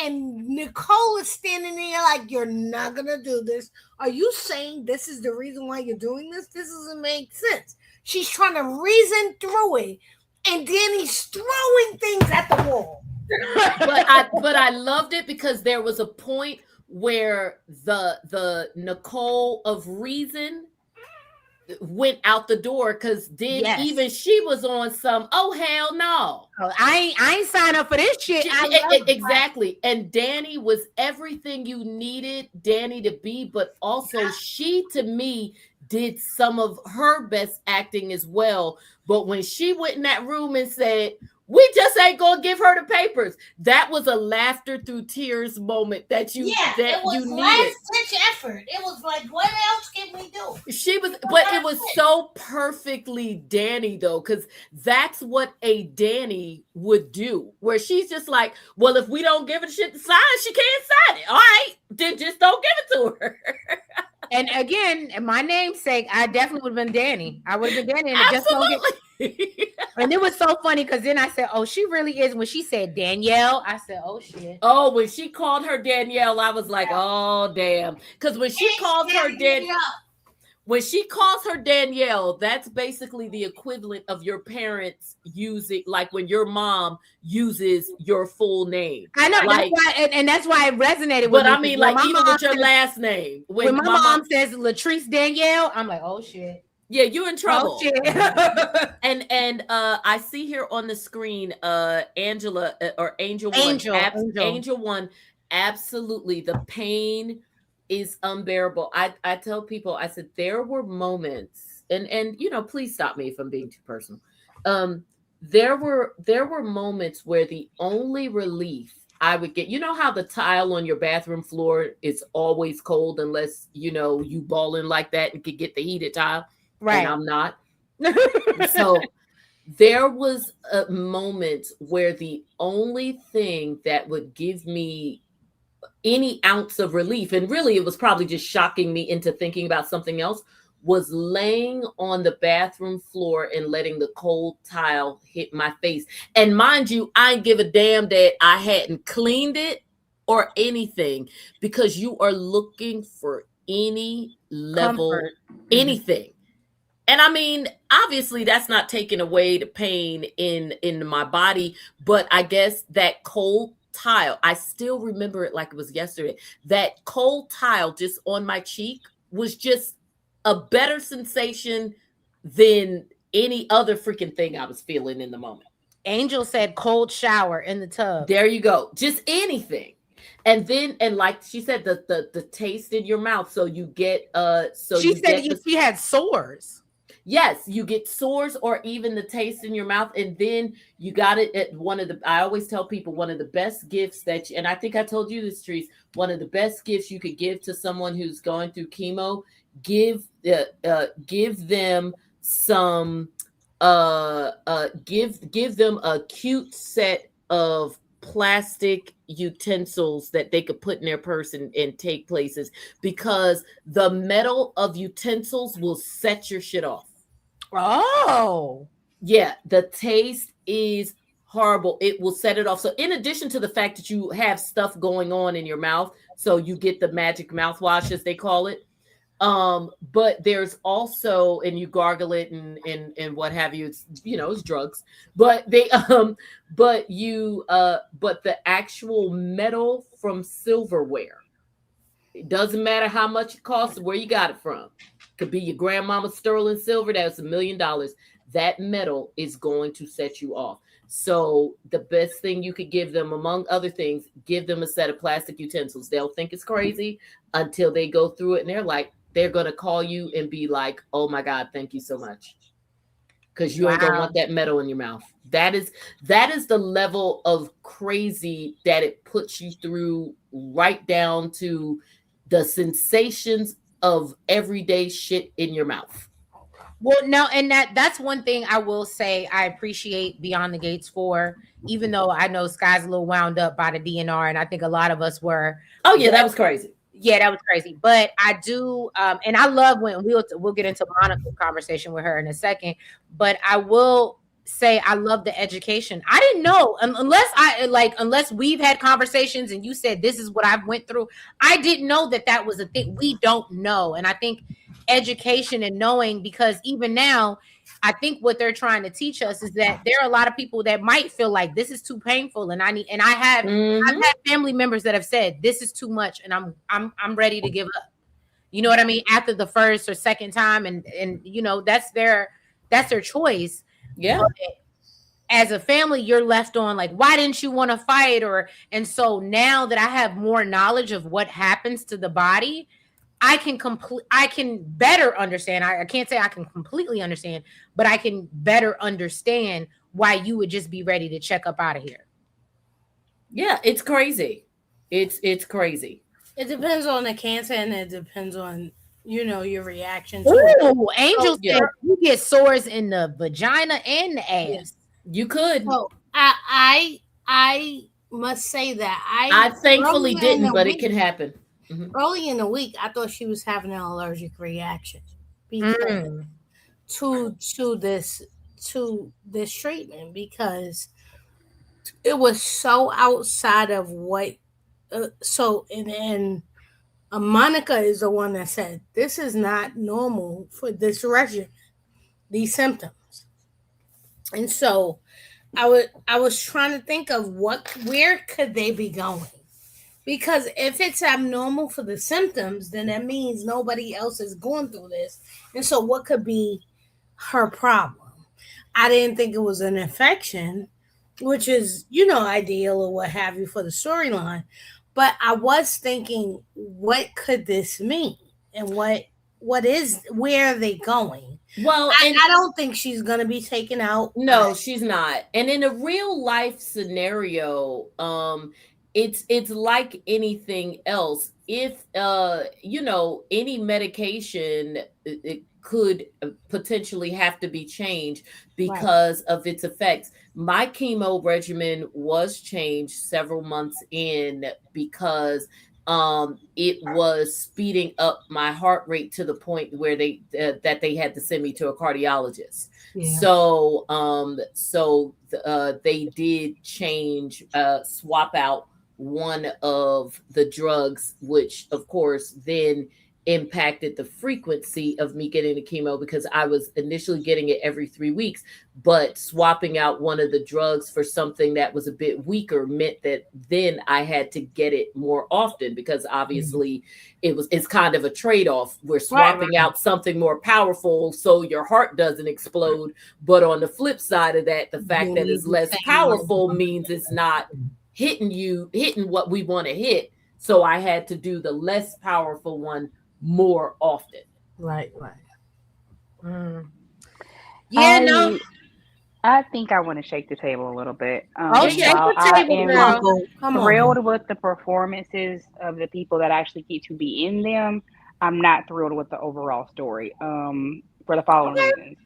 and Nicole is standing there like, you're not gonna do this. Are you saying this is the reason why you're doing this? This doesn't make sense. She's trying to reason through it, and Danny's throwing things at the wall. but I loved it because there was a point where the Nicole of reason went out the door, because then even she was on some, oh hell no. Oh, I ain't sign up for this shit. Exactly. And Danny was everything you needed Danny to be, but also she, to me, did some of her best acting as well. But when she went in that room and said, we just ain't gonna give her the papers, that was a laughter through tears moment that you it was needed. Last-ditch effort. It was like, what else can we do? She was, but it was so perfectly Danny though, because that's what a Danny would do, where she's just like, well, if we don't give her shit to sign, she can't sign it. All right, then just don't give it to her. And again, in my namesake, I definitely would have been Danny. I would have been Danny. And and it was so funny because then I said, oh, she really is. When she said Danielle, I said, oh, shit. Oh, when she called her Danielle, I was like, oh, damn. Because when she calls her when she calls her Danielle, that's basically the equivalent of your parents using, like when your mom uses your full name. I know, like, that's why, and that's why it resonated with me. But me. I mean, like, even with your last name. When my mom says Latrice Danielle, I'm like, oh, shit. Yeah, you in trouble. Oh, shit. and I see here on the screen, Angela or Angel One, absolutely. The pain is unbearable. I tell people, I said, there were moments, and you know, please stop me if I'm being too personal. There were moments where the only relief I would get, you know how the tile on your bathroom floor is always cold unless, you know, you balling like that and could get the heated tile. Right. And I'm not. So there was a moment where the only thing that would give me any ounce of relief, and really it was probably just shocking me into thinking about something else, was laying on the bathroom floor and letting the cold tile hit my face. And mind you, I didn't give a damn that I hadn't cleaned it or anything, because you are looking for any level, anything. And I mean, obviously that's not taking away the pain in my body, but I guess that cold tile, I still remember it like it was yesterday. That cold tile just on my cheek was just a better sensation than any other freaking thing I was feeling in the moment. Angel said cold shower in the tub. There you go. Just anything. And then, and like she said, the taste in your mouth. So you get she said she had sores. Yes, you get sores or even the taste in your mouth. And then you got it at I always tell people, one of the best gifts and I think I told you this, Trees, one of the best gifts you could give to someone who's going through chemo, give them some, give them a cute set of plastic utensils that they could put in their purse and take places, because the metal of utensils will set your shit off. Oh, yeah, the taste is horrible. It will set it off. So in addition to the fact that you have stuff going on in your mouth, so you get the magic mouthwash, as they call it, but there's also, and you gargle it and what have you, it's, you know, it's drugs, but but the actual metal from silverware, it doesn't matter how much it costs or where you got it from. Could be your grandmama's sterling silver, that's $1 million. That metal is going to set you off. So the best thing you could give them, among other things, give them a set of plastic utensils. They'll think it's crazy until they go through it, and they're going to call you and be like, oh my God, thank you so much. Because you ain't going to want that metal in your mouth. That is the level of crazy that it puts you through, right down to the sensations of everyday shit in your mouth. Well, no, and that's one thing I will say I appreciate Beyond the Gates for, even though I know Sky's a little wound up by the DNR, and I think a lot of us were. Oh yeah, that was crazy. Yeah, that was crazy. But I do, and I love when we'll get into Monica's conversation with her in a second. But I will say I love the education. I didn't know unless we've had conversations and you said this is what I've went through. I didn't know that was a thing. We don't know, and I think education and knowing, because even now, I think what they're trying to teach us is that there are a lot of people that might feel like this is too painful, and I've had family members that have said this is too much, and I'm ready to give up. You know what I mean? After the first or second time, and that's their choice. Yeah. But as a family, you're left on like, why didn't you want to fight? And so now that I have more knowledge of what happens to the body, I can better understand. I can't say I can completely understand, but I can better understand why you would just be ready to check up out of here. Yeah, it's crazy. It's crazy. It depends on the cancer, and it depends on your reaction to it. Ooh, Angel said you get sores in the vagina and the ass. Yes. You could. So I must say that I thankfully didn't, but it can happen. Early in the week, I thought she was having an allergic reaction because to this treatment, because it was so outside of what. And Monica is the one that said this is not normal for this regimen, these symptoms. And so I was trying to think of where could they be going? Because if it's abnormal for the symptoms, then that means nobody else is going through this. And so what could be her problem? I didn't think it was an infection, which is, ideal or what have you for the storyline. But I was thinking, what could this mean? And where are they going? Well, I don't think she's going to be taken out. No, she's not. And in a real life scenario, it's like anything else. If any medication, it could potentially have to be changed because of its effects. My chemo regimen was changed several months in because it was speeding up my heart rate to the point where they had to send me to a cardiologist. Yeah. So they did change, swap out one of the drugs, which of course then impacted the frequency of me getting the chemo, because I was initially getting it every 3 weeks, but swapping out one of the drugs for something that was a bit weaker meant that then I had to get it more often, because obviously it's kind of a trade-off. We're swapping out something more powerful so your heart doesn't explode, but on the flip side of that, the fact that it's less powerful means it's not hitting what we want to hit. So I had to do the less powerful one more often. Right. Yeah, I think I want to shake the table a little bit. Shake the table, girl. I'm thrilled with the performances of the people that actually get to be in them. I'm not thrilled with the overall story for the following reasons.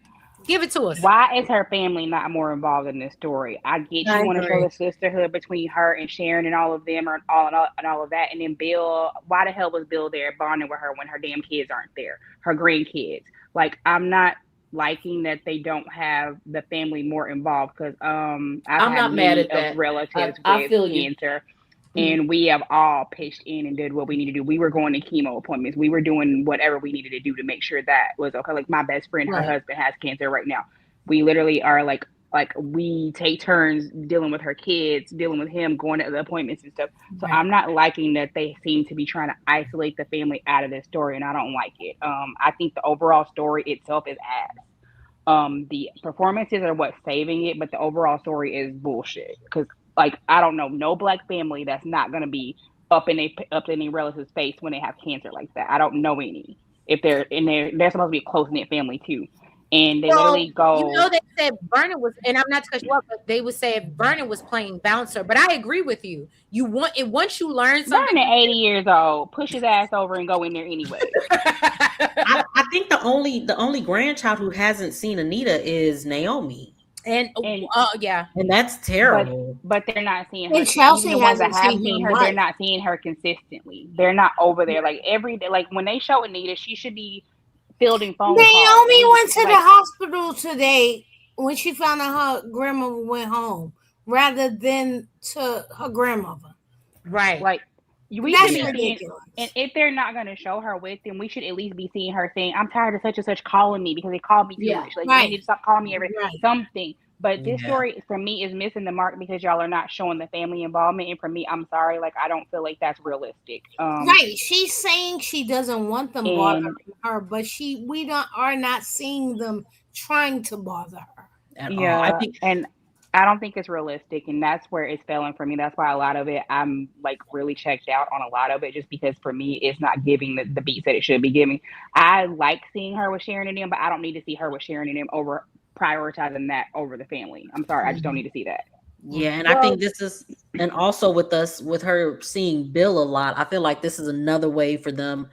Give it to us. Why is her family not more involved in this story? I get you want to show the sisterhood between her and Sharon and all of them, and all of that. And then Bill, why the hell was Bill there bonding with her when her damn kids aren't there? Her grandkids. Like, I'm not liking that they don't have the family more involved, because I'm not mad at that. Relatives I feel with cancer. And we have all pitched in and did what we need to do. We were going to chemo appointments. We were doing whatever we needed to do to make sure that was okay. Like, my best friend, her husband has cancer right now. We literally are like we take turns dealing with her kids, dealing with him, going to the appointments and stuff. So I'm not liking that they seem to be trying to isolate the family out of this story, and I don't like it. I think the overall story itself is ass. The performances are what's saving it, but the overall story is bullshit. Because, like, I don't know no black family that's not going to be up in a relative's face when they have cancer like that. I don't know any. If they're in there, they're supposed to be a close-knit family too. And they literally go. They said Vernon was, and I'm not to cut you off, but they would say if Vernon was playing bouncer. But I agree with you. You want it once you learn something. Vernon, 80 years old, push his ass over and go in there anyway. I think the only grandchild who hasn't seen Anita is Naomi. And that's terrible. But they're not seeing her. And Chelsea the ones that hasn't have seen her. her. They're not seeing her consistently. They're not over there like every day. Like, when they show Anita, she should be fielding phone calls. Naomi went to the hospital today when she found out her grandmother went home, rather than to her grandmother. Right. Like, we That's should be ridiculous. And if they're not going to show her with them, we should at least be seeing her saying, "I'm tired of such and such calling me because they called me too much. Like, you need to stop calling me every something." But this story for me is missing the mark because y'all are not showing the family involvement. And for me, I'm sorry, like I don't feel like that's realistic. Right. She's saying she doesn't want them bothering her, but we are not seeing them trying to bother her at all. I think, and I don't think it's realistic, and that's where it's failing for me. That's why a lot of it, I'm like really checked out on a lot of it, just because for me, it's not giving the beats that it should be giving. I like seeing her with Sharon and them, but I don't need to see her with Sharon and them over prioritizing that over the family. I'm sorry, I just don't need to see that. Yeah, and I think this is, and also with her seeing Bill a lot, I feel like this is another way for them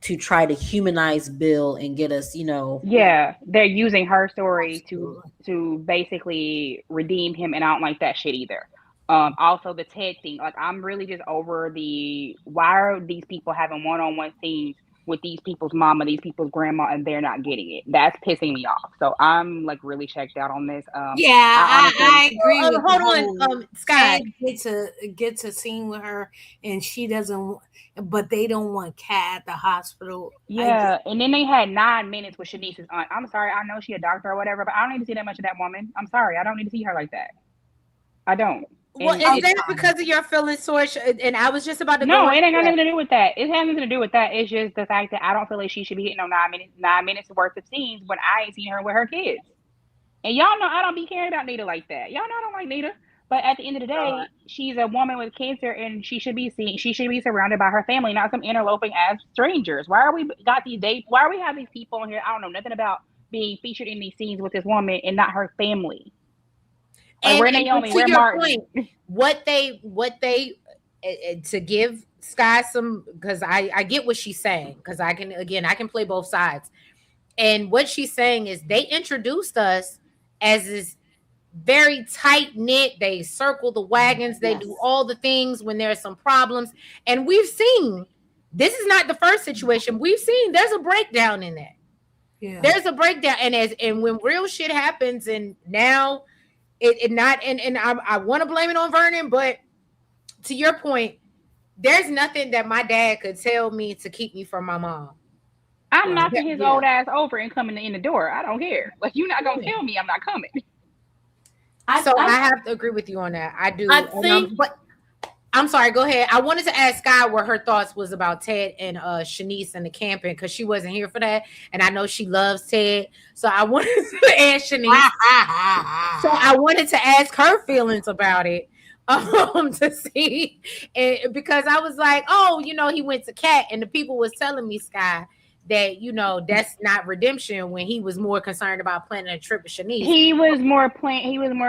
to try to humanize Bill and get us, Yeah, they're using her story to basically redeem him, and I don't like that shit either. Also the Ted thing, like I'm really just over why are these people having one-on-one scenes with these people's mama, these people's grandma, and they're not getting it. That's pissing me off. So I'm like really checked out on this. I agree with hold on, Sky gets a scene with her, and she doesn't, but they don't want Kat at the hospital. Yeah, and then they had 9 minutes with Shanice's aunt. I'm sorry, I know she a doctor or whatever, but I don't need to see that much of that woman. I'm sorry, I don't need to see her like that. I don't. Well, is that because of your feelings, Source? And I was just about to No, it ain't got nothing to do with that. It has nothing to do with that. It's just the fact that I don't feel like she should be getting no 9 minutes worth of scenes when I ain't seen her with her kids. And y'all know I don't be caring about Nita like that. Y'all know I don't like Nita. But at the end of the day, she's a woman with cancer, and she should be surrounded by her family, not some interloping ass strangers. Why are we got these dates? Why are we having these people in here? I don't know nothing about being featured in these scenes with this woman and not her family. And where Naomi, where Martin? Point, what they to give Sky some, because I get what she's saying, because I can play both sides. And what she's saying is they introduced us as this very tight knit. They circle the wagons. They do all the things when there's some problems. And we've seen, this is not the first situation. We've seen there's a breakdown in that. Yeah. There's a breakdown. And when real shit happens, and now I want to blame it on Vernon, but to your point, there's nothing that my dad could tell me to keep me from my mom. I'm knocking his old ass over and coming in the door. I don't care. Like, you're not gonna tell me I'm not coming. I have to agree with you on that. I do. But I'm sorry. Go ahead. I wanted to ask Sky what her thoughts was about Ted and Shanice and the camping, because she wasn't here for that, and I know she loves Ted. So I wanted to ask Shanice. So I wanted to ask her feelings about it, to see, and because I was like, oh, he went to Kat, and the people was telling me, Sky, that that's not redemption, when he was more concerned about planning a trip with Shanice. He was more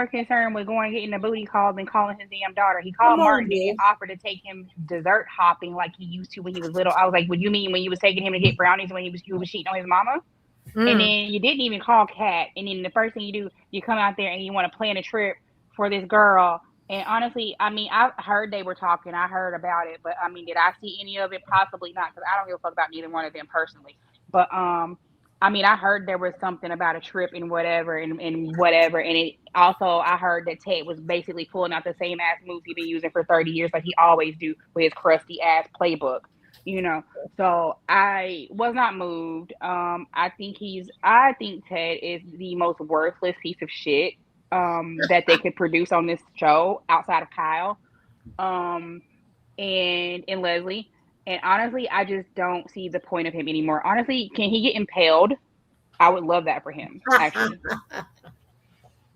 concerned with going getting a booty call than calling his damn daughter. He called Martin and offered to take him dessert hopping like he used to when he was little. I was like, what do you mean when you was taking him to get brownies when he was cheating on his mama? And then you didn't even call Kat, and then the first thing you do, you come out there and you want to plan a trip for this girl. And honestly, I mean, I heard they were talking. I heard about it. But, I mean, did I see any of it? Possibly not, because I don't give a fuck about neither one of them personally. But, I mean, I heard there was something about a trip and whatever and whatever. And it also, I heard that Ted was basically pulling out the same ass moves he's been using for 30 years like he always do with his crusty ass playbook. So I was not moved. I think Ted is the most worthless piece of shit that they could produce on this show outside of Kyle and Leslie. And honestly, I just don't see the point of him anymore. Honestly, can he get impaled? I would love that for him, actually.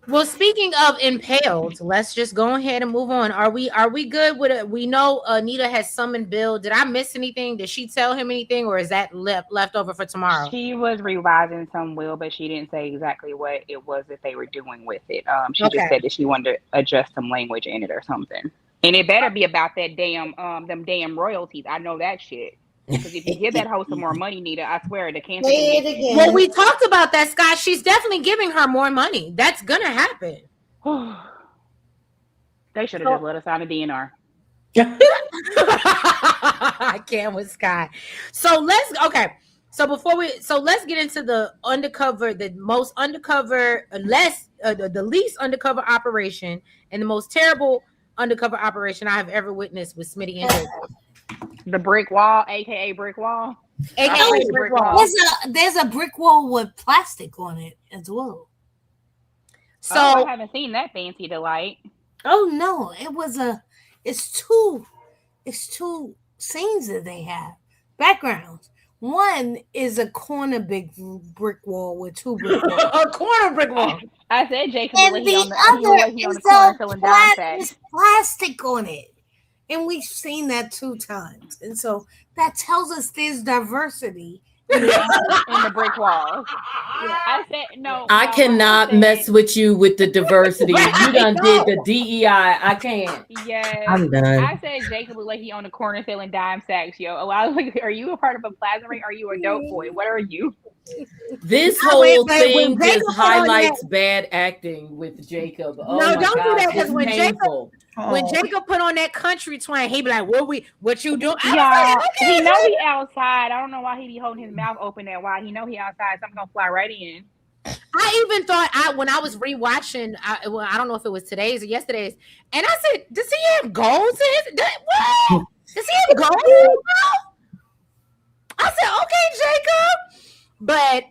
Well, speaking of impaled, let's just go ahead and move on. Are we good with it? We know Anita has summoned Bill. Did I miss anything? Did she tell him anything, or is that left over for tomorrow? She was revising some will, but she didn't say exactly what it was that they were doing with it. She just said that she wanted to adjust some language in it or something. And it better be about that them damn royalties. I know that shit. Because if you give that hoe some more money, Nita, I swear the cancer. Well, we talked about that, Scott. She's definitely giving her more money. That's gonna happen. They should have just let us out of DNR. I can't with Sky. So let's get into the undercover, the most undercover, the least undercover operation, and the most terrible undercover operation I have ever witnessed with Smitty and Joey. The brick wall, aka brick wall. AKA brick wall. There's a brick wall with plastic on it as well. So I haven't seen that fancy delight. Oh no, it's two scenes that they have. Backgrounds. One is a corner big brick wall with two brick walls. a corner brick wall. I said Jacob And looked the on the other he on is the corner filling down there's plastic on it. And we've seen that 2 times. And so that tells us there's diversity in the brick walls. I said no. I cannot mess with you with the diversity. You done did the DEI. I can't. Yes. I'm done. I said Jacob looked like he on the corner selling dime sacks, yo. A lot of like, are you a part of a plaza ring? Are you a dope boy? What are you? This whole thing just highlights bad acting with Jacob. Oh No, my don't do God, that, 'cause it's when painful. When Jacob put on that country twang, he be like, "What you doing?" Yeah, he know he outside. I don't know why he be holding his mouth open that wide. He know he outside. Something gonna fly right in. I even thought when I was rewatching, I don't know if it was today's or yesterday's, and I said, "Does he have gold to his? What? Does he have gold?" I said, "Okay, Jacob," but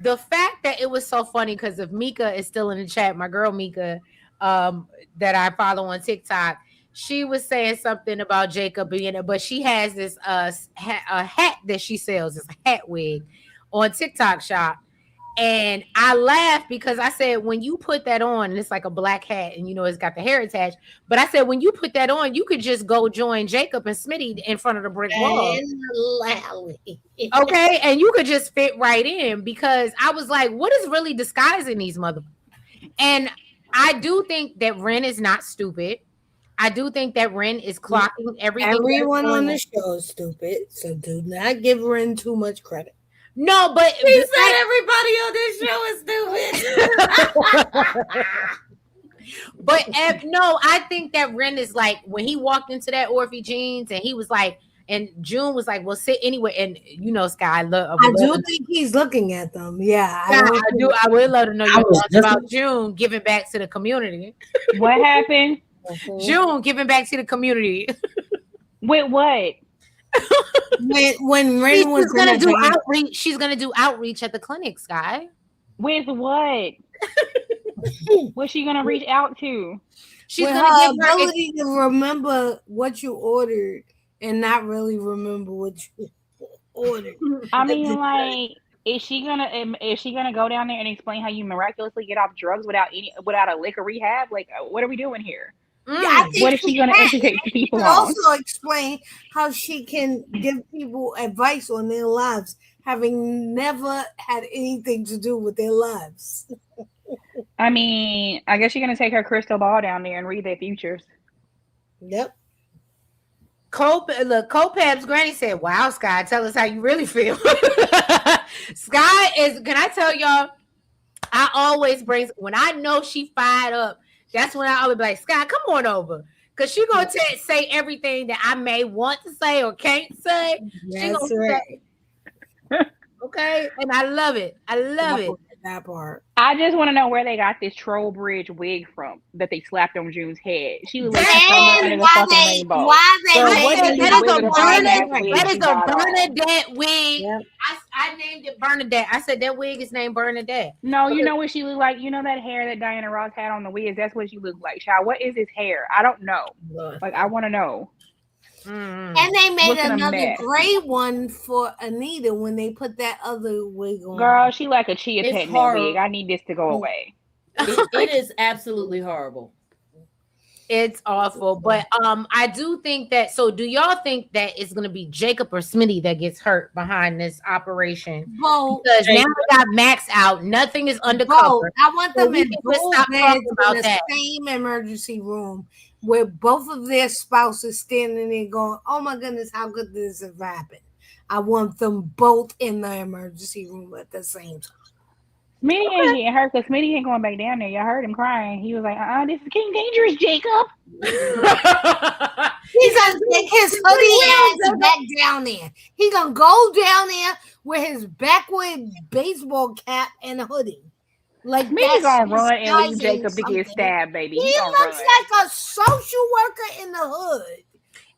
the fact that it was so funny because if Mika is still in the chat, my girl Mika, that I follow on TikTok, she was saying something about Jacob being it, but she has this a hat that she sells, it's a hat wig on TikTok shop. And I laughed because I said, when you put that on, and it's like a black hat, and it's got the hair attached. But I said, when you put that on, you could just go join Jacob and Smitty in front of the brick wall. Okay, and you could just fit right in because I was like, what is really disguising these motherfuckers? And I do think that Ren is not stupid. I do think that Ren is clocking everything. Everyone on the show is stupid, so do not give Ren too much credit. No, but he said everybody on this show is stupid. But no, I think that Ren is like when he walked into that Orphe Jeans and he was like, and June was like, "Well, sit anywhere." And Sky, I do think he's looking at them. Yeah, I do. I would love to know your thoughts about June giving back to the community. What happened? June giving back to the community. With what? when Ren was gonna do outreach, she's gonna do outreach at the clinic, Sky. With what? What's she gonna reach out to? She's with gonna give her ability to remember what you ordered and not really remember what you ordered. I mean, like, is she gonna go down there and explain how you miraculously get off drugs without a liquor rehab? Like, what are we doing here? Yeah, what is she going to educate the people on? Also explain how she can give people advice on their lives, having never had anything to do with their lives. I mean, I guess you're going to take her crystal ball down there and read their futures. Yep. Copeb's granny said, "Wow, Sky, tell us how you really feel." Sky is, can I tell y'all, I always when I know she fired up, that's when I always be like, "Sky, come on over." Because she's going to say everything that I may want to say or can't say. That's right. Say. Okay? And I love it. I love it. That part. I just want to know where they got this troll bridge wig from that they slapped on June's head. She was like, that is a Bernadette wig. Yep. I named it Bernadette. I said that wig is named Bernadette. No, you know what she looked like? You know that hair that Diana Ross had on the wigs? That's what she looked like. Child, what is his hair? I don't know. Like, I want to know. And they made another gray one for Anita when they put that other wig on. Girl, she like a chia pet in that wig. I need this to go away. It is absolutely horrible. It's awful. But I do think that, so do y'all think that it's going to be Jacob or Smitty that gets hurt behind this operation? Both. Because now we got Max out. Nothing is undercover. I want them in both beds in the same emergency room where both of their spouses standing there going, "Oh my goodness, how could this have happened?" I want them both in the emergency room at the same time. Smitty ain't getting hurt because Smitty ain't going back down there. Y'all heard him crying. He was like, "This is getting dangerous, Jacob." He's gonna take his hoodie ass back down there. He's gonna go down there with his backward baseball cap and a hoodie. Like, Smitty's gonna run and leave Jacob to get stabbed, baby. He looks like a social worker in the hood.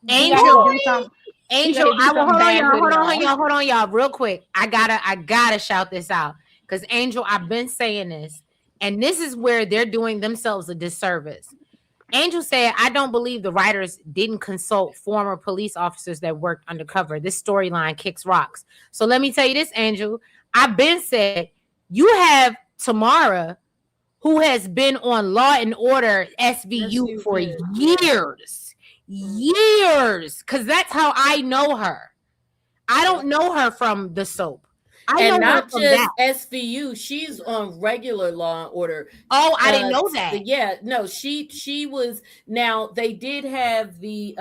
Angel, hold on, y'all, real quick. I gotta shout this out because Angel, I've been saying this, And this is where they're doing themselves a disservice. Angel said, I don't believe the writers didn't consult former police officers that worked undercover. This storyline kicks rocks. So let me tell you this, Angel. I've been said, you have Tamara, who has been on Law and Order SVU for years. Because that's how I know her. I don't know her from the soap. And not just SVU, she's on regular Law and Order. Oh, I didn't know that. Yeah, no, she was. Now they did have the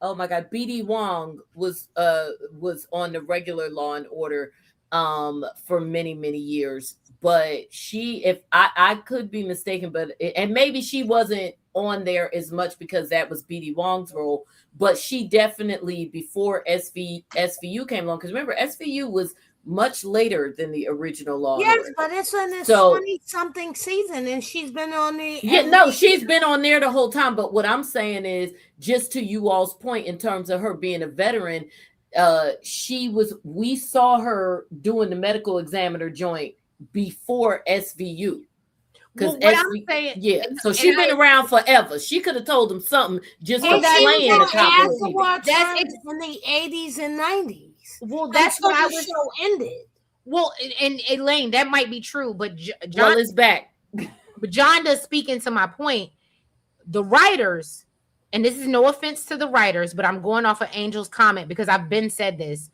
oh my God, BD Wong was on the regular Law and Order for many years. But if I could be mistaken, but and maybe she wasn't on there as much because that was BD Wong's role. But she definitely, before SVU came along, because remember SVU was much later than the original Law. Yes, but it's in this 20-something season, and she's been on the. Yeah, no, she's been on there the whole time. But what I'm saying is, just to you all's point, in terms of her being a veteran, we saw her doing the medical examiner joint before SVU. Because so she's been around forever. She could have told them something just for playing a couple of people. That's in the 80s and 90s. Well, that's what I was show ended. Well, and Elaine, that might be true, but John is back. But John does speak into my point. The writers, and this is no offense to the writers, but I'm going off of Angel's comment because I've been said this.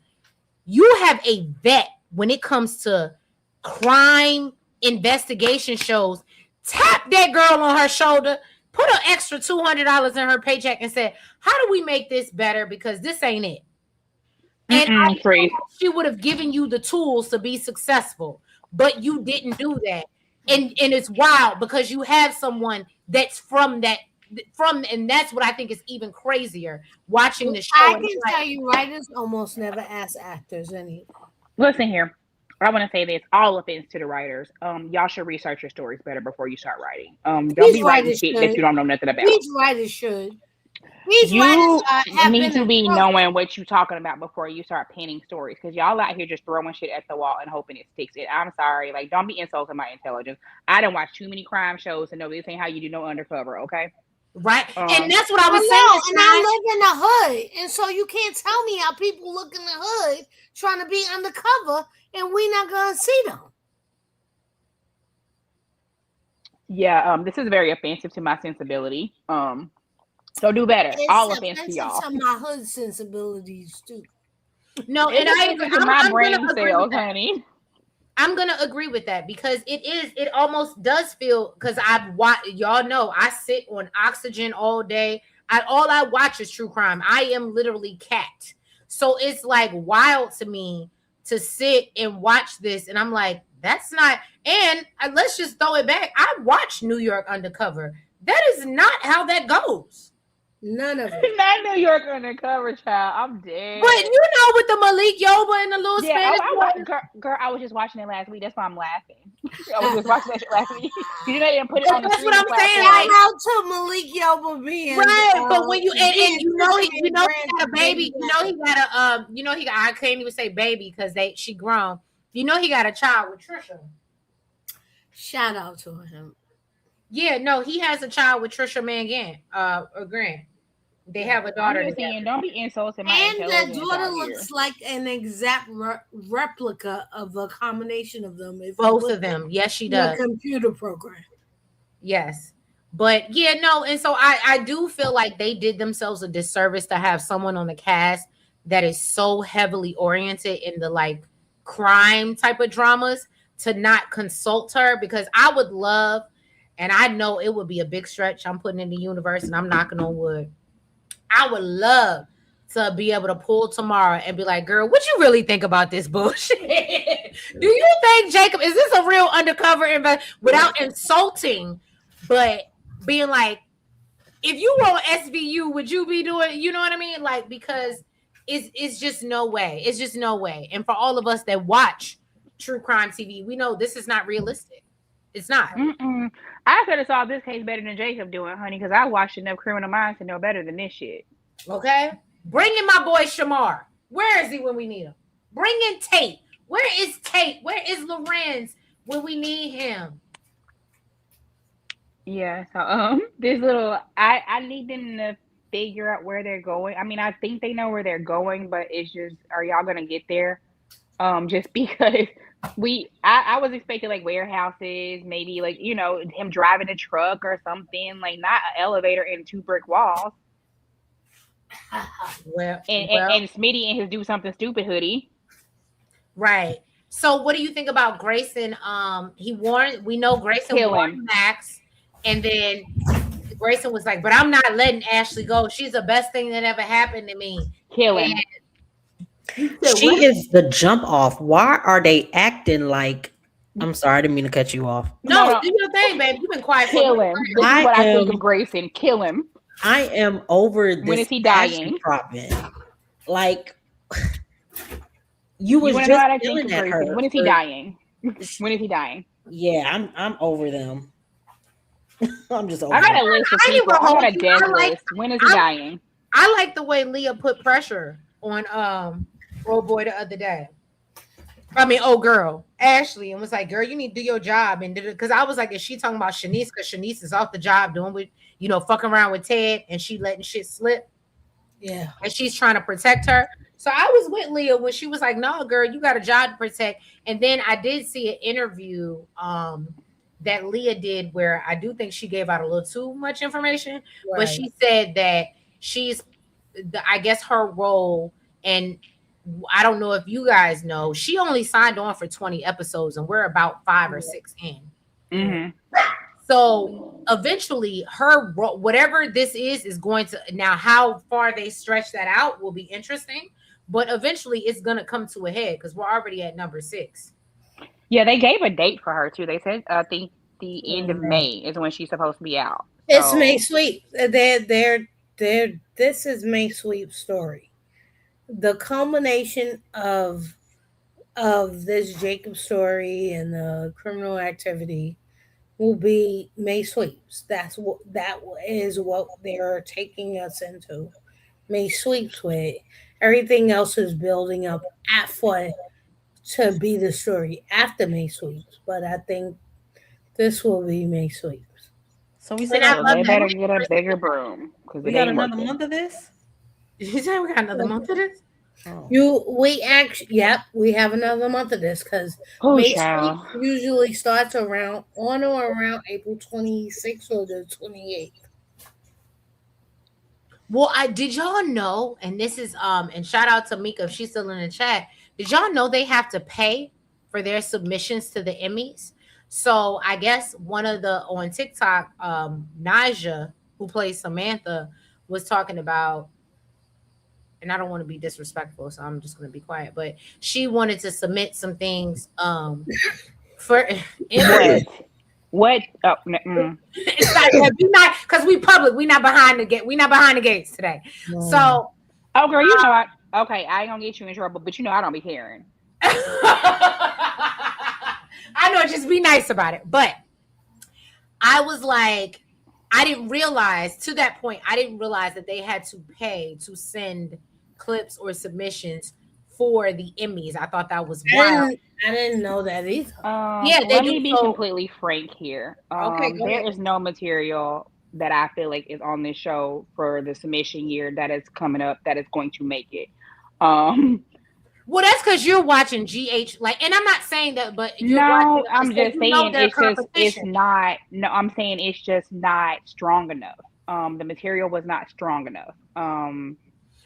You have a vet when it comes to crime investigation shows. Tap that girl on her shoulder, put an extra $200 in her paycheck, and said, "How do we make this better? Because this ain't it." And she would have given you the tools to be successful, but you didn't do that. And it's wild because you have someone that's and that's what I think is even crazier watching the show. I can tell you, writers almost never ask actors any. Listen here, I want to say this. All offense to the writers, y'all should research your stories better before you start writing. Don't be writing shit that you don't know nothing about. These writers should. You need to be knowing what you're talking about before you start penning stories, because y'all out here just throwing shit at the wall and hoping it sticks. And I'm sorry, like, don't be insulting my intelligence. I don't watch too many crime shows to know this ain't how you do no Undercover, okay? Right, and that's what I was saying. And I live in the hood, and so you can't tell me how people look in the hood trying to be undercover, and we not gonna see them. Yeah, this is very offensive to my sensibility. So do better. It's all offense to y'all. To my hood sensibilities too. No, and I agree. My brain cells, honey. I'm gonna agree with that because it almost does feel, because I've watched, y'all know I sit on oxygen all day. All I watch is true crime. I am literally cat. So it's like wild to me to sit and watch this, and I'm like, that's not. And let's just throw it back. I watched New York Undercover. That is not how that goes. None of it. Not New York Undercover, child. I'm dead. But you know, with the Malik Yoba and the little Spanish. Girl, I was just watching it last week. That's why I'm laughing. I was just watching that shit last week. You know, they didn't put it on the That's what I'm saying. Like, out to Malik Yoba being right. But when you and you know he got a baby. You know he got I can't even say baby because she grown. You know he got a child with Trisha. Shout out to him. Yeah, no, he has a child with Trisha Mangan, or Grant. They have a daughter. Don't be insulting my intelligence. And the daughter looks like an exact replica of a combination of them. Both of them. Yes, she does. The computer program. Yes. But yeah, no. And so I do feel like they did themselves a disservice to have someone on the cast that is so heavily oriented in the like crime type of dramas to not consult her, because I would love, and I know it would be a big stretch I'm putting in the universe and I'm knocking on wood. I would love to be able to pull tomorrow and be like, girl, what you really think about this bullshit? Do you think, Jacob, is this a real undercover without insulting, but being like, if you were on SVU, would you be doing, you know what I mean? Like, because it's just no way. It's just no way. And for all of us that watch true crime TV, we know this is not realistic. It's not. I could have solved this case better than Jacob doing, honey, because I watched enough Criminal Minds to know better than this shit. Okay? Bring in my boy Shamar. Where is he when we need him? Bring in Tate. Where is Tate? Where is Lorenz when we need him? Yeah. So this little I need them to figure out where they're going. I mean, I think they know where they're going, but it's just, are y'all gonna get there? Just because I was expecting like warehouses, maybe like, him driving a truck or something, like not an elevator and two brick walls. Well, And Smitty and his do something stupid hoodie. right. So what do you think about Grayson? We know Grayson Kill warned him. Max, and then Grayson was like, but I'm not letting Ashley go. She's the best thing that ever happened to me. Kill him. She is the jump off. Why are they acting like? I'm sorry, I didn't mean to cut you off. No, do your thing, baby. You've been quiet. Kill him. This is what I think of Grayson. Kill him. I am over this. When is he dying? Like, you was just yelling at her. When is he dying? When is he dying? Yeah, I'm over them. I'm just over. I got a list of people. I got a death list. When is he dying? I like the way Leah put pressure on old boy the other day. I mean, old girl Ashley, and was like, "Girl, you need to do your job." And because I was like, "Is she talking about Shanice? Because Shanice is off the job doing with fucking around with Ted, and she letting shit slip." Yeah, and she's trying to protect her. So I was with Leah when she was like, "No, girl, you got a job to protect." And then I did see an interview that Leah did where I do think she gave out a little too much information, right. But she said that I guess her role, and I don't know if you guys know, she only signed on for 20 episodes and we're about 5 or 6 in. Mm-hmm. So eventually her, whatever this is going to, now how far they stretch that out will be interesting, but eventually it's going to come to a head because we're already at number 6. Yeah, they gave a date for her too. They said, I think the end of May is when she's supposed to be out. So. It's May Sweep. This is May Sweep's story. The culmination of this Jacob story and the criminal activity will be May Sweeps. That is what they're taking us into. May Sweeps with everything else is building up to be the story after May Sweeps. But I think this will be May Sweeps. So we said they better get a bigger broom because we got another month of this. You said we got another month of this? Oh. We have another month of this because May Sweeps usually starts on or around April 26th or the 28th. Well, did y'all know, and this is and shout out to Mika if she's still in the chat. Did y'all know they have to pay for their submissions to the Emmys? So I guess one of on TikTok, Naja, who plays Samantha, was talking about, and I don't want to be disrespectful, so I'm just going to be quiet, but she wanted to submit some things for what? Oh, it's not because we public. We're not behind the gate. We're not behind the gates today. So, girl, I ain't gonna get you in trouble, but I don't be caring. I know, just be nice about it. But I was like, I didn't realize that they had to pay to send clips or submissions for the Emmys. I thought that was wild. I didn't know that either. Let me be completely frank here. There is no material that I feel like is on this show for the submission year that is coming up that is going to make it. Well, that's because you're watching GH, and I'm not saying that, but I'm just saying it's not. No, I'm saying it's just not strong enough. The material was not strong enough.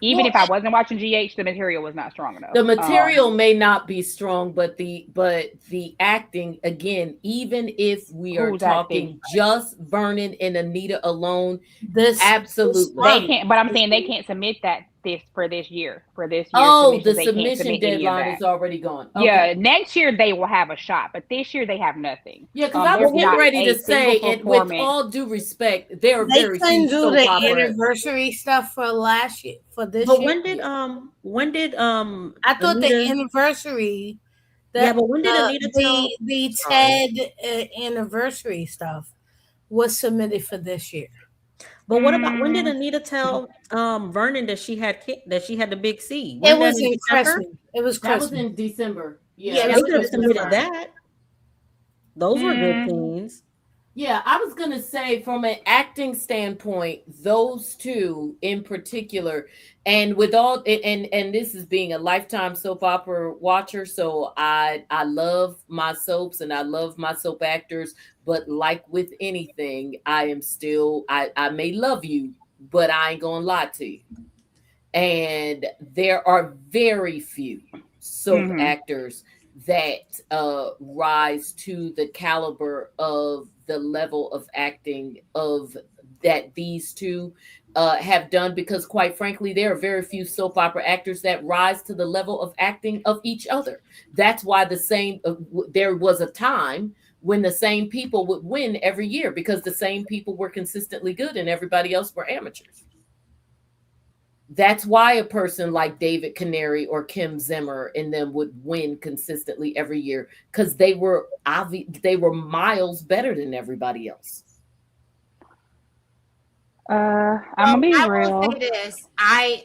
Even if I wasn't watching GH, the material was not strong enough. The material may not be strong, but the acting, again, even if we are talking just Vernon and Anita alone, absolutely they can't. But I'm saying they can't submit for this year. Oh, the submission deadline is already gone. Okay. Yeah, next year they will have a shot, but this year they have nothing. Yeah, because I was getting ready to say, and with all due respect, they couldn't do the anniversary stuff for last year. For this year. When did I thought Anita, the anniversary. But when did Anita tell the Ted anniversary stuff was submitted for this year? But what about when did Anita tell Vernon that she had the big C? It was in Christmas. It was Christmas. That was in December. Yeah, they could have submitted that. Those were good scenes. Yeah, I was gonna say from an acting standpoint, those two in particular, and with all and this is being a lifetime soap opera watcher, so I love my soaps and I love my soap actors, but like with anything, I am still I may love you, but I ain't gonna lie to you. And there are very few soap actors that rise to the caliber of the level of acting of that these two have done, because quite frankly there are very few soap opera actors that rise to the level of acting of each other. That's why there was a time when the same people would win every year, because the same people were consistently good and everybody else were amateurs. That's why a person like David Canary or Kim Zimmer and them would win consistently every year, because they were miles better than everybody else. I'm gonna be I real. will say this. I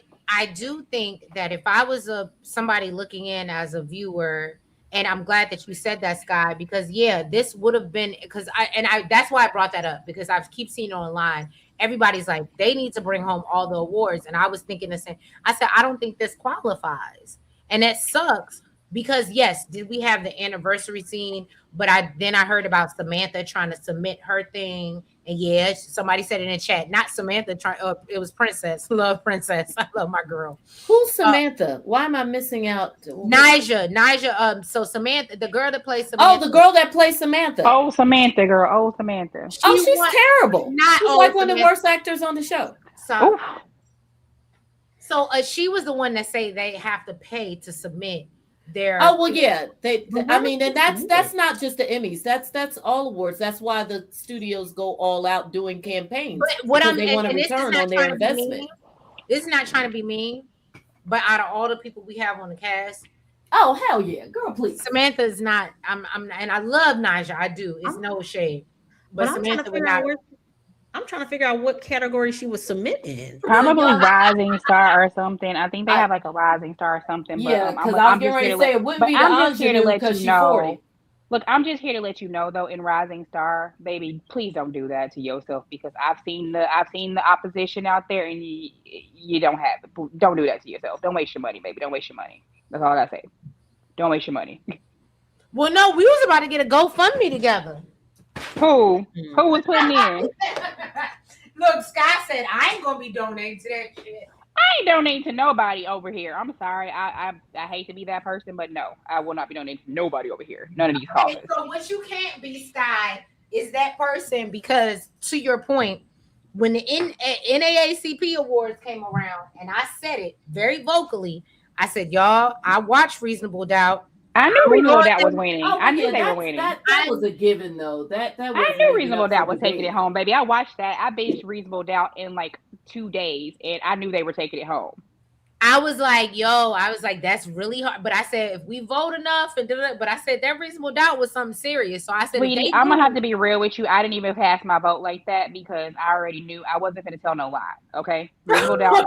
do think that if I was somebody looking in as a viewer, and I'm glad that you said that, Sky, because yeah, this would have been because I that's why I brought that up, because I keep seeing it online. Everybody's like, they need to bring home all the awards. And I was thinking the same. I said, I don't think this qualifies. And that sucks because yes, did we have the anniversary scene? But I heard about Samantha trying to submit her thing. And yeah, somebody said it in chat, not Samantha trying, it was Princess. Love Princess. I love my girl. Who's Samantha? Why am I missing out? Nyjah. So Samantha, the girl that plays Samantha. Oh, the girl that plays Samantha. Oh, Samantha, girl. Oh, Samantha. She's terrible. She's like one of the worst actors on the show. So she was the one that say they have to pay to submit their. Oh well, yeah. I mean, and that's not just the Emmys. That's all awards. That's why the studios go all out doing campaigns. But what they want a return on their investment. This is not trying to be mean, but out of all the people we have on the cast, oh hell yeah, girl, please. Samantha is not. I'm and I love Nyjah. I do. It's no shade, but Samantha would not. I'm trying to figure out what category she was submitting. Probably rising star or something. I think they have like a rising star or something. Yeah, because I'm just ready to say it wouldn't be I'm just here to let you know. 40. Look, I'm just here to let you know though, in Rising Star, baby, please don't do that to yourself, because I've seen the opposition out there, and you don't have it. Don't do that to yourself. Don't waste your money, baby. Don't waste your money. That's all I say. Don't waste your money. Well, no, we was about to get a GoFundMe together. Who was putting in? Look, Sky said I ain't gonna be donating to that shit. I ain't donating to nobody over here. I'm sorry. I hate to be that person, but no, I will not be donating to nobody over here. None of these callers. So what you can't be, Sky, is that person, because to your point, when the NAACP awards came around, and I said it very vocally, I said, y'all, I watched Reasonable Doubt. I knew Reasonable Doubt was winning. I knew they were winning. That was a given, though. I knew Reasonable Doubt was taking it home, baby. I watched that. I binged Reasonable Doubt in like 2 days, and I knew they were taking it home. I was like, that's really hard. But I said, if we vote enough, but I said that Reasonable Doubt was something serious. So I said, Sweetie, I'm gonna have to be real with you. I didn't even pass my vote like that because I already knew I wasn't gonna tell no lie. Okay, Reasonable Doubt,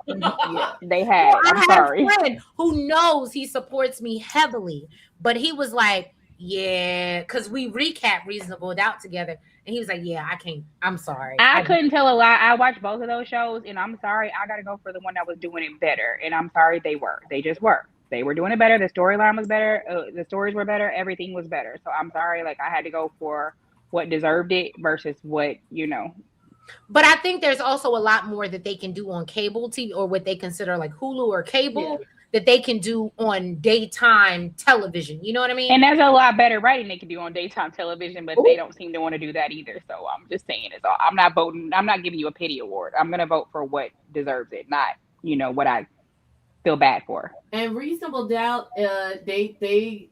they had. Well, I'm sorry. I have a friend who knows he supports me heavily, but he was like, yeah, because we recap Reasonable Doubt together. And he was like, yeah, I can't. I'm sorry. I couldn't tell a lie. I watched both of those shows, and I'm sorry. I got to go for the one that was doing it better. And I'm sorry they were. They just were. They were doing it better. The storyline was better. The stories were better. Everything was better. So I'm sorry. Like, I had to go for what deserved it versus what, But I think there's also a lot more that they can do on cable TV, or what they consider like Hulu or cable. Yeah. That they can do on daytime television. You know what I mean? And there's a lot better writing they can do on daytime television, but they don't seem to want to do that either. So I'm just saying, it's all. I'm not voting. I'm not giving you a pity award. I'm going to vote for what deserves it, not, what I feel bad for. And Reasonable Doubt, they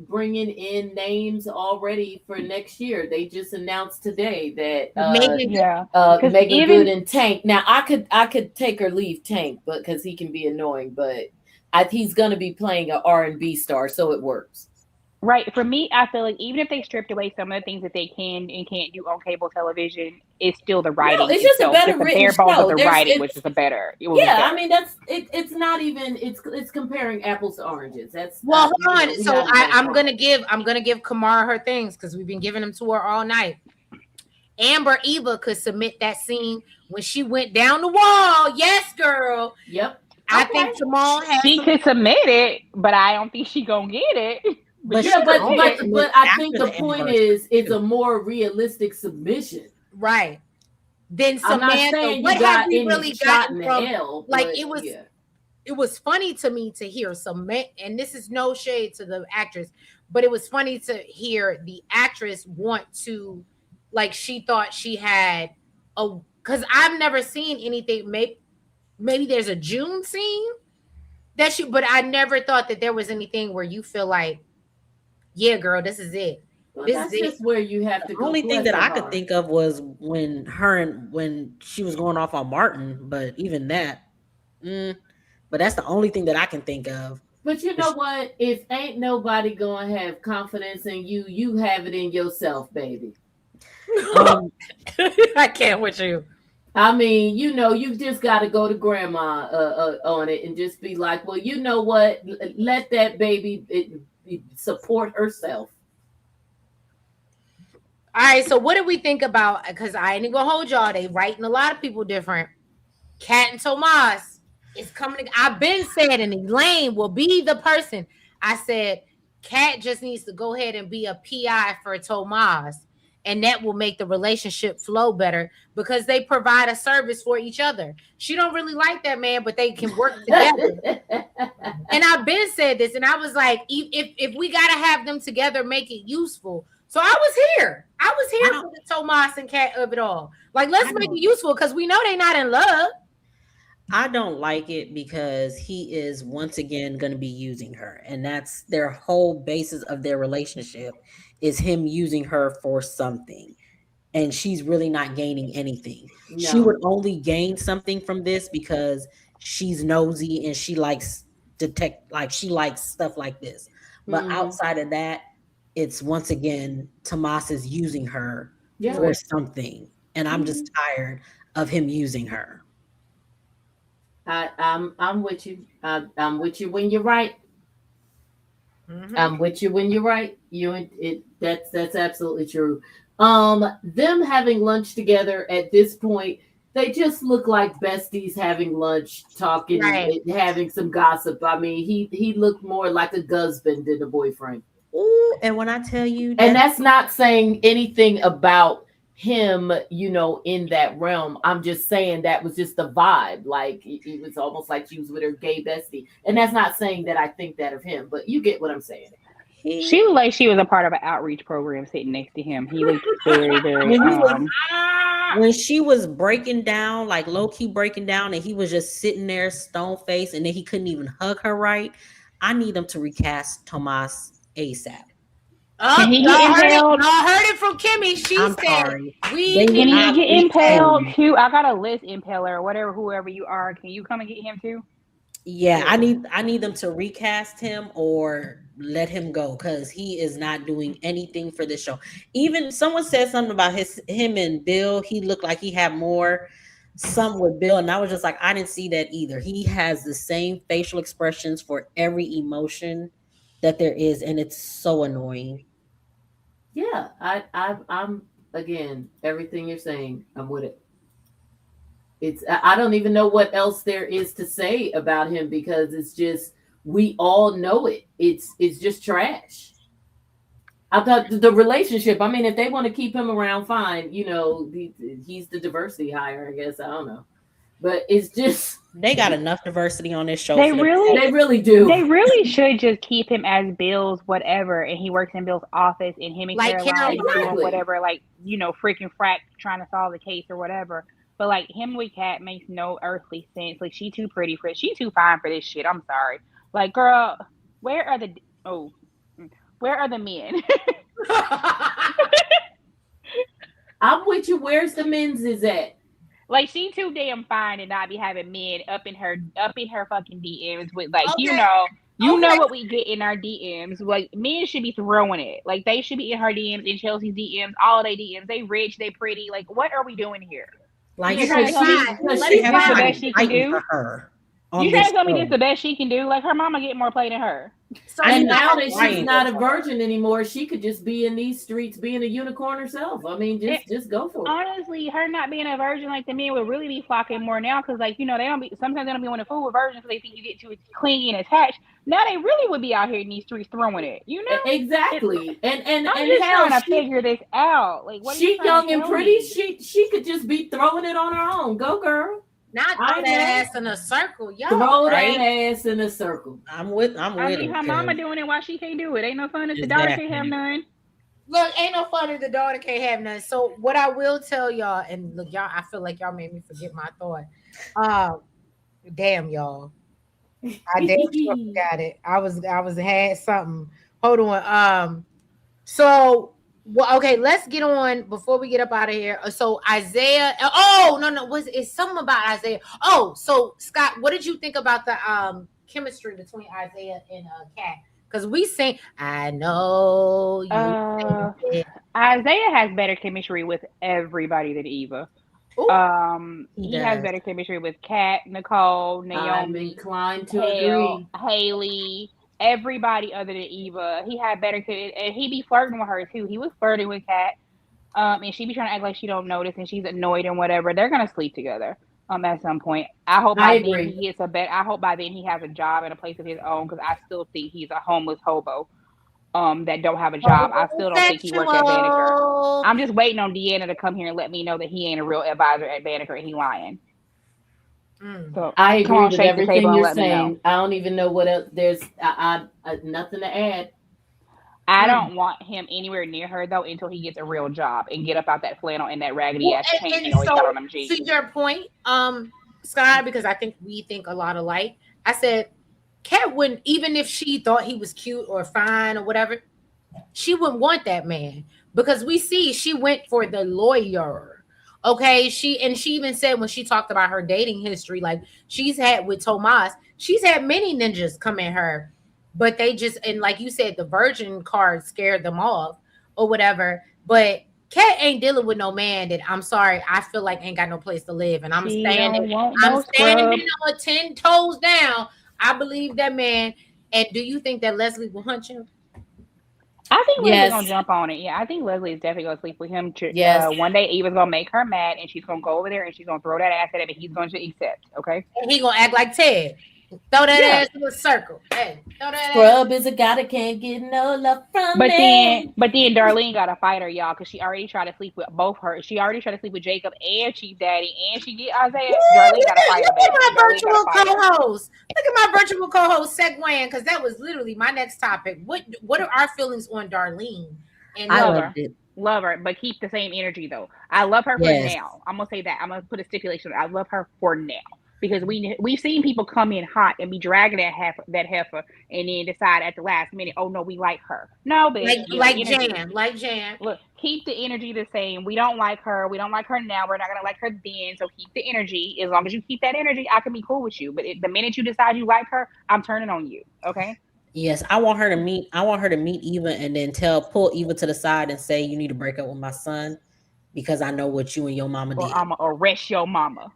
bringing in names already for next year. They just announced today that Megan Good and Tank. Now I could take or leave Tank, but because he can be annoying, but he's going to be playing an R&B star, so it works. Right. For me, I feel like even if they stripped away some of the things that they can and can't do on cable television, it's still the writing. No, it's just a better written show. The writing, which is a better. I mean, it's not even. It's comparing apples to oranges. That's hold on. So I'm gonna give Kamar her things because we've been giving them to her all night. Amber Eva could submit that scene when she went down the wall. Yes, girl. Yep. I think Simone has. She could submit it, but I don't think she gonna get it. But yeah, but I after think the the point anniversary, is it's too. a more realistic submission. Right. Then I'm not Samantha, saying what you have got we any really shot in gotten the from? L, Like but it was. yeah. It was funny to me to hear Samantha, and this is no shade to the actress, but it was funny to hear the actress want to, like, she thought she had a, because I've never seen anything. Maybe there's a June scene that she, but I never thought that there was anything where you feel like, yeah, girl, this is it. Well, This that's is just where you have to The go. only thing that bless I her could heart. think of was when she was going off on Martin, but even that, but that's the only thing that I can think of. But you know what? If ain't nobody gonna have confidence in you, you have it in yourself, baby. I can't with you. I mean, you know, you just got to go to grandma on it and just be like, well, you know what? Let that baby support herself. All right, so what do we think about? Because I ain't gonna hold y'all. They writing a lot of people different. Kat and Tomas is coming. I've been saying, and Elaine will be the person. I said, Kat just needs to go ahead and be a PI for Tomas, and that will make the relationship flow better because they provide a service for each other. She don't really like that man, but they can work together. And I've been said this, and I was like, if we gotta have them together, make it useful. So I was here. I was here for the Tomas and Kat of it all. Like, let's make it useful because we know they're not in love. I don't like it because he is once again going to be using her, and that's their whole basis of their relationship is him using her for something, and she's really not gaining anything. No. She would only gain something from this because she's nosy and she likes she likes stuff like this. But outside of that, it's once again Tomas is using her for something, and I'm just tired of him using her. I'm with you. I'm with you when you're right. I'm with you when you're right. That's absolutely true. Them having lunch together at this point, they just look like besties having lunch, talking, having some gossip. I mean, he looked more like a husband than a boyfriend. Ooh, and when I tell you, and that's not saying anything about him, you know, in that realm. I'm just saying that was just the vibe. Like it was almost like she was with her gay bestie. And that's not saying that I think that of him, but you get what I'm saying. She looked like she was a part of an outreach program sitting next to him. He looked very, very when she was breaking down, like low-key breaking down, and he was just sitting there stone faced, and then he couldn't even hug her right. I need them to recast Tomas ASAP. Oh, y'all heard it from Kimmy. She said, can he get impaled too? I got a list impaler or whatever, whoever you are. Can you come and get him too? Yeah, I need them to recast him or let him go because he is not doing anything for this show. Even someone said something about him and Bill. He looked like he had more some with Bill, and I was just like, I didn't see that either. He has the same facial expressions for every emotion that there is, and it's so annoying. Yeah, I'm again, everything you're saying, I'm with it. I don't even know what else there is to say about him because it's just we all know it. It's just trash. I thought the relationship. I mean, if they want to keep him around, fine. You know, he's the diversity hire. I guess I don't know, but it's just they got enough diversity on this show. They really do. They really should just keep him as Bill's whatever, and he works in Bill's office, and him and Caroline doing whatever, like freaking frack trying to solve the case or whatever. But like him with Kat makes no earthly sense. Like she too pretty for it. She too fine for this shit. I'm sorry. Like girl, where are the men? I'm with you. Where's the men's is at? Like she too damn fine to not be having men up in her fucking DMs with like you know what we get in our DMs. Like men should be throwing it. Like they should be in her DMs, in Chelsea's DMs, all of their DMs. They rich, they pretty. Like what are we doing here? Like she can do. her. on You this trying to tell me show. this the best she can do? Like her mama get more play than her. So And you know, now that she's Right. not a virgin anymore, she could just be in these streets being a unicorn herself. I mean, just go for it. Honestly, her not being a virgin, like the men would really be flocking more now because, like, you know, they don't be sometimes they don't be wanting to fool with virgins because they think you get too clingy and attached. Now they really would be out here in these streets throwing it, you know? Exactly. And I'm just hell, trying to figure this out. Like, what are you she trying young to and tell pretty. me? She could just be throwing it on her own. Go girl. not I throw know. that ass in a circle, y'all. Throw right? that ass in a circle. I'm with I mean, it. her mama 'cause- doing it, why she can't do it? Ain't no fun if the daughter can't have Exactly. none. Look, ain't no fun if the daughter can't have none. So what I will tell y'all, and look, y'all, I feel like y'all made me forget my thought. Damn, y'all. I damn sure forgot it. I was had something. Hold on. So well, okay, let's get on before we get up out of here. So Isaiah, oh no, it's something about Isaiah. Oh, so Scott, what did you think about the chemistry between Isaiah and Kat? Because we sing, I know you. Isaiah has better chemistry with everybody than Eva. Ooh. He has better chemistry with Kat, Nicole, I'm Naomi, inclined to agree. Haley, everybody other than Eva. He had better, and he be flirting with her too. He was flirting with Kat, and she be trying to act like she don't notice, and she's annoyed and whatever. They're gonna sleep together. At some point, I hope by then he gets a bet. I hope by then he has a job and a place of his own because I still think he's a homeless hobo. That don't have a job. I still don't think he works at Banneker. I'm just waiting on Deanna to come here and let me know that he ain't a real advisor at Banneker and he lying. So I agree on, with shake the everything table and you're let me know. saying. I don't even know what else. There's nothing to add. I don't want him anywhere near her though until he gets a real job and get up out that flannel and that raggedy ass pants And he always so, got on them jeans. to your point, Scott, because I think we think a lot alike. I said, Kat wouldn't, even if she thought he was cute or fine or whatever, she wouldn't want that man because we see she went for the lawyer. Okay, she even said when she talked about her dating history, like she's had with Tomas, she's had many ninjas come at her, but they just, and like you said, the virgin card scared them off or whatever. But Kat ain't dealing with no man that, I'm sorry, I feel like ain't got no place to live, and I'm standing 10 toes down. I believe that man. And do you think that Leslie will hunt you? I think Leslie's gonna jump on it. Yeah, I think Leslie is definitely gonna sleep with him. One day Eva's gonna make her mad, and she's gonna go over there and she's gonna throw that ass at him, and he's going to accept. Okay, and he gonna act like Ted. Throw that ass in a circle. Hey, throw that Scrub is a guy that can't get no love from but me. But then Darlene got to fight her, y'all, because she already tried to sleep with both her. She already tried to sleep with Jacob and Chief Daddy, and she get Isaiah. Darlene got to fight her. Look at my virtual co-host. Look at my virtual co-host segueing, because that was literally my next topic. What are our feelings on Darlene? And love her, but keep the same energy though. I love her for now. I'm gonna say that. I'm gonna put a stipulation. I love her for now. Because we've seen people come in hot and be dragging that heifer and then decide at the last minute, oh no, we like her. No, but like Jan. Look, keep the energy the same. We don't like her. We don't like her now. We're not gonna like her then. So keep the energy. As long as you keep that energy, I can be cool with you. But the minute you decide you like her, I'm turning on you. Okay. Yes, I want her to meet Eva and then pull Eva to the side and say, you need to break up with my son because I know what you and your mama did. I'm gonna arrest your mama.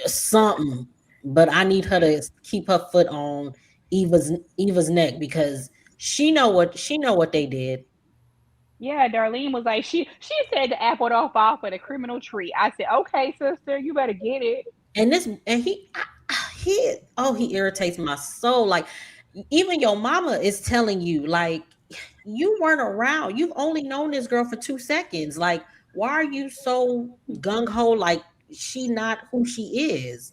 Something, but I need her to keep her foot on Eva's neck because she know what they did. Yeah, Darlene was like, she said the apple don't fall for the criminal tree. I said, okay, sister, you better get it. And he irritates my soul. Like, even your mama is telling you, like, you weren't around. You've only known this girl for 2 seconds. Like, why are you so gung-ho? Like, she not who she is.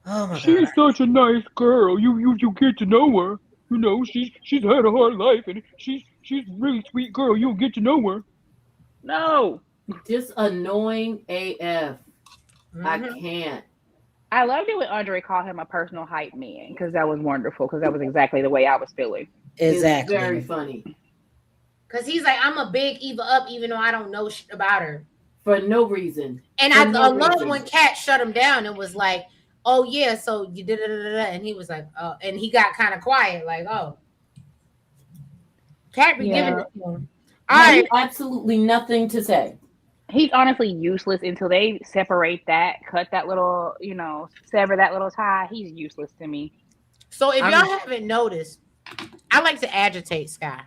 Oh my God. She's such a nice girl. You get to know her. You know, she's had a hard life and she's a really sweet girl. You'll get to know her. No. Just annoying AF. I can't. I loved it when Andre called him a personal hype man because that was wonderful because that was exactly the way I was feeling. Exactly. It's very funny. Because he's like, I'm a big Eva up even though I don't know shit about her. For no reason. And I love when Kat shut him down and was like, oh yeah, so you did it, and he was like, oh, and he got kind of quiet, like, oh. Kat be giving it to him. All right. Absolutely nothing to say. He's honestly useless until they separate that, cut that little, sever that little tie. He's useless to me. So if y'all haven't noticed, I like to agitate Sky.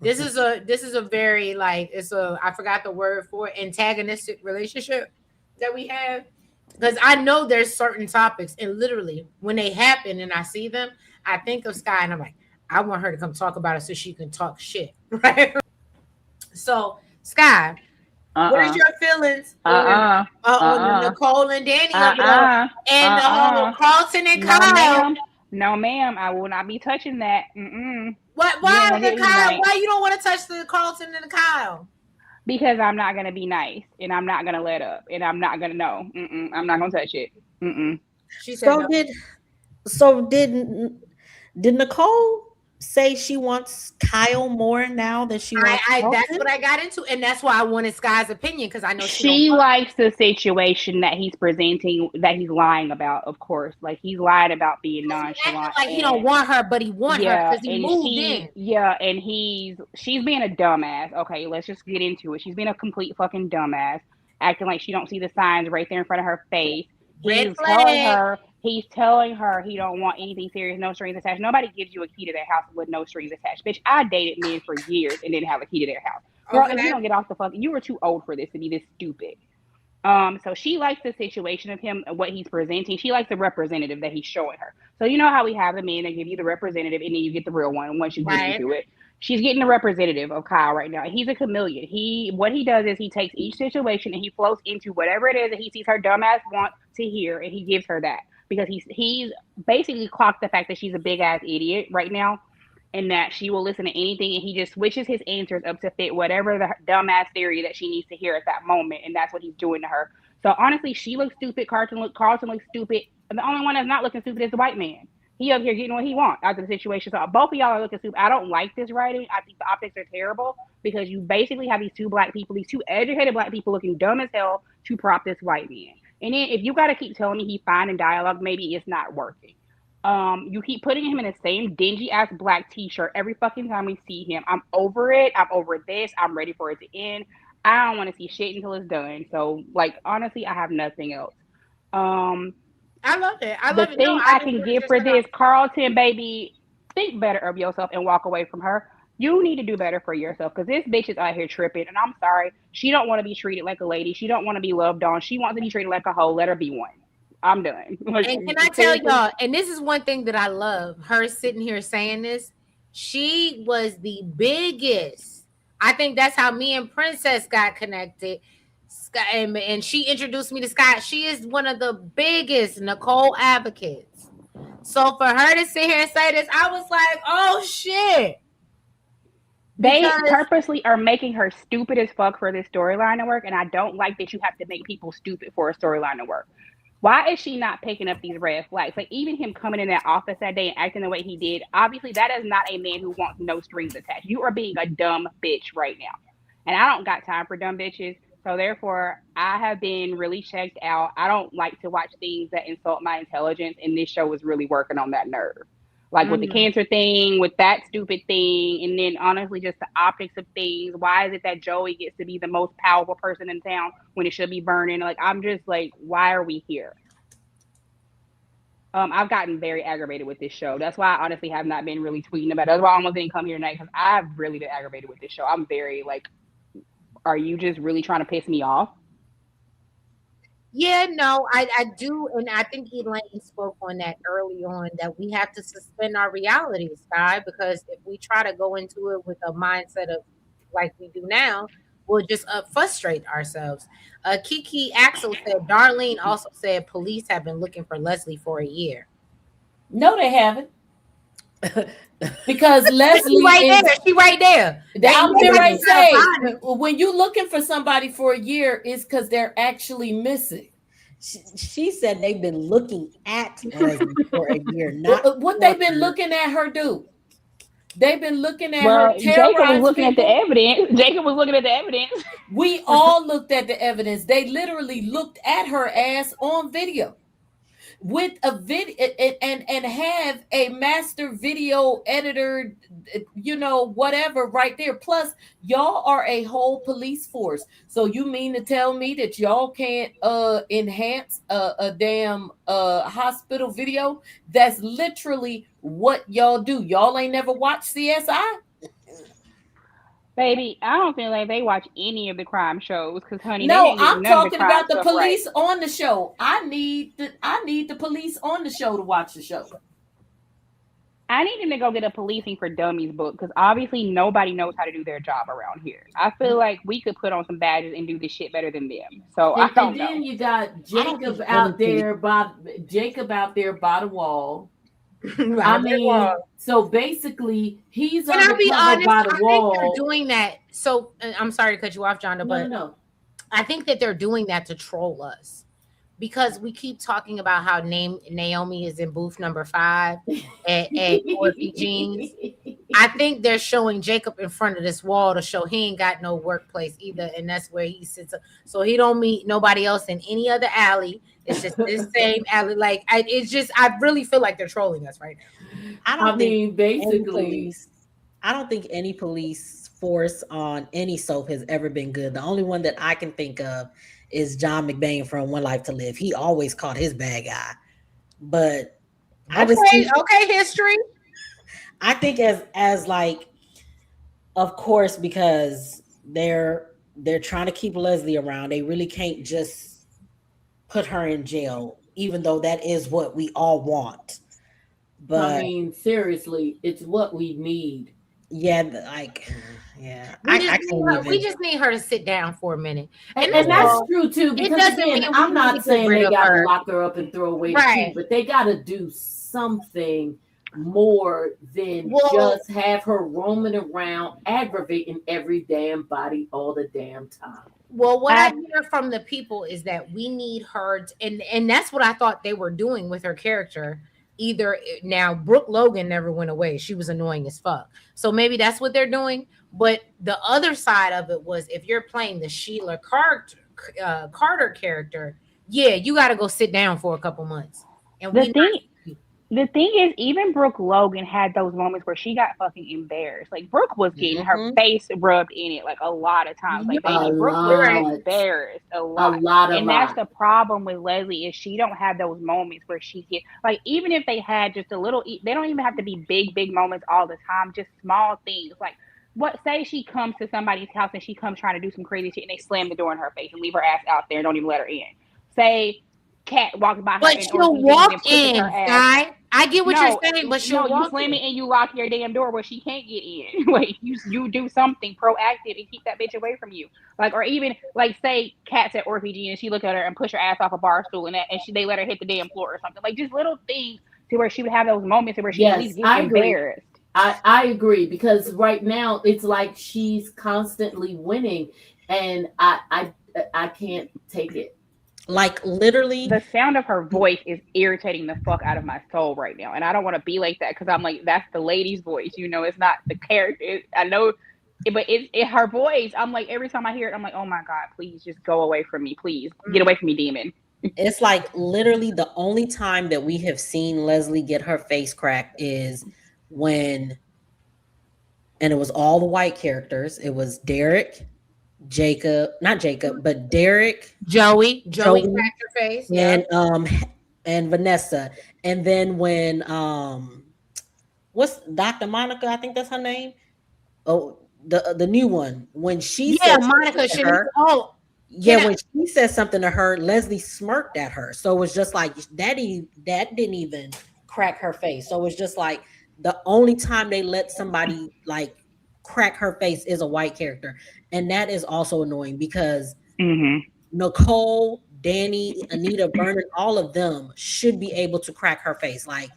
This is a very I forgot the word for it, antagonistic relationship that we have. Because I know there's certain topics, and literally when they happen and I see them, I think of Sky and I'm like, I want her to come talk about it so she can talk shit. Right. So Sky, what is your feelings on the Nicole and Danny and the whole Carlton and Kyle? No, ma'am. I will not be touching that. Mm-mm. Why the Kyle? Why you don't want to touch the Carlton and the Kyle? Because I'm not gonna be nice, and I'm not gonna let up, and I'm not gonna know. I'm not gonna touch it. She said did Nicole say she wants Kyle more now than she wants Carlton? That's what I got into, and that's why I wanted Sky's opinion, because I know she likes the situation that he's presenting, that he's lying about. Of course, like he's lied about being nonchalant, like he don't want her, but he wants her because he moved in. Yeah, and she's being a dumbass. Okay, let's just get into it. She's being a complete fucking dumbass, acting like she don't see the signs right there in front of her face. He's telling her he don't want anything serious, no strings attached. Nobody gives you a key to their house with no strings attached. Bitch, I dated men for years and didn't have a key to their house. Girl, if you don't get off the fuck, you were too old for this to be this stupid. So she likes the situation of him and what he's presenting. She likes the representative that he's showing her. So you know how we have the men that give you the representative and then you get the real one once you get into it. She's getting the representative of Kyle right now. He's a chameleon. What he does is he takes each situation and he floats into whatever it is that he sees her dumbass want to hear, and he gives her that. Because he's basically clocked the fact that she's a big ass idiot right now, and that she will listen to anything, and he just switches his answers up to fit whatever the dumbass theory that she needs to hear at that moment, and that's what he's doing to her. So honestly, she looks stupid. Carlton looks stupid. And the only one that's not looking stupid is the white man. He up here getting what he wants out of the situation. So both of y'all are looking stupid. I don't like this writing. I think the optics are terrible because you basically have these two educated black people looking dumb as hell to prop this white man. And then if you got to keep telling me he's fine in dialogue, maybe it's not working. You keep putting him in the same dingy ass black t-shirt every fucking time we see him. I'm over it. I'm over this. I'm ready for it to end. I don't want to see shit until it's done. So honestly, I have nothing else. I love it. The thing I can give for this, Carlton, baby, think better of yourself and walk away from her. You need to do better for yourself because this bitch is out here tripping. And I'm sorry. She don't want to be treated like a lady. She don't want to be loved on. She wants to be treated like a hoe. Let her be one. I'm done. And can I tell y'all, and this is one thing that I love, her sitting here saying this, she was the biggest. I think that's how me and Princess got connected. And she introduced me to Scott. She is one of the biggest Nicole advocates. So for her to sit here and say this, I was like, oh shit. They purposely are making her stupid as fuck for this storyline to work. And I don't like that you have to make people stupid for a storyline to work. Why is she not picking up these red flags? Like even him coming in that office that day and acting the way he did, obviously that is not a man who wants no strings attached. You are being a dumb bitch right now. And I don't got time for dumb bitches. So therefore, I have been really checked out. I don't like to watch things that insult my intelligence. And this show was really working on that nerve. Like with the cancer thing, with that stupid thing. And then honestly, just the optics of things. Why is it that Joey gets to be the most powerful person in town when it should be burning? Like, I'm just like, why are we here? I've gotten very aggravated with this show. That's why I honestly have not been really tweeting about it. That's why I almost didn't come here tonight because I've really been aggravated with this show. I'm very like, are you just really trying to piss me off? Yeah, no, I do. And I think Elaine spoke on that early on, that we have to suspend our reality, Sky, because if we try to go into it with a mindset of like we do now, we'll just frustrate ourselves. Kiki Axel said, Darlene also said police have been looking for Leslie for a year. No, they haven't. Because Leslie she right there. I'm right say when you looking for somebody for a year, it's because they're actually missing. She said they've been looking at Leslie for a year. Not what they've been looking at her do. They've been looking at her. Jacob was looking at the evidence. We all looked at the evidence. They literally looked at her ass on video. with a video and have a master video editor, whatever right there. Plus, y'all are a whole police force. So you mean to tell me that y'all can't enhance a damn hospital video? That's literally what y'all do. Y'all ain't never watched CSI? Baby, I don't feel like they watch any of the crime shows because, honey, they No, didn't get I'm none of the talking crime about the stuff police right. on the show. I need the police on the show to watch the show. I need them to go get a Policing for Dummies book because obviously nobody knows how to do their job around here. I feel like we could put on some badges and do this shit better than them. So I don't know. And then you got Jacob think out any there by the wall. Right. I mean, so basically he's Can I be undercover honest? by I the think wall. they're doing that. So I'm sorry to cut you off, Jonda, but No. I think that they're doing that to troll us because we keep talking about how Naomi is in booth number 5 at Orphy Jeans. I think they're showing Jacob in front of this wall to show he ain't got no workplace either, and that's where he sits. So he don't meet nobody else in any other alley. It's just this same alley. Like I really feel like they're trolling us right now. I don't think any police force on any soap has ever been good. The only one that I can think of is John McBain from One Life to Live. He always caught his bad guy. But History. I think as like, of course, because they're trying to keep Leslie around, they really can't just put her in jail, even though that is what we all want. But I mean, seriously, it's what we need. Yeah, We just need her to sit down for a minute, and that's true too. Because again, I'm not saying they got to lock her up and throw away the key, but they got to do something more than just have her roaming around aggravating every damn body all the damn time. Well, what I hear from the people is that we need her, and that's what I thought they were doing with her character. Now, Brooke Logan never went away. She was annoying as fuck. So maybe that's what they're doing. But the other side of it was if you're playing the Sheila Carter character, yeah, you got to go sit down for a couple months. And the thing is, even Brooke Logan had those moments where she got fucking embarrassed. Like, Brooke was getting her face rubbed in it, like, a lot of times. Like, baby, Brooke was embarrassed a lot. And that's the problem with Leslie is she don't have those moments where she gets, like, even if they had just a little, they don't even have to be big moments all the time. Just small things. Like, say she comes to somebody's house and she comes trying to do some crazy shit and they slam the door in her face and leave her ass out there and don't even let her in. Say Cat walking by her, but she'll walk in, guy. I get what you're saying, but she'll walk you slam it and you lock your damn door where she can't get in. Like you do something proactive and keep that bitch away from you. Like, or even like say Cat's at RPG and she look at her and push her ass off a bar stool and they let her hit the damn floor or something. Like just little things to where she would have those moments where she at least gets embarrassed. I agree because right now it's like she's constantly winning and I can't take it. Like literally the sound of her voice is irritating the fuck out of my soul right now, and I don't want to be like that because I'm like, that's the lady's voice, it's not the character. I know, but it's her voice. I'm like, every time I hear it, I'm like, oh my god, please just go away from me, please get away from me, demon. It's like literally the only time that we have seen Leslie get her face cracked is when, and it was all the white characters. It was Derek, not Jacob, but Derek, Joey cracked her face, and Vanessa. And then when what's Dr. Monica? I think that's her name. Oh, the new one. When she said Monica, when she said something to her, Leslie smirked at her. So it was just like that didn't even crack her face. So it was just like the only time they let somebody like crack her face is a white character. And that is also annoying because Nicole, Danny, Anita, Vernon, all of them should be able to crack her face. Like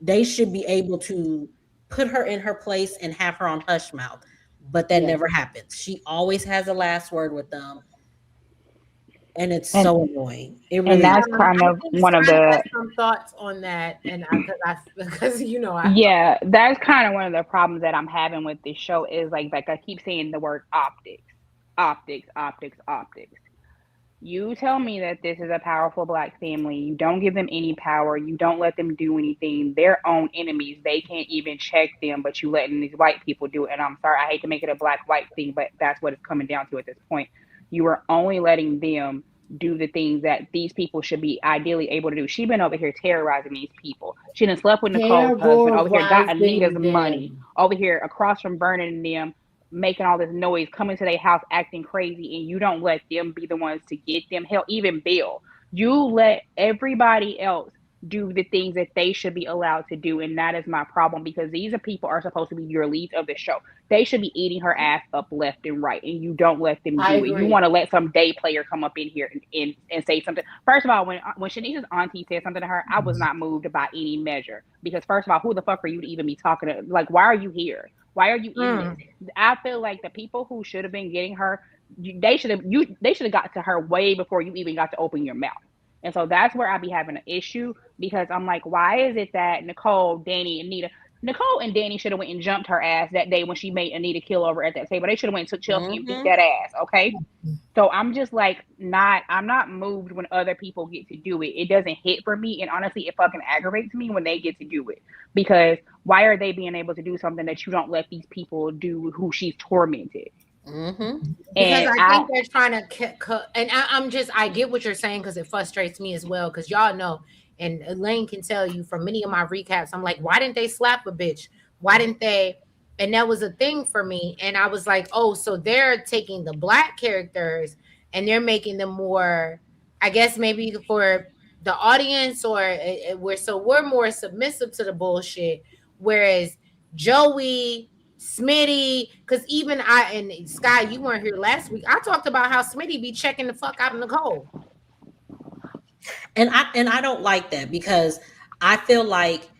they should be able to put her in her place and have her on hush mouth. But that never happens. She always has the last word with them. And it's so annoying. It really and that's kind of one of the some thoughts on that, and because that's kind of one of the problems that I'm having with this show is like I keep saying the word optics. You tell me that this is a powerful black family. You don't give them any power. You don't let them do anything. Their own enemies, they can't even check them, but you letting these white people do it. And I'm sorry, I hate to make it a black-white thing, but that's what it's coming down to at this point. You are only letting them do the things that these people should be ideally able to do. She been over here terrorizing these people. She done slept with Nicole's husband, over here got Anita's money, over here across from burning them, making all this noise, coming to their house acting crazy, and you don't let them be the ones to get them. Hell, even Bill. You let everybody else do the things that they should be allowed to do, and that is my problem, because these are people are supposed to be your leads of the show. They should be eating her ass up left and right, and you don't let them do it. You want to let some day player come up in here and say something. First of all, when Shanice's auntie said something to her, I was not moved by any measure, because first of all, who the fuck are you to even be talking to? Like, why are you here? Why are you in this? I feel like the people who should have been getting her, they should have got to her way before you even got to open your mouth. And so that's where I be having an issue, because I'm like, why is it that Nicole, Danny, Nicole and Danny should have went and jumped her ass that day when she made Anita kill over at that table. They should have went to Chelsea and beat that ass, okay? So I'm just like, I'm not moved when other people get to do it. It doesn't hit for me, and honestly, it fucking aggravates me when they get to do it, because why are they being able to do something that you don't let these people do who she's tormented? Because I think they're trying to and I get what you're saying, because it frustrates me as well, because y'all know, and Elaine can tell you from many of my recaps, I'm like, why didn't they slap a bitch? Why didn't they? And that was a thing for me, and I was like, oh, so they're taking the black characters and they're making them more, I guess maybe for the audience, or we're more submissive to the bullshit, whereas Joey, Smitty, because even and Sky, you weren't here last week, I talked about how Smitty be checking the fuck out of Nicole. And I don't like that, because I feel like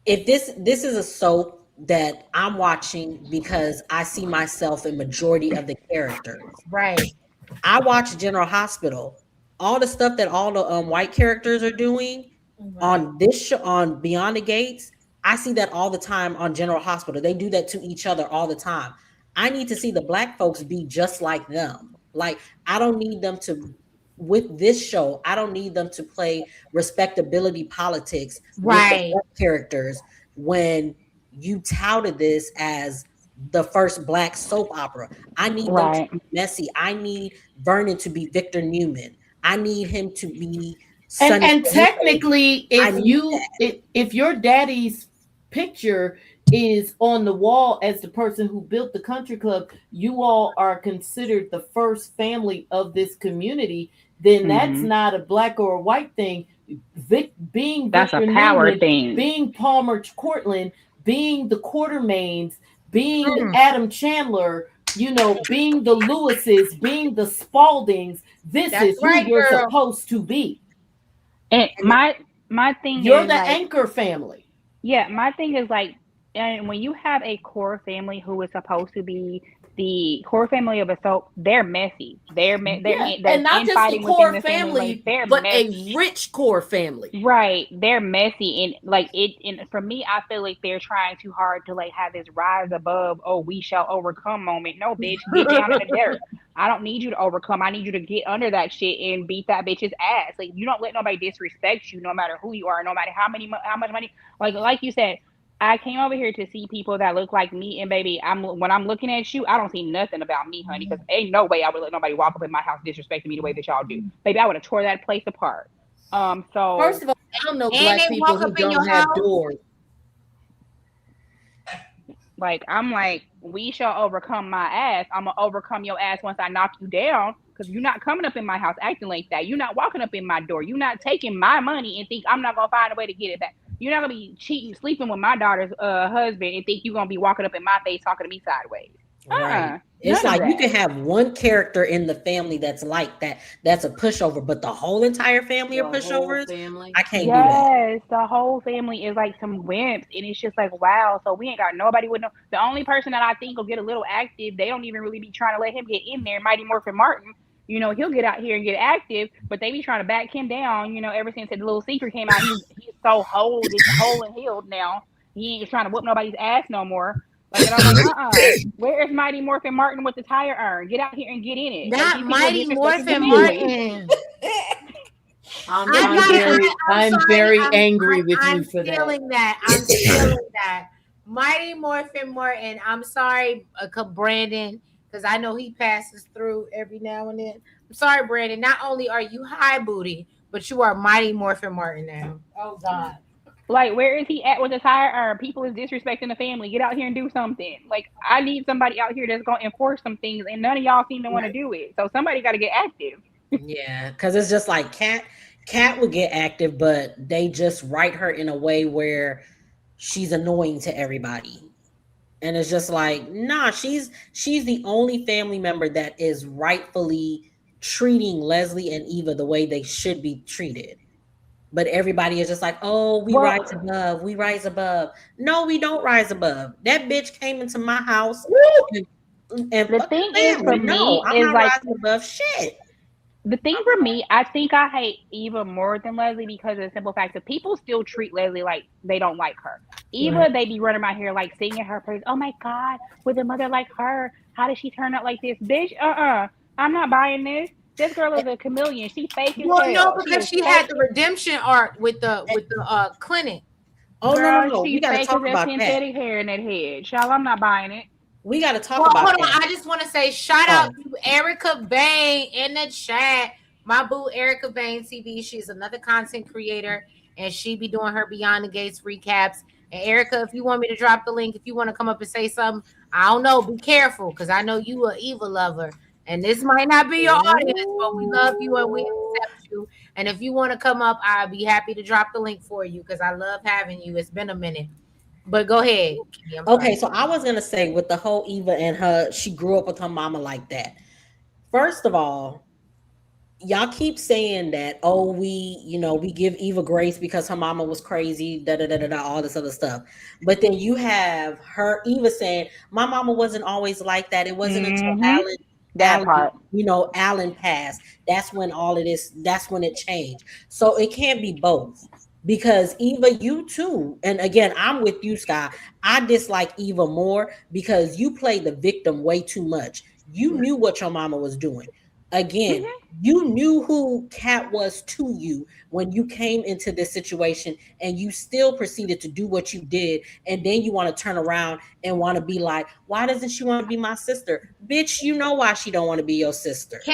if this is a soap that I'm watching because I see myself in majority of the characters. Right. I watch General Hospital. All the stuff that all the white characters are doing on this show, on Beyond the Gates, I see that all the time on General Hospital. They do that to each other all the time. I need to see the black folks be just like them. Like, I don't need them to, with this show, I don't need them to play respectability politics with the black characters when you touted this as the first black soap opera. I need them to be messy. I need Vernon to be Victor Newman. I need him to be and technically, if your daddy's picture is on the wall as the person who built the country club, you all are considered the first family of this community, then that's not a black or a white thing. Being that's Victor a power Newman, thing. being Palmer Courtland, being the Quartermains, being Adam Chandler, being the Lewises, being the Spaldings, this is who you're supposed to be. And my thing you're is the like, anchor family. Yeah, my thing is like, and when you have a core family who is supposed to be the core family of a soap, they're messy. They're and not just a core family, but messy. A rich core family. Right, they're messy, and like it. And for me, I feel like they're trying too hard to like have this rise above, oh, we shall overcome moment. No, bitch, get down in the dirt. I don't need you to overcome. I need you to get under that shit and beat that bitch's ass. Like, you don't let nobody disrespect you, no matter who you are, no matter how much money. Like you said, I came over here to see people that look like me, and baby, when I'm looking at you, I don't see nothing about me, honey, because ain't no way I would let nobody walk up in my house disrespecting me the way that y'all do. Baby, I would have tore that place apart. So first of all, I don't know black people who don't have doors. Like, I'm like, we shall overcome my ass. I'm gonna overcome your ass once I knock you down, because you're not coming up in my house acting like that. You're not walking up in my door. You're not taking my money and think I'm not gonna find a way to get it back. You're not gonna be cheating, sleeping with my daughter's husband and think you're gonna be walking up in my face talking to me sideways. Right. It's like you can have one character in the family that's like that. That's a pushover, but the whole entire family are pushovers. I can't do that. Yes, the whole family is like some wimps, and it's just like, wow. So we ain't got nobody with no. The only person that I think will get a little active, they don't even really be trying to let him get in there. Mighty Morphin Martin, he'll get out here and get active, but they be trying to back him down. Ever since the Little Secret came out, he's so whole and healed now. He ain't trying to whoop nobody's ass no more. Like, and I'm like, where is Mighty Morphin Martin with the tire iron? Get out here and get in it. Not Like, Mighty disrespecting the Morphin family. Martin. I'm very angry with you for that. I'm stealing that. Mighty Morphin Martin. I'm sorry, Brandon, because I know he passes through every now and then. I'm sorry, Brandon. Not only are you high booty, but you are Mighty Morphin Martin now. Oh God. Like, where is he at with the tire iron? People is disrespecting the family. Get out here and do something. Like, I need somebody out here that's gonna enforce some things, and none of y'all seem to want to do it. So somebody got to get active. Yeah, because it's just like Cat would get active, but they just write her in a way where she's annoying to everybody. And it's just like, nah, she's the only family member that is rightfully treating Leslie and Eva the way they should be treated. But everybody is just like, oh, we rise above. We rise above. No, we don't rise above. That bitch came into my house. And the thing is, for me, I'm is not like, rising above shit. the thing for me, I think I hate Eva more than Leslie because of the simple fact that people still treat Leslie like they don't like her. Eva, they be running my hair like singing her praise. Oh my God, with a mother like her, how did she turn out like this? Bitch, I'm not buying this. This girl is a chameleon. She fake as hell. No, because she had the redemption arc with the clinic. Oh, girl, no. She We gotta fake talk as about that synthetic hair in that head. Child, I'm not buying it. We got to talk about hold on. that. I just want to say shout out to Erica Bain in the chat. My boo Erica Bain TV. She's another content creator, and she be doing her Beyond the Gates recaps. And Erica, if you want me to drop the link, if you want to come up and say something, I don't know. Be careful, because I know you a Eva lover, and this might not be your audience, but we love you and we accept you. And if you want to come up, I'll be happy to drop the link for you because I love having you. It's been a minute. But go ahead. Okay, so I was gonna say with the whole Eva and her, she grew up with her mama like that. First of all, y'all keep saying that, oh, we give Eva grace because her mama was crazy, all this other stuff. But then you have her Eva saying, my mama wasn't always like that. It wasn't until Alan passed. That's when all of this, that's when it changed. So it can't be both. Because Eva, you too, and again, I'm with you, Sky. I dislike Eva more because you play the victim way too much. You knew what your mama was doing. Again, you knew who Cat was to you when you came into this situation, and you still proceeded to do what you did. And then you want to turn around and want to be like, why doesn't she want to be my sister? Bitch, you know why she don't want to be your sister. So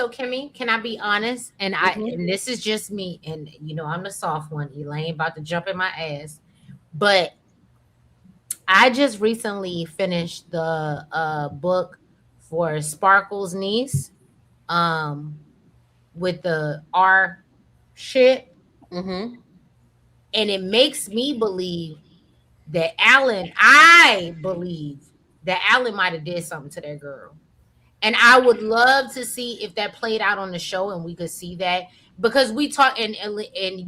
Kimmy, can I be honest? And and this is just me, and I'm the soft one. Elaine about to jump in my ass. But I just recently finished the book for Sparkle's niece. With the R shit. And it makes me believe that I believe that Alan might have did something to that girl. And I would love to see if that played out on the show and we could see that. Because we talked, and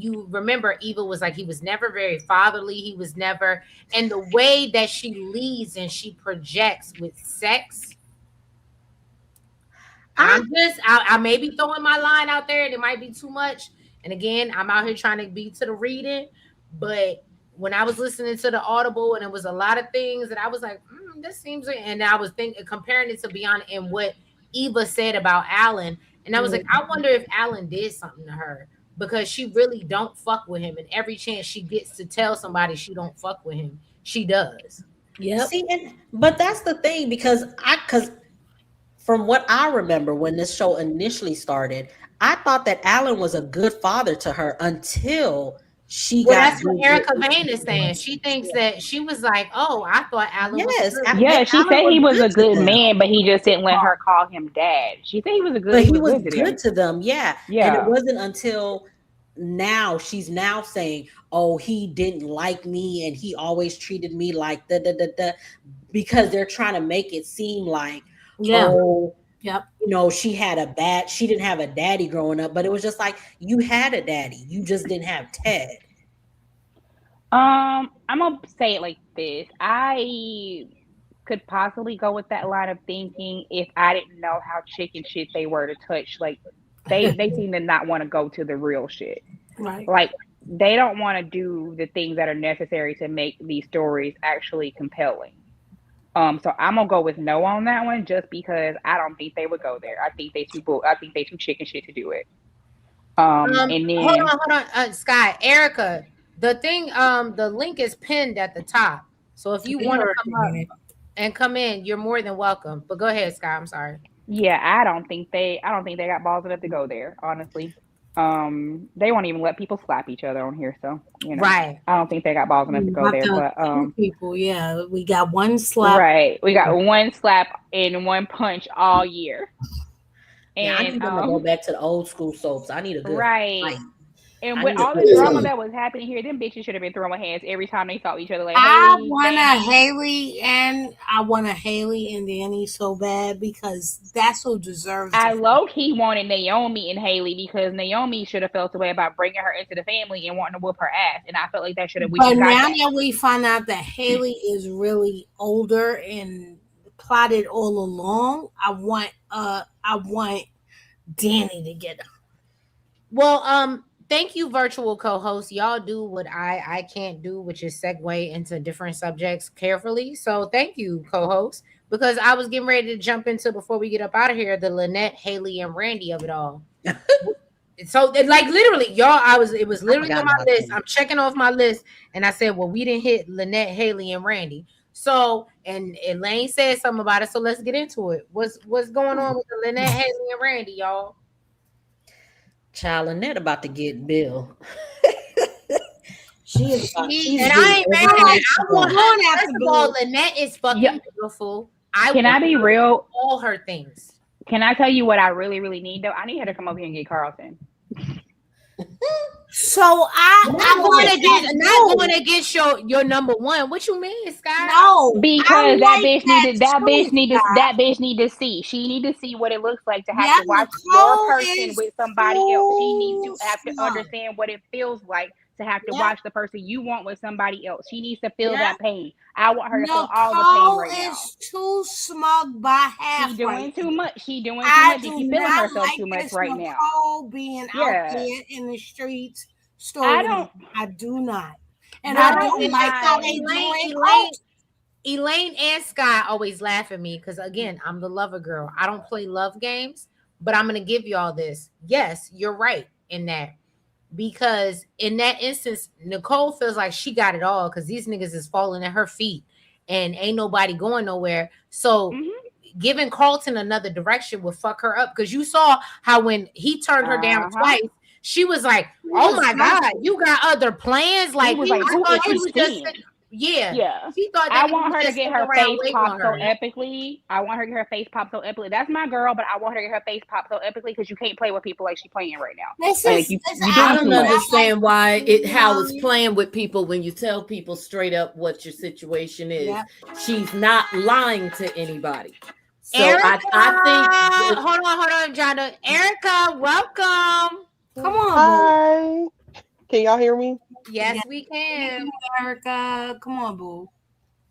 you remember Eva was like, he was never very fatherly. He was never, and the way that she leads and she projects with sex, I may be throwing my line out there and it might be too much. And again, I'm out here trying to be to the reading. But when I was listening to the Audible and it was a lot of things that I was like, this seems, and I was comparing it to Beyond and what Eva said about Alan. And I was like, I wonder if Alan did something to her because she really don't fuck with him. And every chance she gets to tell somebody she don't fuck with him, she does. Yeah. See, but that's the thing because from what I remember when this show initially started, I thought that Alan was a good father to her until she got. That's what Erica Bain is saying. She thinks that she was like, "Oh, I thought Alan was good." Yeah, she said he was a good man, but he just didn't let her call him dad. She said he was a good, but he was good to them. Yeah, yeah. And it wasn't until now she's now saying, "Oh, he didn't like me, and he always treated me like because they're trying to make it seem like." Oh, yep. She didn't have a daddy growing up, but it was just like you had a daddy. You just didn't have Ted. I'm gonna say it like this. I could possibly go with that line of thinking if I didn't know how chicken shit they were to touch. Like they seem to not want to go to the real shit. Right. Like they don't want to do the things that are necessary to make these stories actually compelling. So I'm gonna go with no on that one, just because I don't think they would go there. I think they too chicken shit to do it. And then Hold on, Scott, Erica. The thing, the link is pinned at the top. So if you want to come up and come in, you're more than welcome. But go ahead, Scott. I'm sorry. yeah, I don't think they got balls enough to go there. Honestly, they won't even let people slap each other on here. So Right. I don't think they got balls enough to go there. But people, yeah, we got one slap. Right, we got one slap and one punch all year. And I need them to go back to the old school soaps. I need a good fight. And with all the drama that was happening here, them bitches should have been throwing hands every time they saw each other. Like, I want a Haley and Danny so bad, because that's who deserves it. I low key wanted Naomi and Haley, because Naomi should have felt the way about bringing her into the family and wanting to whoop her ass, and I felt like that should have. But now that we find out that Haley is really older and plotted all along, I want Danny to get her. Well, thank you, virtual co-host. Y'all do what I can't do, which is segue into different subjects carefully. So thank you, co-host, because I was getting ready to jump into, before we get up out of here, the Lynette, Haley, and Randy of it all. So like literally, y'all, it was literally on my list. I'm checking off my list, and I said, well, we didn't hit Lynette, Haley, and Randy. So, and Elaine said something about it, so let's get into it. What's going on with the Lynette, Haley, and Randy, y'all? Child, Lynette about to get Bill. She is. And I ain't mad at it. First of all, Lynette is fucking beautiful. Can I be real? All her things. Can I tell you what I really, really need though? I need her to come over here and get Carlton. So I'm not going against your number one. What you mean, Scott? No, because that bitch need to see. She need to see what it looks like to have to watch your person with somebody else. She needs to have to understand what it feels like to have to watch the person you want with somebody else. She needs to feel that pain. I want her to feel all the pain right now. Is too smug by half. She's doing too much. She's doing too much. She's feeling herself too much right now. Nicole being out there in the streets. I do not. And I don't like how they Elaine and Scott always laugh at me because, again, I'm the lover girl. I don't play love games, but I'm going to give y'all this. Yes, you're right in that. Because in that instance, Nicole feels like she got it all because these niggas is falling at her feet and ain't nobody going nowhere. So giving Carlton another direction would fuck her up, because you saw how when he turned her down twice, she was like, "Oh my God, you got other plans?" Like, he was like, "Who is this?" Yeah. She thought I want her to get her face popped so epically. I want her to get her face popped so epically. That's my girl, but I want her to get her face popped so epically because you can't play with people like she's playing right now. I don't understand why how it's playing with people when you tell people straight up what your situation is. Yeah. She's not lying to anybody. So Erica, I think hold on, Jada. Erica, welcome. Come on. Hi. Can y'all hear me? Yes, we can. Erica, come on, boo.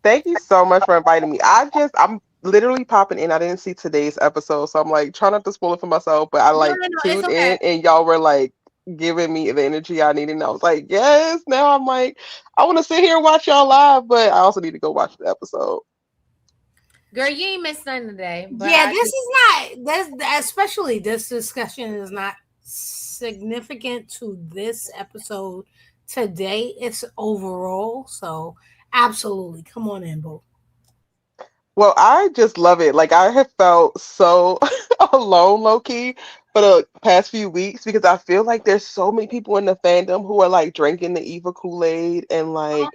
Thank you so much for inviting me. I'm literally popping in. I didn't see today's episode, so I'm like trying not to spoil it for myself, but I tuned in and y'all were like giving me the energy I needed. And I was like, yes, now I'm like, I want to sit here and watch y'all live, but I also need to go watch the episode. Girl, you ain't missed nothing today. But yeah, especially this discussion is not significant to this episode today. It's overall, so absolutely come on in, boo. Well, I just love it. Like, I have felt so alone, low-key, for the past few weeks, because I feel like there's so many people in the fandom who are like drinking the evil Kool-Aid and like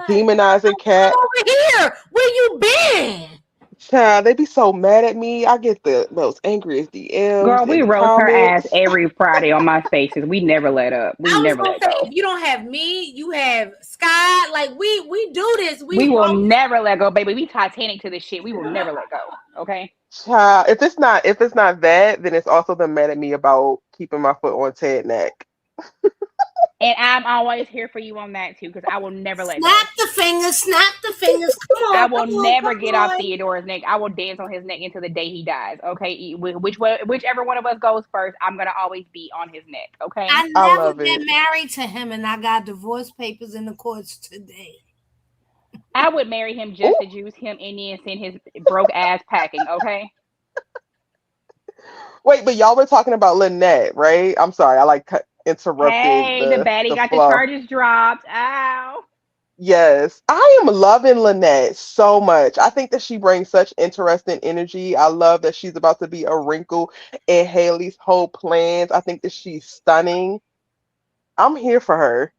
demonizing Cat. Over here, where you been? Child, they be so mad at me. I get the most angriest DMs. Girl, we roast her ass every Friday on my Spaces. We never let up. We never let go. If you don't have me, you have Scott. Like we do this. We will never let go, baby. We Titanic to this shit. We will never let go. Okay. Child, if it's not that, then it's also them mad at me about keeping my foot on Ted neck. And I'm always here for you on that too, because I will never let go. Snap the fingers. Come on. I will never get off Theodore's neck. I will dance on his neck until the day he dies. Okay, whichever one of us goes first, I'm gonna always be on his neck. Okay. I never get married to him, and I got divorce papers in the courts today. I would marry him just Ooh. to juice him and then send his broke ass packing, okay? Wait, but y'all were talking about Lynette, right? I'm sorry, I like interrupted Hey, the baddie the got the flow. charges dropped. Ow. Yes, I am loving Lynette so much. I think that she brings such interesting energy. I love that she's about to be a wrinkle in Haley's whole plans. I think that she's stunning. I'm here for her.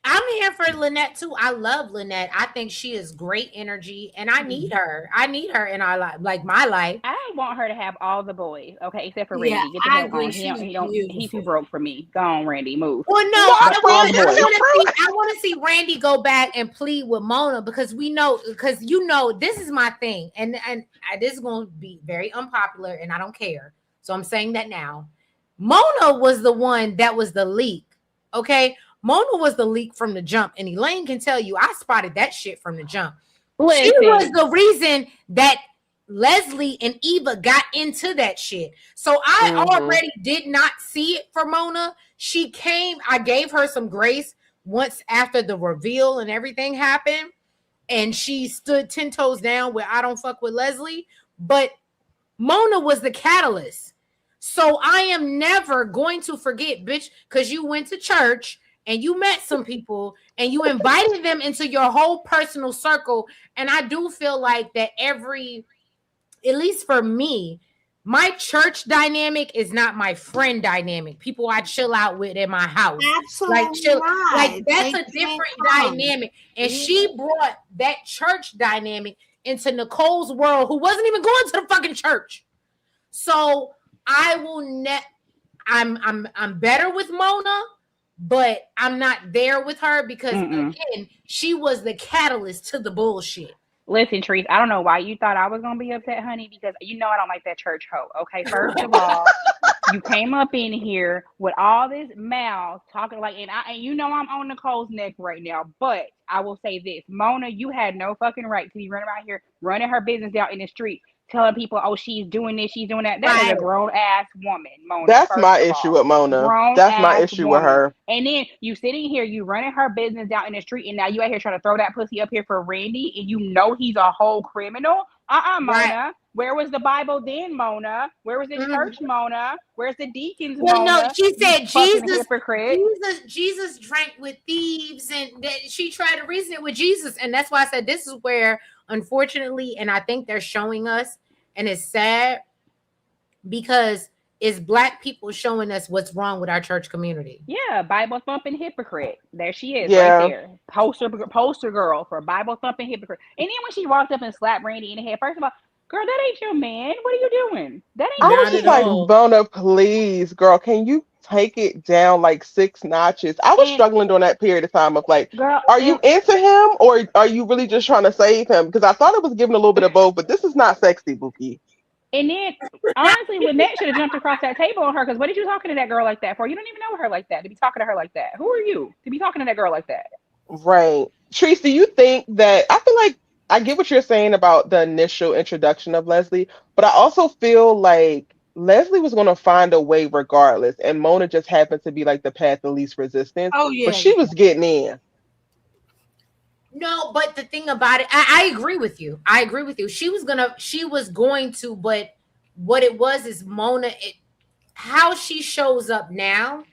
I'm here for Lynette too. I love Lynette. I think she is great energy, and I need her. I need her in our life, like my life. I want her to have all the boys, okay, except for Yeah, Randy. Get the I hell agree. on. She's He too beautiful. broke for me. Go on, Randy, move. Well, no, Not I broke for you. want to see Randy go back and plead with Mona because we know, because this is my thing, and this is going to be very unpopular, and I don't care. So I'm saying that now. Mona was the one that was the leak, okay? Mona was the leak from the jump, and Elaine can tell you I spotted that shit from the jump. Listen. She was the reason that Leslie and Eva got into that shit. So I already did not see it for Mona. She came, I gave her some grace once after the reveal and everything happened, and she stood 10 toes down where I don't fuck with Leslie, but Mona was the catalyst. So I am never going to forget, bitch, because you went to church and you met some people and you invited them into your whole personal circle. And I do feel like that at least for me, my church dynamic is not my friend dynamic. People I chill out with in my house. Absolutely like that's a different dynamic. And she brought that church dynamic into Nicole's world, who wasn't even going to the fucking church. So I will I'm better with Mona, but I'm not there with her because again, she was the catalyst to the bullshit. Listen, Trees, I don't know why you thought I was gonna be upset, honey, because I don't like that church hoe. Okay, first of all, you came up in here with all this mouth talking like, and I'm on Nicole's neck right now. But I will say this, Mona, you had no fucking right to be running around here running her business out in the street, telling people, oh, she's doing this, she's doing that. That is a grown ass woman, Mona. That's my issue with Mona. That's my issue with her. And then you sitting here, you running her business out in the street, and now you out here trying to throw that pussy up here for Randy, and you know he's a whole criminal. Mona. Right. Where was the Bible then, Mona? Where was the church, Mona? Where's the deacons, Mona? No, she said hypocrite. Jesus drank with thieves, and she tried to reason it with Jesus, and that's why I said this is where, unfortunately, and I think they're showing us, and it's sad because it's Black people showing us what's wrong with our church community. Yeah, Bible thumping hypocrite. There she is, right there. Poster girl for Bible thumping hypocrite. And then when she walked up and slapped Randy in the head, first of all, girl, that ain't your man. What are you doing? That ain't. I was just like, Mona, please, girl, can you take it down like 6 notches? I was struggling during that period of time of like, girl, are you into him or are you really just trying to save him? Because I thought it was giving a little bit of both, but this is not sexy, Bookie. And then, honestly, Lynette should have jumped across that table on her, because what did you talking to that girl like that for? You don't even know her like that to be talking to her like that. Who are you to be talking to that girl like that? Right. Treese, do you think that, I feel like I get what you're saying about the initial introduction of Leslie, but I also feel like Leslie was going to find a way regardless, and Mona just happened to be like the path of least resistance. Oh, yeah. But she was getting in. No, but the thing about it, I agree with you. I agree with you. She was going to, but what it was is Mona, how she shows up now,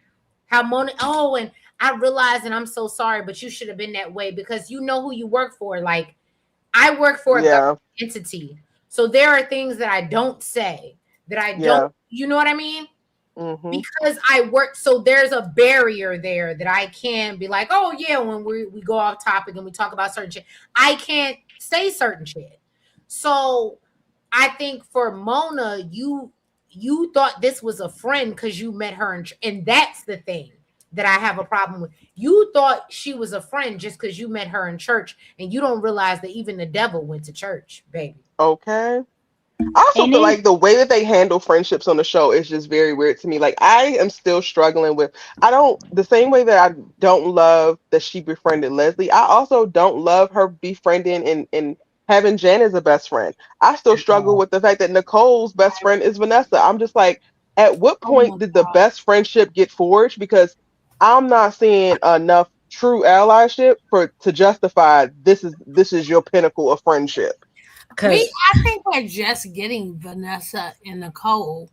how Mona, and I realize, and I'm so sorry, but you should have been that way because you know who you work for. Like, I work for a government entity. So there are things that I don't say, that I don't, you know what I mean? Mm-hmm. Because I work, so there's a barrier there that I can't be like, oh yeah, when we go off topic and we talk about certain shit, I can't say certain shit. So I think for Mona, you thought this was a friend because you met her, and that's the thing that I have a problem with. You thought she was a friend just because you met her in church, and you don't realize that even the devil went to church, baby. Okay. I also feel like the way that they handle friendships on the show is just very weird to me. Like, I am still struggling with, the same way that I don't love that she befriended Leslie, I also don't love her befriending and having Jen as a best friend. I still struggle with the fact that Nicole's best friend is Vanessa. I'm just like, at what point did the best friendship get forged? Because I'm not seeing enough true allyship to justify this is your pinnacle of friendship. I think we're just getting Vanessa and Nicole.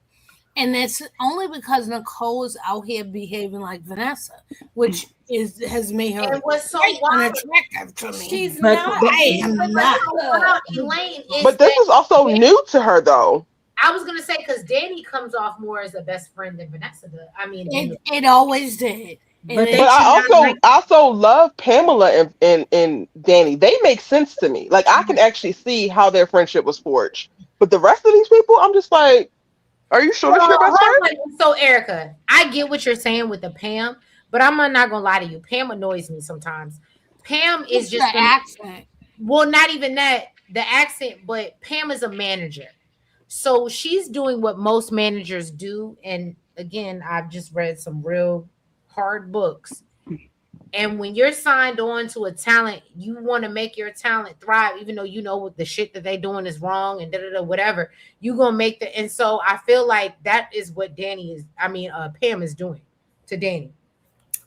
And it's only because Nicole is out here behaving like Vanessa, which has made her unattractive to me. She's not. I am not. Elaine but this is also new to her, though. I was gonna say because Danny comes off more as a best friend than Vanessa does. I mean, it always did. But I also love Pamela and Danny. They make sense to me. Like I can actually see how their friendship was forged. But the rest of these people, I'm just like, are you sure that's your best friend? So Erica, I get what you're saying with the Pam, but I'm not gonna lie to you. Pam annoys me sometimes. Pam is just the accent. Well, not even that, the accent, but Pam is a manager. So she's doing what most managers do. And again, I've just read some real hard books. And when you're signed on to a talent, you want to make your talent thrive, even though you know what the shit that they doing is wrong and whatever. You gonna make the. And so I feel like that is what Pam is doing to Danny.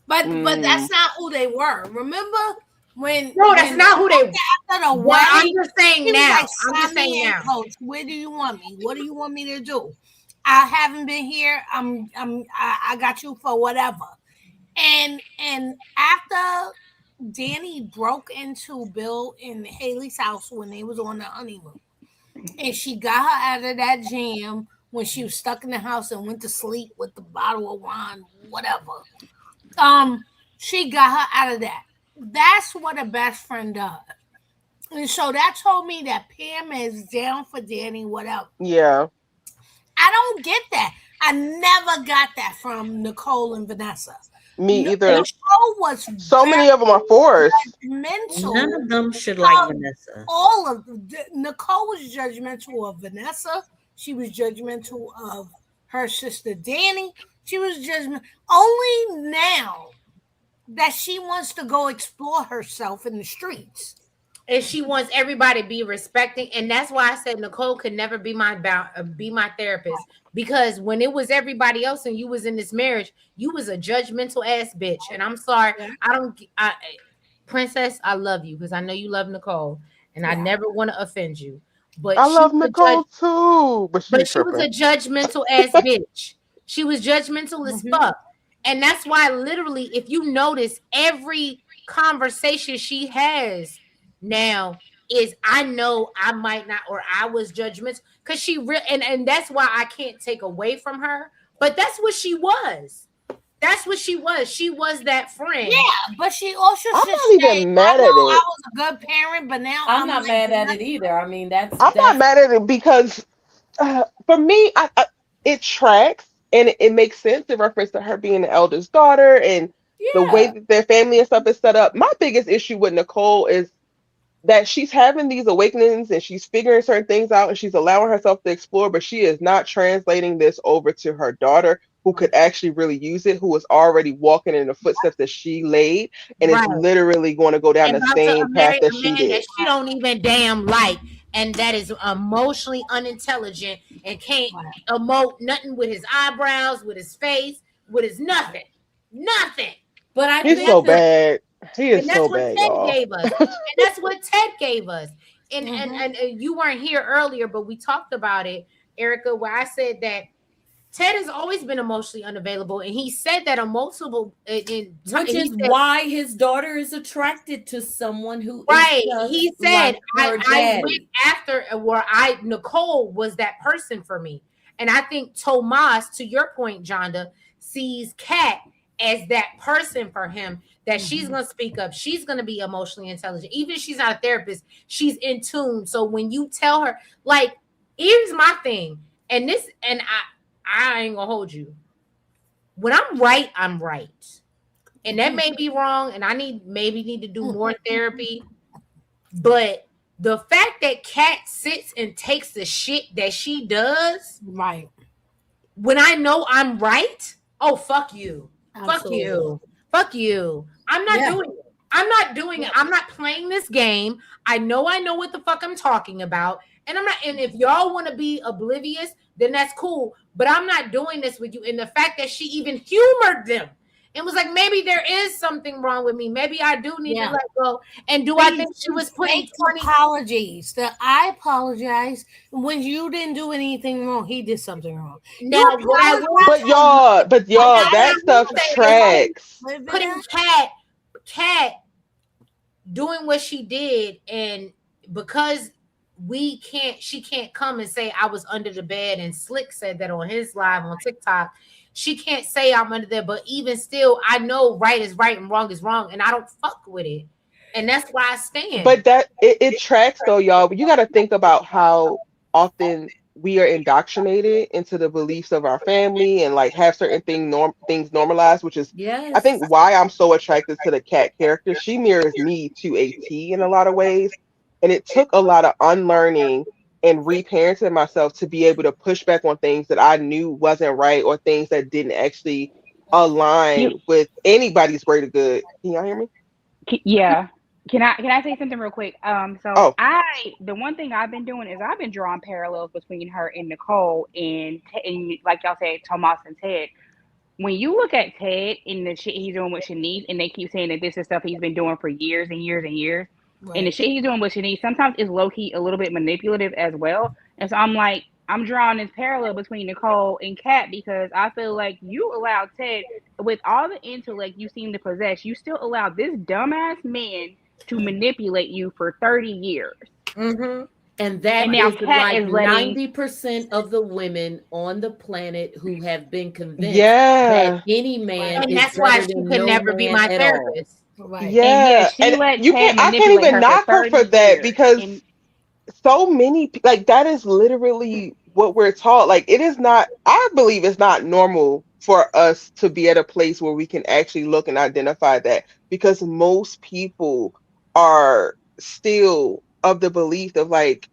But that's not who they were. Remember when? No, that's not who they were. I'm just saying now. I'm just saying now. Coach, where do you want me? What do you want me to do? I haven't been here. I got you for whatever. And after Danny broke into Bill and Haley's house when they was on the honeymoon, and she got her out of that jam when she was stuck in the house and went to sleep with the bottle of wine, whatever. She got her out of that. That's what a best friend does. And so that told me that Pam is down for Danny, whatever. Yeah. I don't get that. I never got that from Nicole and Vanessa. Me either. Nicole was so many of them are forced. None of them should like Vanessa. All of them. Nicole was judgmental of Vanessa. She was judgmental of her sister Danny. She was judgmental. Only now that she wants to go explore herself in the streets. And she wants everybody to be respecting, and that's why I said Nicole could never be my therapist, because when it was everybody else and you was in this marriage, you was a judgmental ass bitch. And I'm sorry, Princess, I love you because I know you love Nicole, and I never want to offend you. But I love Nicole too, but she was a judgmental ass bitch. She was judgmental as fuck, and that's why literally, if you notice, every conversation she has now is I know I might not, or I was judgmental, because and that's why I can't take away from her, but that's what she was. That's what she was. She was that friend. Yeah, but she also I'm not even mad at it. I was a good parent, but now I'm not mad at it either. I mean, I'm not mad at it because for me, it tracks and it makes sense in reference to her being the eldest daughter and the way that their family and stuff is set up. My biggest issue with Nicole is that she's having these awakenings and she's figuring certain things out and she's allowing herself to explore, but she is not translating this over to her daughter, who could actually really use it, who is already walking in the footsteps that she laid, and is literally going to go down the same path that she did. That she don't even damn like, and that is emotionally unintelligent and can't emote nothing with his eyebrows, with his face, with his nothing. But he's so bad. He is so bad, y'all. And that's what Ted gave us. And you weren't here earlier, but we talked about it, Erica, where I said that Ted has always been emotionally unavailable, and he said that which is why his daughter is attracted to someone who he said I went after where Nicole was that person for me. And I think Tomas, to your point, Jonda, sees Kat as that person for him, that she's going to speak up. She's going to be emotionally intelligent. Even if she's not a therapist, she's in tune. So when you tell her, like, here's my thing, and I ain't going to hold you. When I'm right, I'm right. And that may be wrong, and I maybe need to do more therapy. But the fact that Kat sits and takes the shit that she does, right, when I know I'm right, oh, fuck you. Absolutely. Fuck you. I'm not doing it. I'm not doing it. I'm not playing this game. I know what the fuck I'm talking about. And and if y'all want to be oblivious, then that's cool. But I'm not doing this with you. And the fact that she even humored them and was like, maybe there is something wrong with me. Maybe I do need to let go. And do I think she was putting 20 apologies? I apologize when you didn't do anything wrong. He did something wrong. Now, but y'all, that stuff tracks. Putting Cat doing what she did, and because she can't come and say I was under the bed, and Slick said that on his live on TikTok. She can't say I'm under there, but even still, I know right is right and wrong is wrong, and I don't fuck with it, and that's why I stand. But that it tracks though, y'all. But you got to think about how often we are indoctrinated into the beliefs of our family and like have certain things normalized, which is I think why I'm so attracted to the Cat character. She mirrors me to a T in a lot of ways, and it took a lot of unlearning and reparenting myself to be able to push back on things that I knew wasn't right or things that didn't actually align with anybody's greater good. Can y'all hear me? Yeah. Can I say something real quick? The one thing I've been doing is I've been drawing parallels between her and Nicole and like y'all said, Tomas and Ted. When you look at Ted and the shit he's doing with Shanice, and they keep saying that this is stuff he's been doing for years and years and years. Right. And the shit he's doing with Shanice sometimes is low-key a little bit manipulative as well. And so I'm like, I'm drawing this parallel between Nicole and Kat because I feel like you allowed Ted, with all the intellect you seem to possess, you still allowed this dumbass man to manipulate you for 30 years. Mm-hmm. And now Kat is letting 90% of the women on the planet who have been convinced that any man and that's why she could never be my therapist. Right. Yeah, and you can't. I can't even knock her for that because so many like that is literally what we're taught. Like it is not. I believe it's not normal for us to be at a place where we can actually look and identify that because most people are still of the belief of like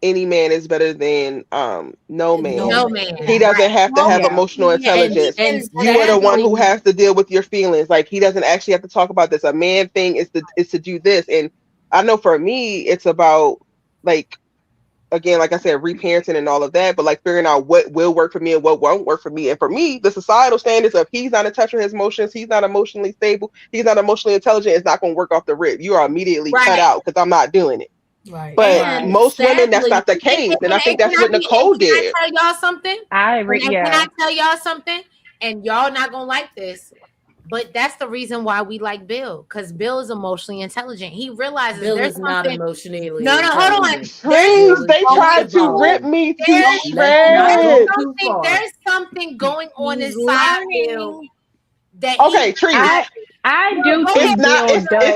any man is better than no man. No man. He doesn't have to have emotional intelligence. And you are the one who has to deal with your feelings. Like he doesn't actually have to talk about this. A man thing is to do this. And I know for me, it's about like again, like I said, reparenting and all of that, but like figuring out what will work for me and what won't work for me. And for me, the societal standards of he's not in touch with his emotions, he's not emotionally stable, he's not emotionally intelligent, it's not going to work off the rip. You are immediately cut out because I'm not doing it. Right. But most women, that's not the case. And I think that's what Nicole did. Can I tell y'all something? I agree. Can I tell y'all something? And y'all not going to like this. But that's the reason why we like Bill, because Bill is emotionally intelligent. He realizes Bill there's is not emotionally. No, hold on. Please, they tried to rip me to shreds. There's something going on inside Bill. That I do think it's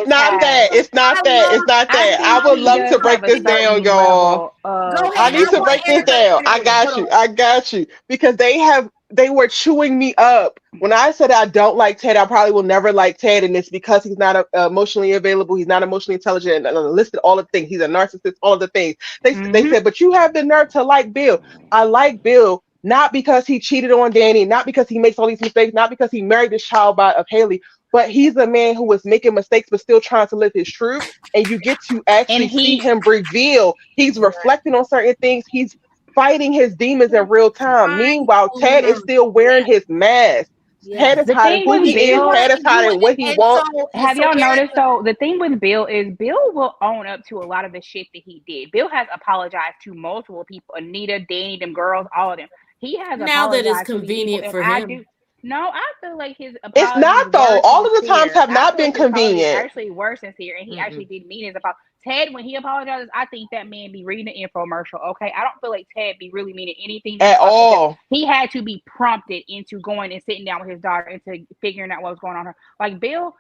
not that. I would love to break this down, y'all. I need to break this down. I got you. Because they were chewing me up. When I said I don't like Ted, I probably will never like Ted, and it's because he's not emotionally available, he's not emotionally intelligent, and I listed all the things. He's a narcissist, all of the things. They said, but you have the nerve to like Bill. I like Bill not because he cheated on Danny, not because he makes all these mistakes, not because he married this child of Haley, but he's a man who was making mistakes but still trying to live his truth. And you get to actually see him reveal. He's reflecting on certain things. He's fighting his demons in real time. Meanwhile, Ted is still wearing his mask. Ted is hiding who he is. Ted is hiding what he wants. Have y'all noticed though? The thing with Bill is Bill will own up to a lot of the shit that he did. Bill has apologized to multiple people. Anita, Danny, them girls, all of them. He has now that it's convenient for him. No, I feel like his it's not though. All of the times have not been convenient. Actually, worse sincere, and he actually did mean his apology. Ted, when he apologizes, I think that man be reading the infomercial. Okay, I don't feel like Ted be really meaning anything at all. He had to be prompted into going and sitting down with his daughter into figuring out what was going on. Like Bill,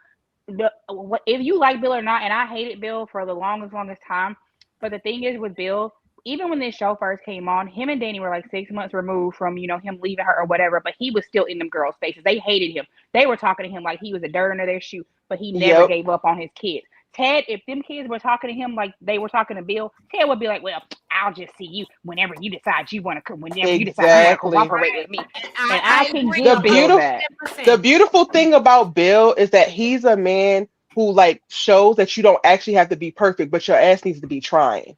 if you like Bill or not, and I hated Bill for the longest time. But the thing is with Bill, even when this show first came on, him and Danny were like 6 months removed from, him leaving her or whatever, but he was still in them girls' faces. They hated him. They were talking to him like he was a dirt under their shoe, but he never gave up on his kids. Ted, if them kids were talking to him like they were talking to Bill, Ted would be like, well, I'll just see you whenever you decide you want to come, whenever you decide you want to cooperate with me. And I can give Bill that. The beautiful thing about Bill is that he's a man who like shows that you don't actually have to be perfect, but your ass needs to be trying.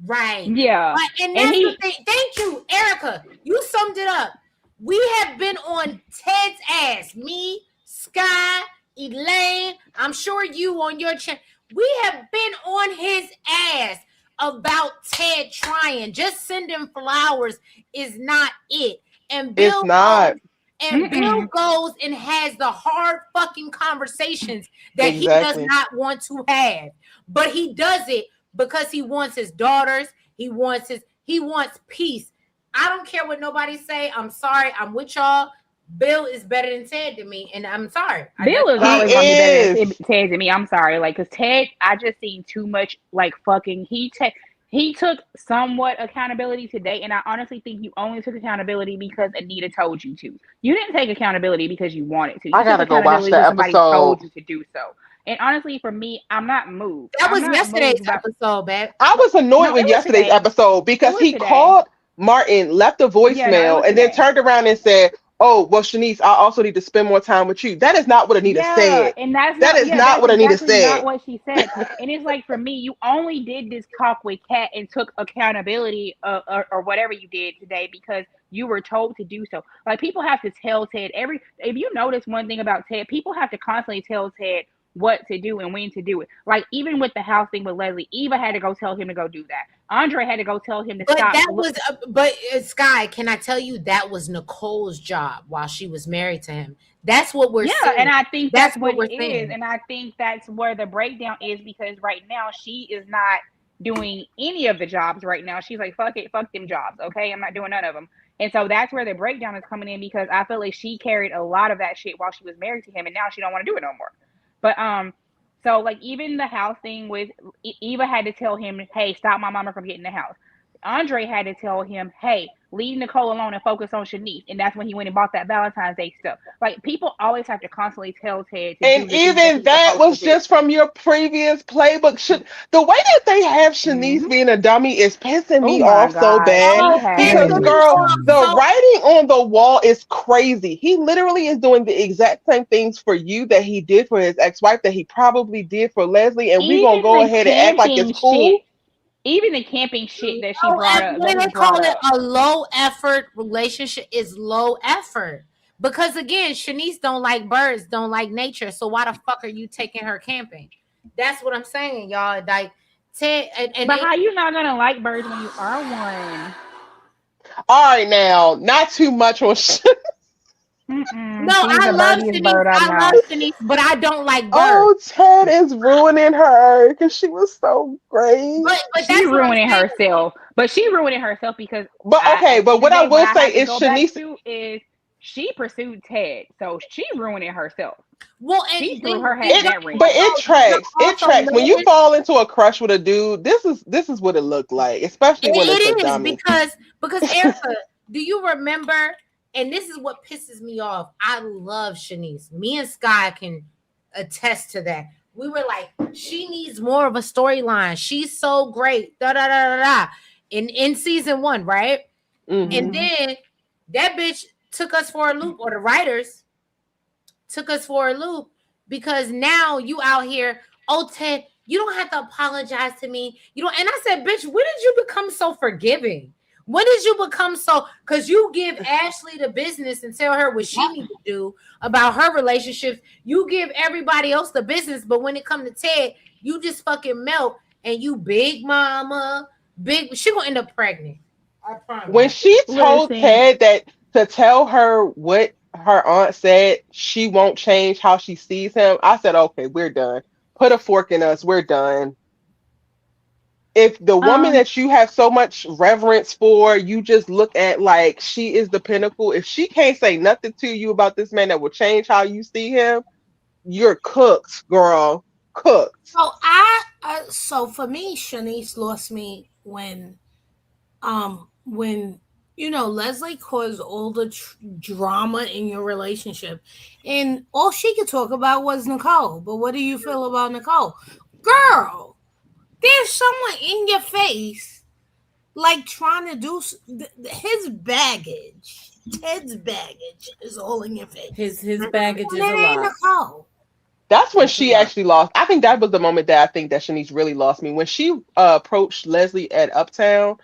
Right. Yeah. And that's the thing. Thank you, Erica. You summed it up. We have been on Ted's ass. Me, Sky, Elaine, I'm sure you on your channel. We have been on his ass about Ted trying. Just sending flowers is not it. And Bill It's not. Bill goes and has the hard fucking conversations that he does not want to have. But he does it because he wants his daughters. He wants peace. I don't care what nobody say. I'm sorry. I'm with y'all. Bill is better than Ted to me, and I'm sorry. Bill is always gonna be better than Ted to me. I'm sorry, like, cause Ted, I just seen too much like fucking. He took somewhat accountability today, and I honestly think you only took accountability because Anita told you to. You didn't take accountability because you wanted to. I gotta go watch the episode. Told you to do so. And honestly, for me, I'm not moved. That was yesterday's episode, babe. I was annoyed with yesterday's episode because he called Martin, left a voicemail, and then turned around and said, "Oh, well, Shanice, I also need to spend more time with you." That is not what Anita said. And that's not what Anita said. Not what she said. And it's like, for me, you only did this talk with Kat and took accountability or whatever you did today because you were told to do so. Like, people have to tell Ted if you notice one thing about Ted, people have to constantly tell Ted what to do and when to do it. Like, even with the house thing with Leslie, Eva had to go tell him to go do that. Andre had to go tell him to stop. But Sky, can I tell you, that was Nicole's job while she was married to him. That's what we're saying. And I think that's what it is. And I think that's where the breakdown is, because right now she is not doing any of the jobs right now. She's like, fuck it, fuck them jobs. Okay, I'm not doing none of them. And so that's where the breakdown is coming in, because I feel like she carried a lot of that shit while she was married to him, and now she don't want to do it no more. But so like, even the house thing with Eva had to tell him, hey, stop my mama from getting the house. Andre had to tell him, hey, leave Nicole alone and focus on Shanice. And that's when he went and bought that Valentine's Day stuff. Like, people always have to constantly tell Ted to and even that was just from your previous playbook. The way that they have Shanice being a dummy is pissing me off so bad. Because, girl, the writing on the wall is crazy. He literally is doing the exact same things for you that he did for his ex-wife, that he probably did for Leslie, and we're going to go ahead and act like it's cool. Even the camping shit that she brought up. When they call it a low effort relationship, is low effort. Because again, Shanice don't like birds, don't like nature. So why the fuck are you taking her camping? That's what I'm saying, y'all. Like, but how you not gonna like birds when you are one? All right, now, not too much on No, I love Shanice, but I don't like birds. Oh, Ted is ruining her because she was so great. But she's ruining herself. But she ruining herself because. But what I will say is Shanice she pursued Ted, so she ruining herself. Well, and she threw her head in that ring. But it tracks. It tracks. When you fall into a crush with a dude, this is what it looked like, especially when it's a dummy. Because Erica, do you remember? And this is what pisses me off. I love Shanice. Me and Sky can attest to that. We were like, she needs more of a storyline. She's so great. Da da da da da. In season 1, right? Mm-hmm. And then that bitch took us for a loop, or the writers took us for a loop, because now you out here, oh, Ted, you don't have to apologize to me. You don't. And I said, bitch, when did you become so forgiving? When did you become so? Because you give Ashley the business and tell her what she needs to do about her relationships. You give everybody else the business, but when it comes to Ted, you just fucking melt, and you big mama, she gonna end up pregnant. I promise. When she told Ted that to tell her what her aunt said, she won't change how she sees him, I said, okay, we're done. Put a fork in us. We're done. If the woman that you have so much reverence for, you just look at like she is the pinnacle. If she can't say nothing to you about this man that will change how you see him, you're cooked, girl. Cooked. So so for me, Shanice lost me when Leslie caused all the drama in your relationship, and all she could talk about was Nicole. But what do you feel about Nicole, girl? There's someone in your face, like, trying to do his baggage. Ted's baggage is all in your face. His baggage is a lot. That's when she actually lost. I think that was the moment that I think that Shanice really lost me. When she approached Leslie at Uptown,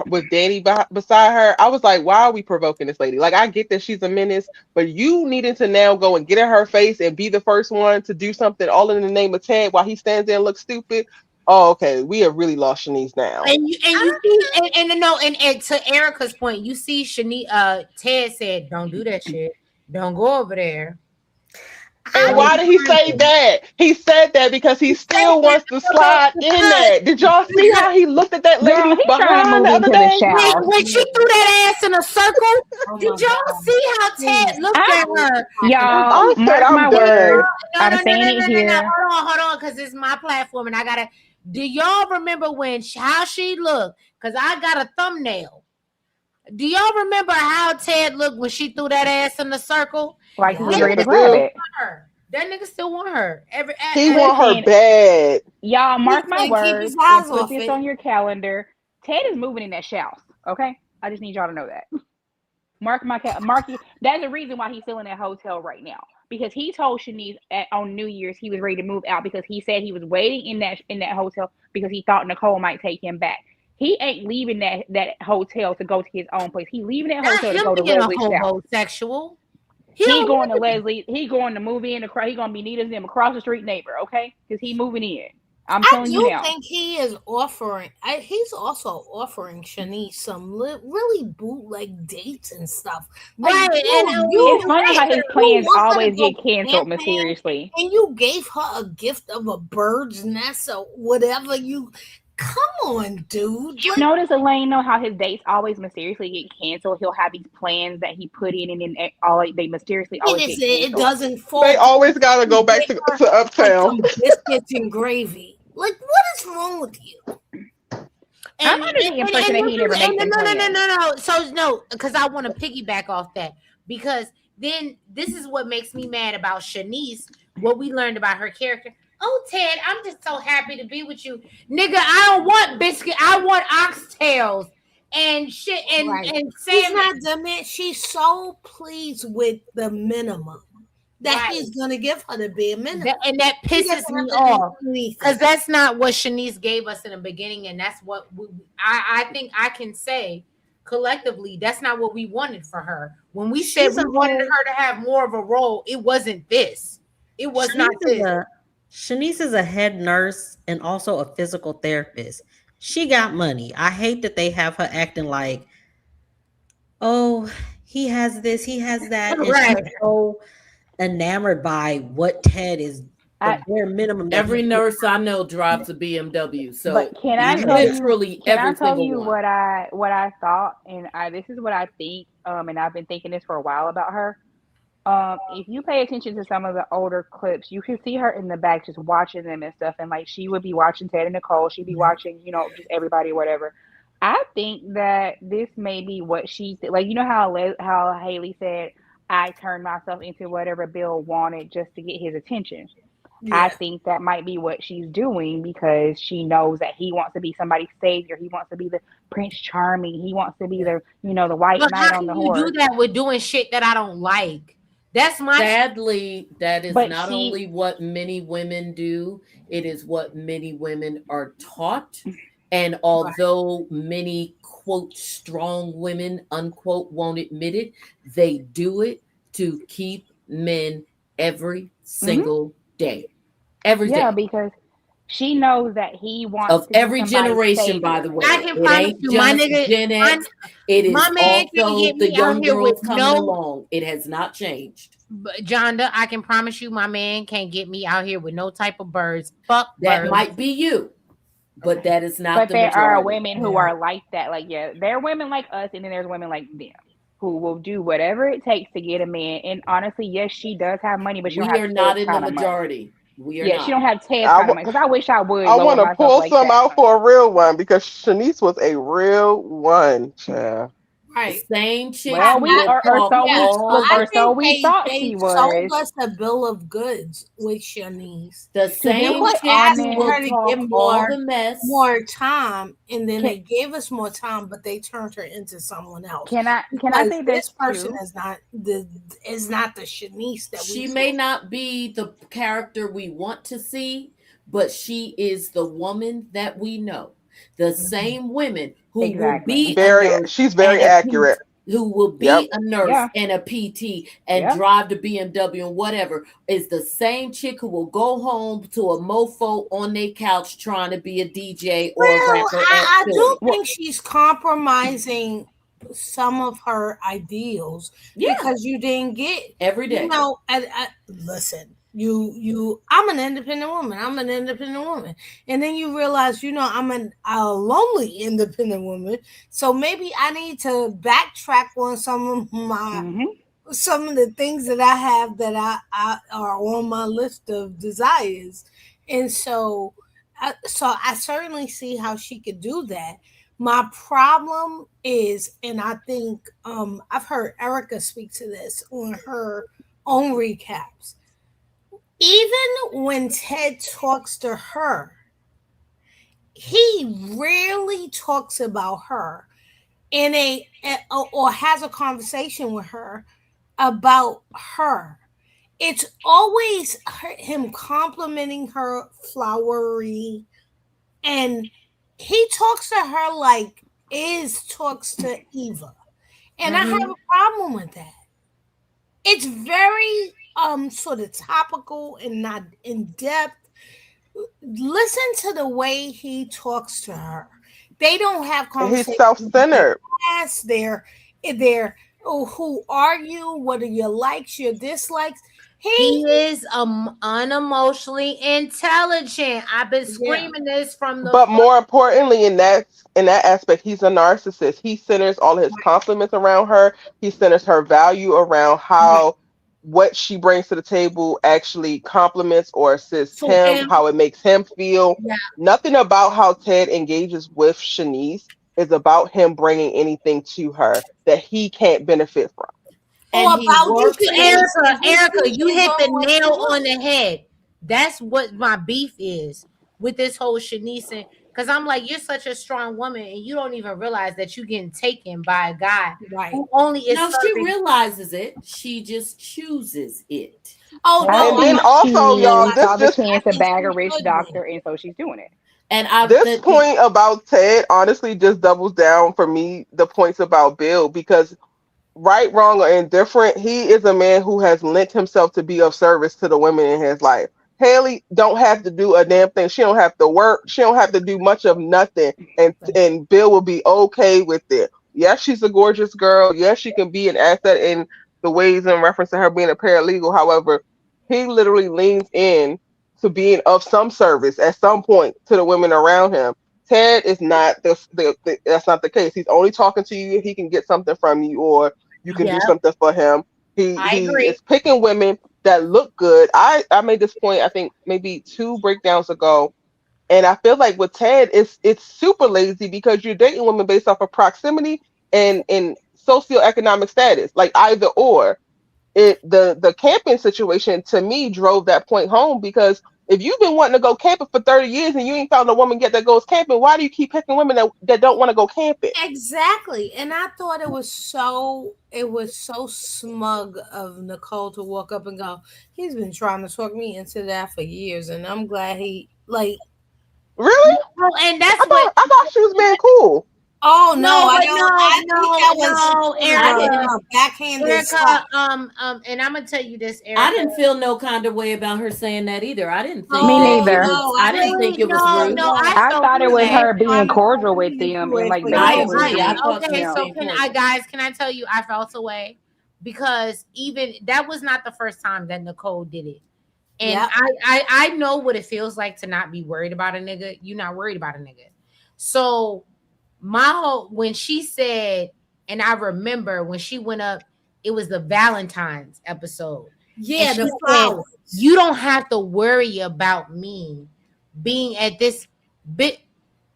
with Danny beside her, I was like, why are we provoking this lady? Like, I get that she's a menace, but you needing to now go and get in her face and be the first one to do something all in the name of Ted while he stands there and looks stupid. Oh, okay. We have really lost Shanice now. And you see, and to Erica's point, you see Ted said, don't do that shit. Don't go over there. And why did he say that? He said that because he still wants to slide in there. Did y'all see how he looked at that lady behind the other day? When she threw that ass in a circle, did y'all see how Ted looked at her? Y'all, mark my words. I'm saying it here. Hold on, because it's my platform, and I gotta. Do y'all remember how she looked? Because I got a thumbnail. Do y'all remember how Ted looked when she threw that ass in the circle? Like he was ready to grab it. That nigga still want her. He want her bad. Y'all, mark my words. Put this on your calendar. Ted is moving in that house. Okay, I just need y'all to know that. Mark. That's the reason why he's still in that hotel right now, because he told Shanice on New Year's he was ready to move out because he said he was waiting in that hotel because he thought Nicole might take him back. He ain't leaving that hotel to go to his own place. He leaving that hotel to go to Leslie's house. Homosexual. He going to Leslie. He going to move in. He going to be Nita's them across the street neighbor. Okay, because he moving in. I'm telling you now. I do think he is offering. He's also offering Shanice some really bootleg dates and stuff. Like, right. It's funny how his plans always get canceled mysteriously. And you gave her a gift of a bird's nest or whatever you. Come on, dude. You notice Elaine know how his dates always mysteriously get canceled. He'll have these plans that he put in, and then they mysteriously always get canceled. It doesn't fall. They always gotta go back to Uptown. Like biscuits and gravy. Like, what is wrong with you? I'm under the impression that he never made them plans. No. So no, because I want to piggyback off that, because then this is what makes me mad about Shanice. What we learned about her character. Oh, Ted, I'm just so happy to be with you. Nigga, I don't want biscuit. I want oxtails and shit. And she's not the man. She's so pleased with the minimum that he's going to give her the bare minimum. And that pisses me off. Because that's not what Shanice gave us in the beginning. And that's what I think I can say collectively. That's not what we wanted for her. When we said we wanted her to have more of a role, it wasn't this. It was not this. Shanice is a head nurse and also a physical therapist. She got money. I hate that they have her acting like, oh, he has this, he has that. And she's so enamored by what Ted is, the bare minimum. Every nurse I know drives a BMW. So but can I tell you what I thought? And this is what I think. And I've been thinking this for a while about her. If you pay attention to some of the older clips, you can see her in the back just watching them and stuff. And like she would be watching Ted and Nicole, she'd be watching, just everybody, whatever. I think that this may be what she like. You know how Haley said, "I turned myself into whatever Bill wanted just to get his attention." Yeah. I think that might be what she's doing because she knows that he wants to be somebody's savior. He wants to be the Prince Charming. He wants to be the white knight on the horse. You do that with doing shit that I don't like. That's my sadly, that is not only what many women do, it is what many women are taught. And although many, quote, strong women, unquote, won't admit it, they do it to keep men every single day. Every day. Yeah, because she knows that he wants of every generation, by the way. I can promise you, my nigga, Gen X, it is also the young girls coming along. It has not changed. But Jonda, I can promise you, my man can't get me out here with no type of birds. Fuck that birds. might be you, but that is not. But the there majority. are women who are like that. Like, there are women like us, and then there's women like them who will do whatever it takes to get a man. And honestly, yes, she does have money, but we are not in the majority. We are not. She don't have Ted's kind of money, because I wish I would. I want to pull some out for a real one because Shanice was a real one. Yeah. Right. Same chick. Well, we thought she was. Sold us a bill of goods with Shanice. The same chick will talk all the mess. More time, and then they gave us more time, but they turned her into someone else. Can I say this person is not the Shanice that she may not be the character we want to see, but she is the woman that we know. The same women who Exactly. will be she's very accurate. who will be Yep. a nurse Yeah. and a PT and Yeah. drive the BMW and whatever is the same chick who will go home to a mofo on their couch trying to be a DJ or a Well, rapper at I do 40. think she's compromising some of her ideals Yeah, because you didn't get, every day. you know, listen, I'm an independent woman. I'm an independent woman. And then you realize, you know, I'm a lonely independent woman. So maybe I need to backtrack on some of my, some of the things that I have that I are on my list of desires. And so I certainly see how she could do that. My problem is, and I think I've heard Erica speak to this on her own recaps. Even when Ted talks to her, he rarely talks about her or has a conversation with her about her. It's always him complimenting her flowery, and he talks to her like Iz talks to Eva. And I have a problem with that. It's very sort of topical and not in depth. Listen to the way he talks to her. They don't have conversations. He's self-centered. They're oh, who are you? What are your likes, your dislikes? He is unemotionally intelligent. I've been screaming this from the. But more importantly, in that aspect, he's a narcissist. He centers all his compliments around her. He centers her value around how what she brings to the table actually compliments or assists him, how it makes him feel. Yeah. Nothing about how Ted engages with Shanice is about him bringing anything to her that he can't benefit from. And he works. Erica, you hit the nail on the head. That's what my beef is with this whole Shanice. Because I'm like, you're such a strong woman, and you don't even realize that you're getting taken by a guy who only is. No, she realizes it. She just chooses it. Oh no! And then also, y'all, this saw the just chance to bag a rich doctor, and so she's doing it. And this point about Ted honestly just doubles down for me the points about Bill, because right, wrong, or indifferent, he is a man who has lent himself to be of service to the women in his life. Haley don't have to do a damn thing. She don't have to work. She don't have to do much of nothing. And Bill will be okay with it. Yes, she's a gorgeous girl. Yes, she can be an asset in the ways in reference to her being a paralegal. However, he literally leans in to being of some service at some point to the women around him. Ted is not that's not the case. He's only talking to you if he can get something from you or you can do something for him. He is picking women that look good. I made this point, I think maybe 2 breakdowns ago, and I feel like with Ted, it's super lazy because you're dating women based off of proximity and socioeconomic status, like either or. The camping situation to me drove that point home, because if you've been wanting to go camping for 30 years and you ain't found a woman yet that goes camping, why do you keep picking women that don't want to go camping? Exactly. And I thought it was so smug of Nicole to walk up and go, he's been trying to talk me into that for years, and I'm glad he Really? Well, and that's I thought she was being cool. Oh no, Erica, backhanded Erica, and I'm gonna tell you this, Erica. I didn't feel no kind of way about her saying that either. I didn't think Me neither. I didn't think it was rude. No, I thought it was her being cordial with them and like I agree. Okay, so can I tell you I felt away because even that was not the first time that Nicole did it. And I know what it feels like to not be worried about a nigga. You're not worried about a nigga. So when she said, and I remember when she went up, it was the Valentine's episode. Yeah, the flowers. You don't have to worry about me being at this bit.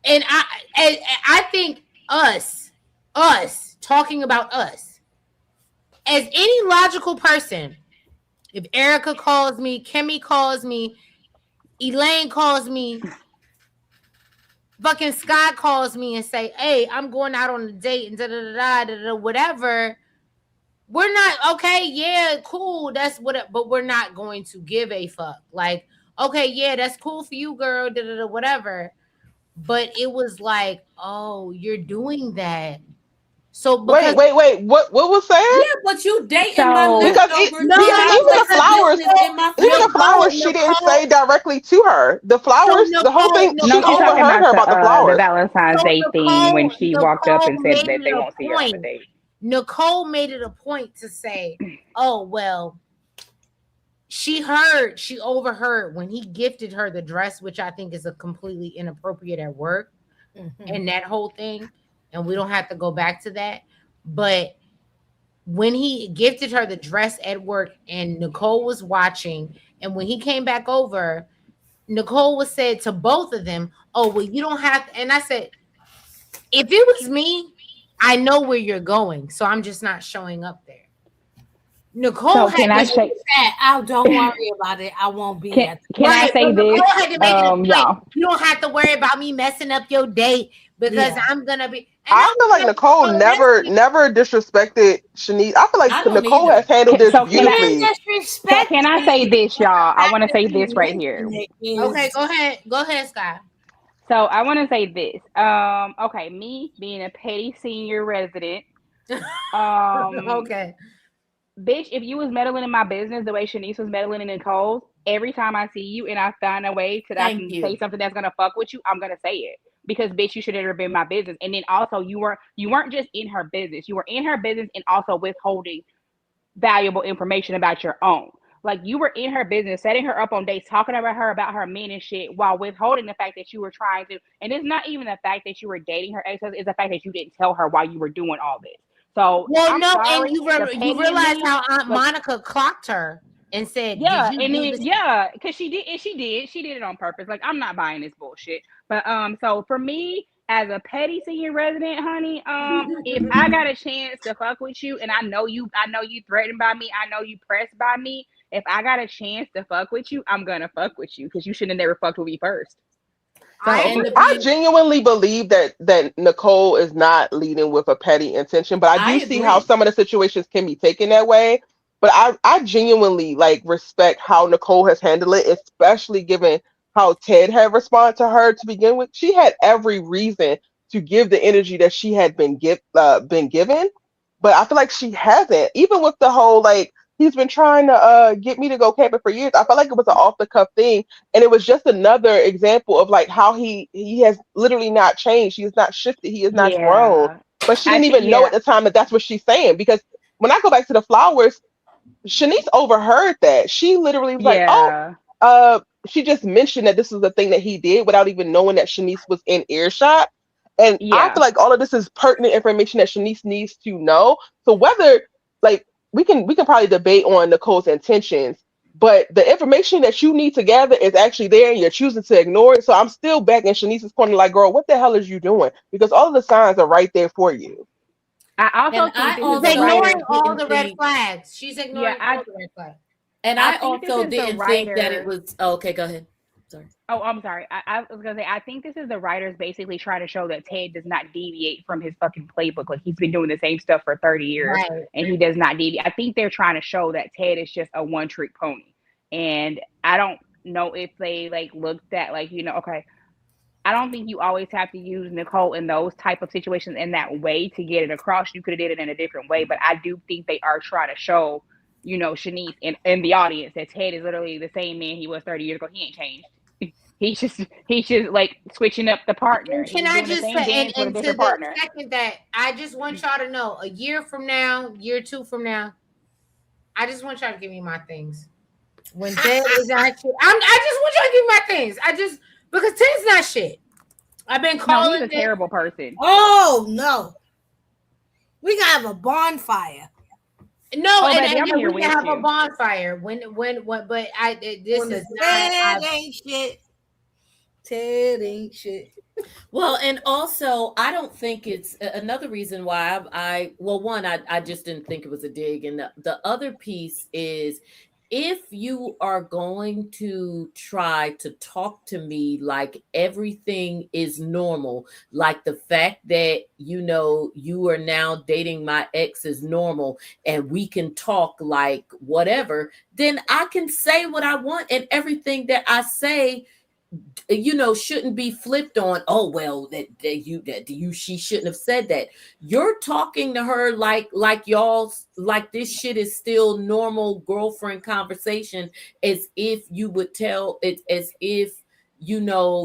And I think us talking about us as any logical person, if Erica calls me, Kimmy calls me, Elaine calls me, fucking Scott calls me and say, hey, I'm going out on a date and da-da-da-da-da, whatever. We're not, okay, yeah, cool. That's what, but we're not going to give a fuck. Like, okay, yeah, that's cool for you, girl, da-da-da, whatever. but it was like, oh, you're doing that. So Wait. because What was said? Yeah, but you dating my So Because leftovers. no, Then I even the place flowers, business in my even the family. flowers, she didn't say directly to her. The flowers, the whole thing, she no, she's talking overheard about her about the the flowers. Valentine's Day thing when she walked up Nicole and said made that it they a won't see her on the point. date. Nicole made it a point to say, oh, well, she overheard when he gifted her the dress, which I think is a completely inappropriate at work, and that whole thing. And we don't have to go back to that. But when he gifted her the dress at work and Nicole was watching, and when he came back over, Nicole was said to both of them, oh, well, you don't have to. And I said, if it was me, I know where you're going. So I'm just not showing up there. Nicole So can I say? Oh, don't worry about it. I won't be at the Can I say this? Y'all. You don't have to worry about me messing up your date because I'm gonna be. I feel like Nicole never disrespected Shanice. I feel like Nicole has handled this beautifully. Can I say this, y'all? I want to say this right here. Okay, go ahead, Scott. So I want to say this. Okay, me being a petty senior resident. Okay. Bitch, if you was meddling in my business the way Shanice was meddling in Nicole's, every time I see you and I find a way that I can say something that's gonna fuck with you, I'm gonna say it. Because bitch, you should have never been my business. And then also you weren't just in her business. You were in her business and also withholding valuable information about your own. Like you were in her business, setting her up on dates, talking about her men and shit, while withholding the fact that you were trying to. And it's not even the fact that you were dating her ex; it's the fact that you didn't tell her why you were doing all this. So well, no, sorry, and you realize how Aunt Monica clocked her and said, yeah, did you and do then this? yeah, because she did it on purpose. Like I'm not buying this bullshit. But so for me, as a petty senior resident, honey, if I got a chance to fuck with you, and I know you threatened by me, I know you pressed by me. If I got a chance to fuck with you, I'm gonna fuck with you because you should have never fucked with me first. So, I genuinely believe that Nicole is not leading with a petty intention, but I do see how some of the situations can be taken that way. But I genuinely like respect how Nicole has handled it, especially given how Ted had responded to her to begin with. She had every reason to give the energy that she had been given, but I feel like she hasn't. Even with the whole like he's been trying to get me to go camping for years. I felt like it was an off the cuff thing, and it was just another example of like how he has literally not changed. He has not shifted. He has not grown. But she didn't even know at the time that that's what she's saying, because when I go back to the flowers, Shanice overheard that. She literally was like, "Oh, she just mentioned that this is the thing that he did without even knowing that Shanice was in earshot." And I feel like all of this is pertinent information that Shanice needs to know. So whether like we can probably debate on Nicole's intentions, but the information that you need to gather is actually there and you're choosing to ignore it. So I'm still back in Shanice's corner, like, girl, what the hell is you doing? Because all of the signs are right there for you. I also think she's ignoring all the red flags. She's ignoring all the red flags. And I also didn't think that it was okay, go ahead. Sorry. Oh, I'm sorry. I was gonna say I think this is the writers basically trying to show that Ted does not deviate from his fucking playbook. Like he's been doing the same stuff for 30 years and he does not deviate. I think they're trying to show that Ted is just a one-trick pony. And I don't know if they like looked at like, okay, I don't think you always have to use Nicole in those type of situations in that way to get it across. You could have did it in a different way, but I do think they are trying to show, Shanice and the audience that Ted is literally the same man he was 30 years ago. He ain't changed. He's just like switching up the partner. Can I just say, and to the second that I just want y'all to know, a year from now, year two from now, I just want y'all to give me my things. When Ted is actually, I just want y'all to give me my things. Because Ted's not shit. I've been calling. No, he's a terrible person. Oh no, we gotta have a bonfire. No, and we can have a bonfire when, but this is not. Ain't shit. Ted ain't shit. Well, and also I don't think it's another reason why I just didn't think it was a dig. And the other piece is, if you are going to try to talk to me like everything is normal, like the fact that, you are now dating my ex is normal and we can talk like whatever, then I can say what I want, and everything that I say shouldn't be flipped on. Oh well, she shouldn't have said that. You're talking to her like this shit is still normal girlfriend conversation, as if you would tell it, as if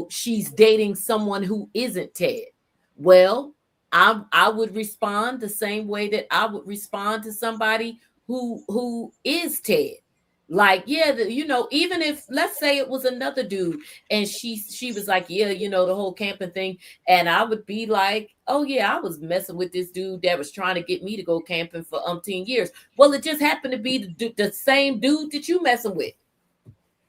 she's dating someone who isn't Ted. Well, I would respond the same way that I would respond to somebody who is Ted. Like, yeah, even if, let's say it was another dude and she was like, yeah, the whole camping thing, and I would be like, oh yeah, I was messing with this dude that was trying to get me to go camping for umpteen years. Well, it just happened to be the same dude that you messing with.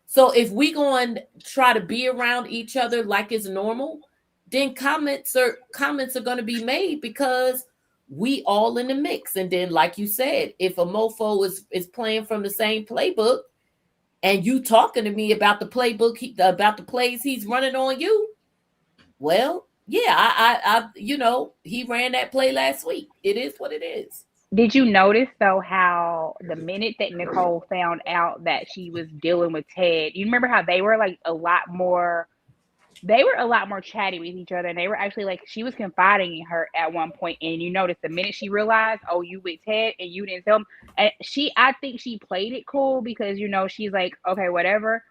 So if we going to try to be around each other like it's normal, then comments are going to be made because we all in the mix. And then, like you said, if a mofo is playing from the same playbook and you talking to me about the playbook, about the plays he's running on you, well, yeah, I he ran that play last week. It is what it is. Did you notice though how the minute that Nicole found out that she was dealing with Ted, you remember how they were like a lot more chatty with each other, and they were actually like, she was confiding in her at one point, and you notice the minute she realized, oh, you with Ted and you didn't tell him, and I think she played it cool because she's like, okay, whatever,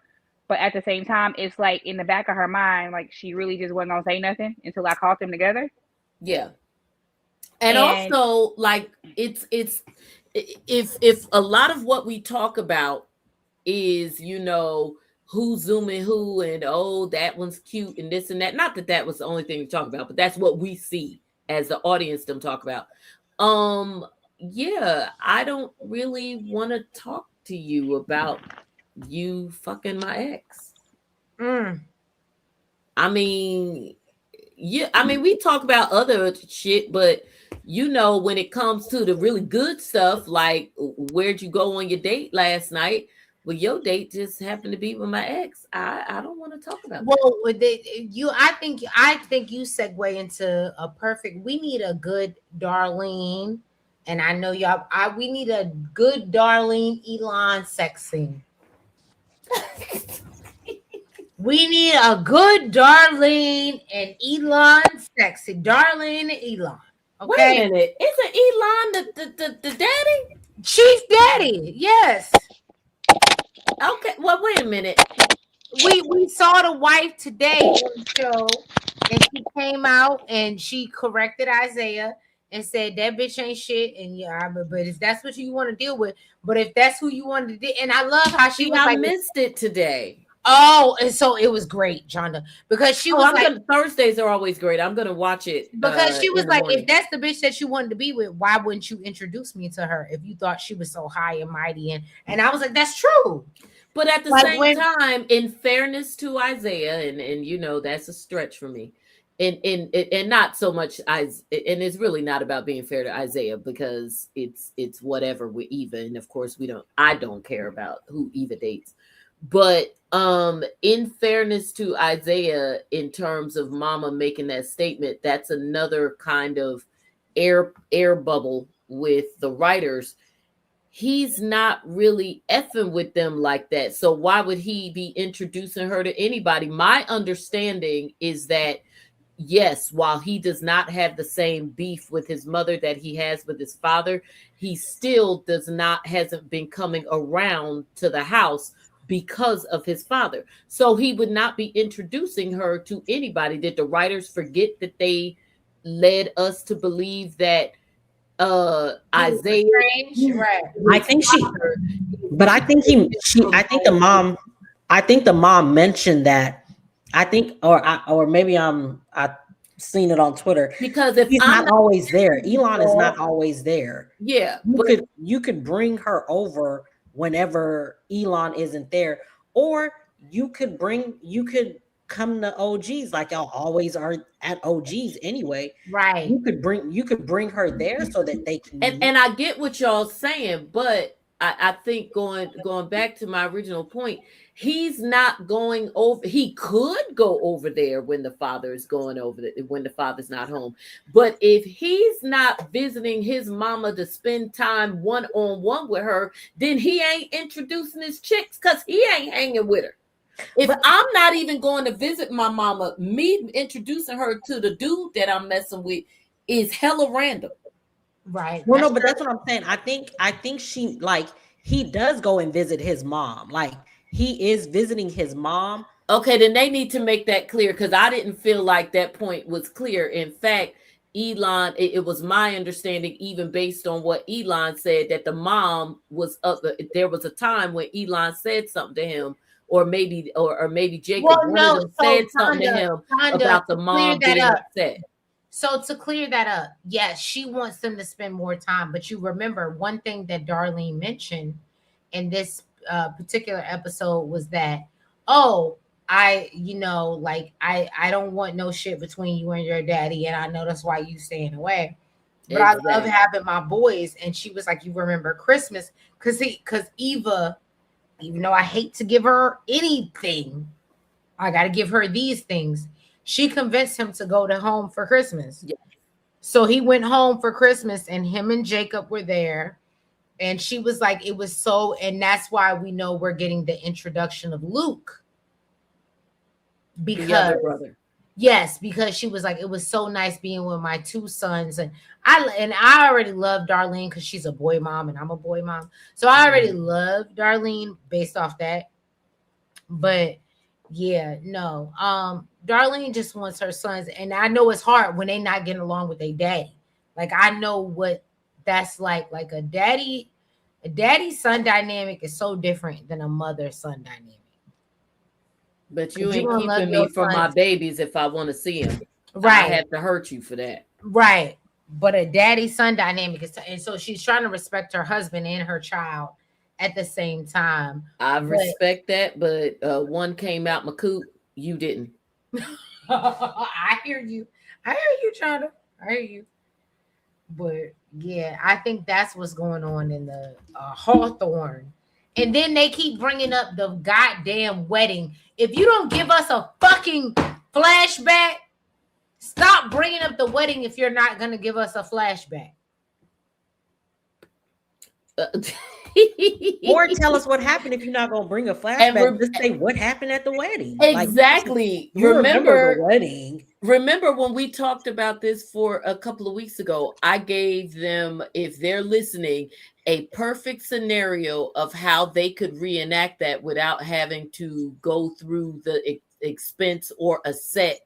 but at the same time it's like in the back of her mind, like she really just wasn't gonna say nothing until I caught them together. Yeah. And also, like, it's if a lot of what we talk about is who's zooming who, and oh, that one's cute and this and that. Not that was the only thing to talk about, but that's what we see as the audience them talk about. Yeah, I don't really want to talk to you about you fucking my ex. I mean, yeah, I mean, we talk about other shit, but when it comes to the really good stuff, like where'd you go on your date last night? Well, your date just happened to be with my ex. I don't want to talk about that. I think you segue into a perfect. We need a good Darlene, and I know y'all. We need a good Darlene Elon sex scene. We need a good Darlene and Elon sex scene. Darlene and Elon. Okay. Wait a minute. Isn't Elon the daddy? Chief daddy. Yes. Okay, well, wait a minute. We saw the wife today on the show, and she came out and she corrected Isaiah and said that bitch ain't shit. And yeah, but if that's what you want to deal with, but if that's who you wanted to do, and I love how she was I missed it today. Oh, and so it was great, Jonda, because she was Thursdays are always great. I'm gonna watch it because she was like, if that's the bitch that you wanted to be with, why wouldn't you introduce me to her if you thought she was so high and mighty? And I was like, that's true. But at the same time, in fairness to Isaiah, and that's a stretch for me, and not so much and it's really not about being fair to Isaiah because it's whatever with Eva, and of course I don't care about who Eva dates. But in fairness to Isaiah, in terms of Mama making that statement, that's another kind of air bubble with the writers. He's not really effing with them like that. So why would he be introducing her to anybody? My understanding is that, yes, while he does not have the same beef with his mother that he has with his father, he still hasn't been coming around to the house because of his father. So he would not be introducing her to anybody. Did the writers forget that they led us to believe that Isaiah, right? I think the mom mentioned that. I think, or maybe I seen it on Twitter, because if he's not always there, Elon is not always there. Yeah, you could bring her over whenever Elon isn't there, or you could come to OGs, like y'all always are at OGs anyway. Right. You could bring her there so that they can. And I get what y'all saying, but I think going back to my original point, he's not going over. He could go over there when the father is going over there, when the father's not home. But if he's not visiting his mama to spend time one-on-one with her, then he ain't introducing his chicks because he ain't hanging with her. If I'm not even going to visit my mama, me introducing her to the dude that I'm messing with is hella random. Right. Well, no, but that's what I'm saying. I think she like he does go and visit his mom. Like he is visiting his mom. Okay, then they need to make that clear because I didn't feel like that point was clear. In fact, Elon, it was my understanding, even based on what Elon said, that the mom was up. There was a time when Elon said something to him, or maybe Jacob one of them said something to him about the mom being upset. So to clear that up, yes, she wants them to spend more time. But you remember one thing that Darlene mentioned in this particular episode was that, I don't want no shit between you and your daddy, and I know that's why you staying away. But exactly. I love having my boys. And she was like, you remember Christmas? Because Eva, even though I hate to give her anything, I got to give her these things. She convinced him to go to home for Christmas. Yeah. So he went home for Christmas, and him and Jacob were there. And she was like, it was so, and that's why we know we're getting the introduction of Luke. Because, the other brother. Yes, because she was like, it was so nice being with my two sons. And I already love Darlene because she's a boy mom and I'm a boy mom. So I already love Darlene based off that. But yeah, no. Darlene just wants her sons. And I know it's hard when they not getting along with their daddy. Like, I know what that's like. Like a daddy-son dynamic is so different than a mother-son dynamic. But you ain't keeping me from my babies if I want to see them. Right. I have to hurt you for that. Right. But a daddy-son dynamic is, and so she's trying to respect her husband and her child at the same time. I respect that, but one came out my coop, you didn't. I hear you, China. I hear you. But yeah, I think that's what's going on in the Hawthorne. And then they keep bringing up the goddamn wedding. If you don't give us a fucking flashback, stop bringing up the wedding if you're not going to give us a flashback. Or tell us what happened if you're not going to bring a flashback. Just say what happened at the wedding. Exactly. Like, remember the wedding. Remember when we talked about this for a couple of weeks ago, I gave them, if they're listening, a perfect scenario of how they could reenact that without having to go through the expense or a set.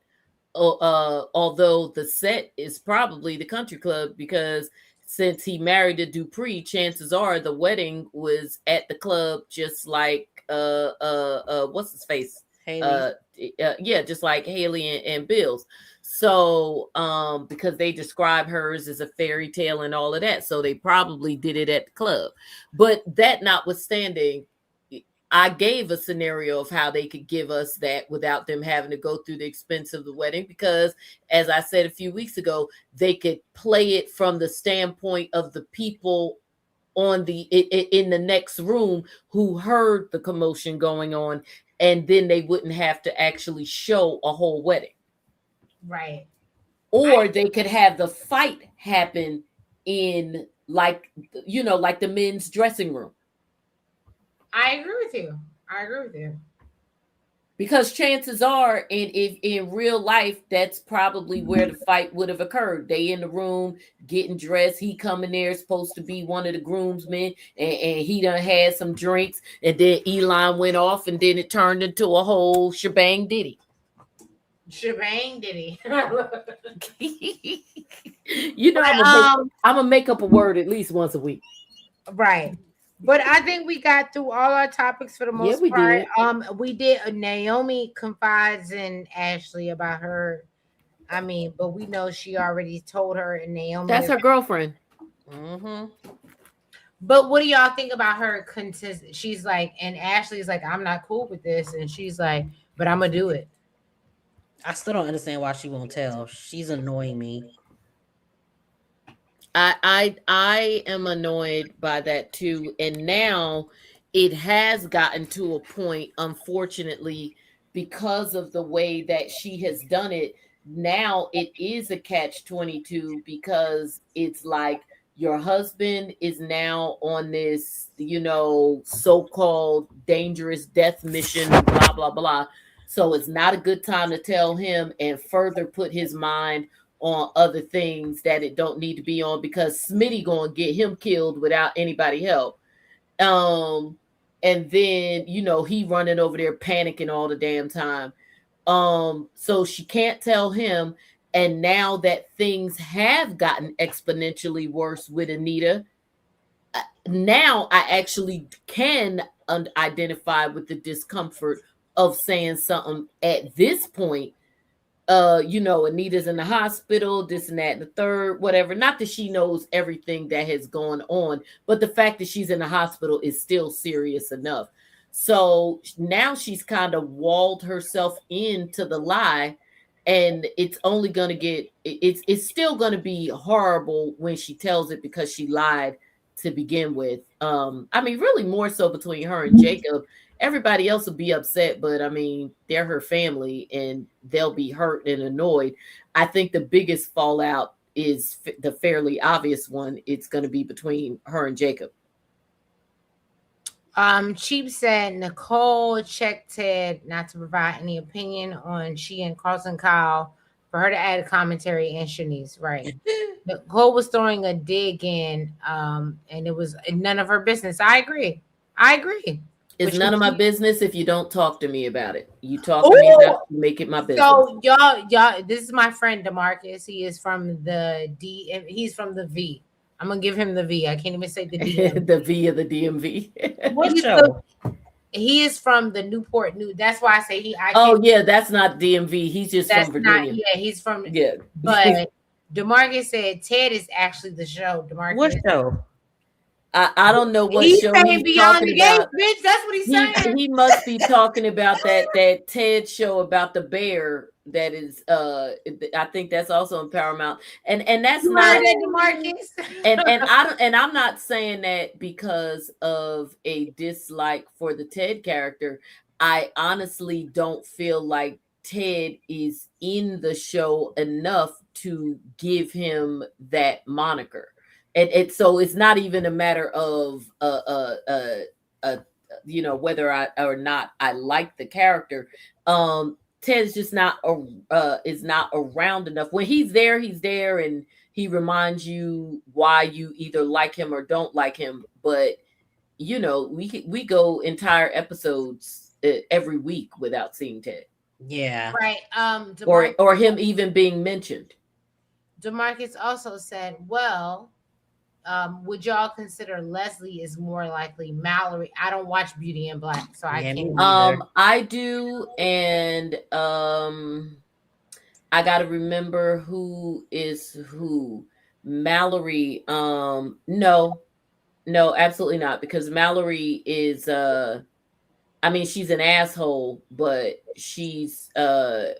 Although the set is probably the country club, because since he married a Dupree, chances are the wedding was at the club, just like what's his face? Haley. Just like Haley and Bill's. So because they describe hers as a fairy tale and all of that, so they probably did it at the club. But that notwithstanding, I gave a scenario of how they could give us that without them having to go through the expense of the wedding, because as I said a few weeks ago, they could play it from the standpoint of the people on in the next room who heard the commotion going on, and then they wouldn't have to actually show a whole wedding. Right. Or they could have the fight happen in like the men's dressing room. I agree with you. Because chances are, in real life, that's probably where the fight would have occurred. They in the room getting dressed. He coming there, supposed to be one of the groomsmen, and he done had some drinks, and then Elon went off, and then it turned into a whole shebang diddy. I'm gonna make up a word at least once a week. Right. But I think we got through all our topics for the most part. We did. Naomi confides in Ashley about her. I mean, but we know she already told her, and Naomi. That's her girlfriend. Mm-hmm. But what do y'all think about her? She's like, and Ashley's like, I'm not cool with this, and she's like, but I'm gonna do it. I still don't understand why she won't tell. She's annoying me. I am annoyed by that too. And now it has gotten to a point, unfortunately, because of the way that she has done it. Now it is a catch-22, because it's like, your husband is now on this, so-called dangerous death mission, blah, blah, blah. So it's not a good time to tell him and further put his mind on other things that it don't need to be on, because Smitty gonna get him killed without anybody help. And then, he running over there panicking all the damn time. So she can't tell him. And now that things have gotten exponentially worse with Anita, now I actually can identify with the discomfort of saying something at this point. Anita's in the hospital, this and that and the third, whatever. Not that she knows everything that has gone on, but the fact that she's in the hospital is still serious enough. So now she's kind of walled herself into the lie, and it's only going to get, it's still going to be horrible when she tells it, because she lied to begin with. Really more so between her and Jacob. Everybody else will be upset, but they're her family and they'll be hurt and annoyed. I think the biggest fallout is the fairly obvious one. It's going to be between her and Jacob. Cheap said Nicole checked Ted not to provide any opinion on she and Carlton Kyle for her to add a commentary and Shanice. Right. Nicole was throwing a dig in, and it was none of her business. I agree. It's none of my business if you don't talk to me about it. You talk to me about it, make it my business. So y'all, this is my friend DeMarcus. He is from the D. He's from the V. I'm gonna give him the V. I can't even say the D. The V of the DMV. What show? He is from the Newport News. That's why I say he. Yeah, that's not DMV. He's just from Virginia. He's from. Yeah, but DeMarcus said Ted is actually the show. DeMarcus. What show? I don't know what he's show saying he's Beyond talking the Gate, about. bitch. That's what he's saying. He must be talking about that Ted show about the bear. That is, I think that's also in Paramount, and that's you not. And I'm not saying that because of a dislike for the Ted character. I honestly don't feel like Ted is in the show enough to give him that moniker. And so it's not even a matter of whether I or not I like the character. Ted's just not is not around enough. When he's there, and he reminds you why you either like him or don't like him. But we go entire episodes every week without seeing Ted. Yeah, right. Or him even being mentioned. DeMarcus also said, well, would y'all consider Leslie is more likely Mallory? I don't watch Beauty in Black, so I can't. I do, and I gotta remember who is who. Mallory, no, absolutely not, because Mallory is she's an asshole, but she's no.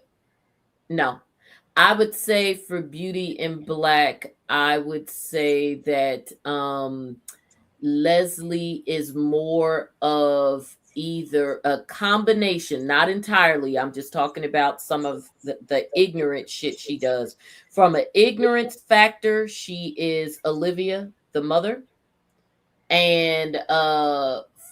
I would say for Beauty in Black, I would say that Leslie is more of either a combination, not entirely. I'm just talking about some of the ignorant shit she does. From an ignorance factor, she is Olivia, the mother. And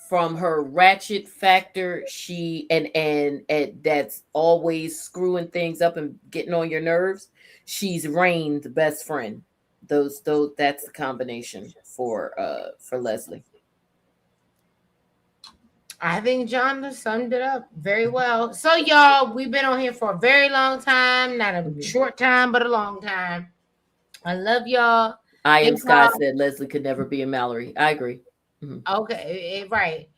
from her ratchet factor, she and that's always screwing things up and getting on your nerves, she's Rain, the best friend. Those that's the combination for Leslie. I think John summed it up very well. So y'all, we've been on here for a very long time, not a short time, but a long time. I love y'all. I Am Sky said Leslie could never be a Mallory. I agree. Mm-hmm. Okay, right.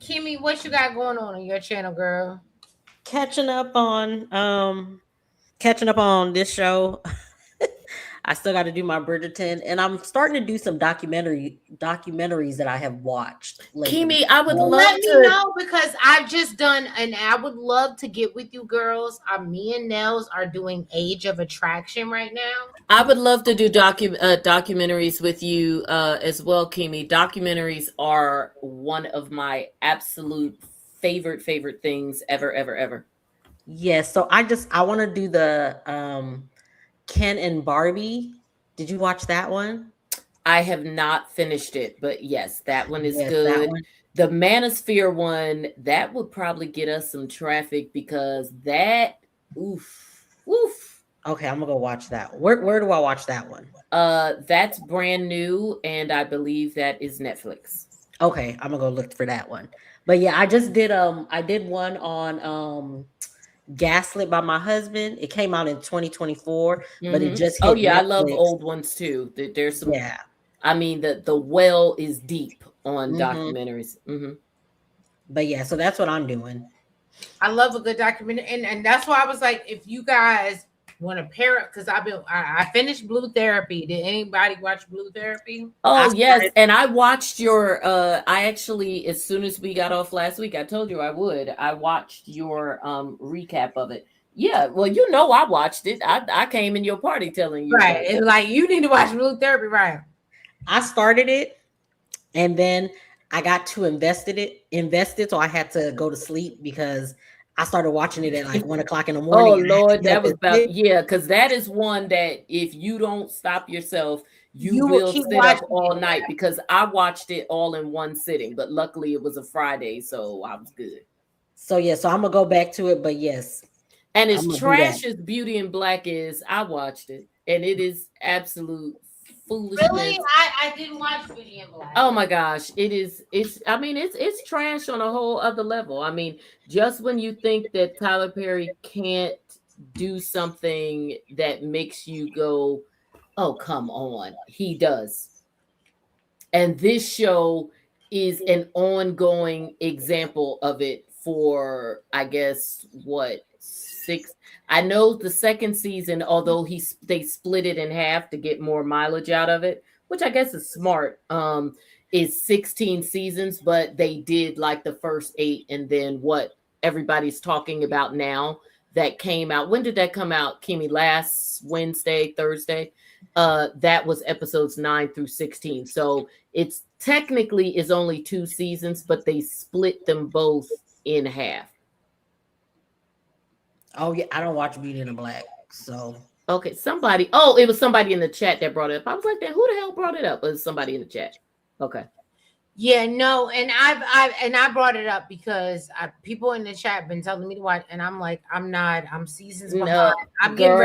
Kimmy, what you got going on your channel, girl? Catching up on this show. I still got to do my Bridgerton, and I'm starting to do some documentaries that I have watched lately. Kimmy, I would love let me know, because I've just done, and I would love to get with you girls. Me and Nels are doing Age of Attraction right now. I would love to do documentaries with you as well, Kimmy. Documentaries are one of my absolute favorite things ever. Yes, so I want to do the Ken and Barbie. Did you watch that one? I have not finished it, but yes, that one is Yes, that good. one. The Manosphere one, that would probably get us some traffic because that, oof. Okay, I'm gonna go watch that. Where do I watch that one? That's brand new, and I believe that is Netflix. Okay, I'm gonna go look for that one. But yeah, I did one on Gaslit by My Husband. It came out in 2024, but it just Oh hit yeah, I love Netflix. old ones too. There's some. Yeah. I mean, the well is deep on Mhm. documentaries. But yeah, so that's what I'm doing. I love a good documentary, and that's why I was like, if you guys want to pair up, because I finished Blue Therapy. Did anybody watch Blue Therapy? Oh yes, and I watched your. I actually, as soon as we got off last week, I told you I would. I watched your recap of it. Yeah, well, you know, I watched it. I came in your party telling you. Right, it's like you need to watch Blue Therapy, right? I started it, and then I got too invested, so I had to go to sleep because I started watching it at like 1:00 in the morning. Oh Lord, that was about because that is one that if you don't stop yourself, you will sit up all night. Because I watched it all in one sitting, but luckily it was a Friday, so I was good. So yeah, so I'm gonna go back to it, but yes. And as trash as Beauty in Black is, I watched it, and it is absolute foolishness. Really, I didn't watch Beauty in Black. Oh my gosh, it is. I mean, it's trash on a whole other level. I mean, just when you think that Tyler Perry can't do something that makes you go, "Oh, come on," he does. And this show is an ongoing example of it for, I guess, what, 6? I know the second season, although they split it in half to get more mileage out of it, which I guess is smart, is 16 seasons, but they did like the first 8, and then what everybody's talking about now that came out. When did that come out, Kimmy? Last Wednesday, Thursday? That was episodes 9 through 16. So it's technically is only 2 seasons, but they split them both in half. Oh yeah, I don't watch Beauty in the Black, so okay. It was somebody in the chat that brought it up. I was like, "Then who the hell brought it up?" It was somebody in the chat. Okay. Yeah, no, and I brought it up because people in the chat have been telling me to watch, and I'm like, I'm not. I'm seasons behind. I'm getting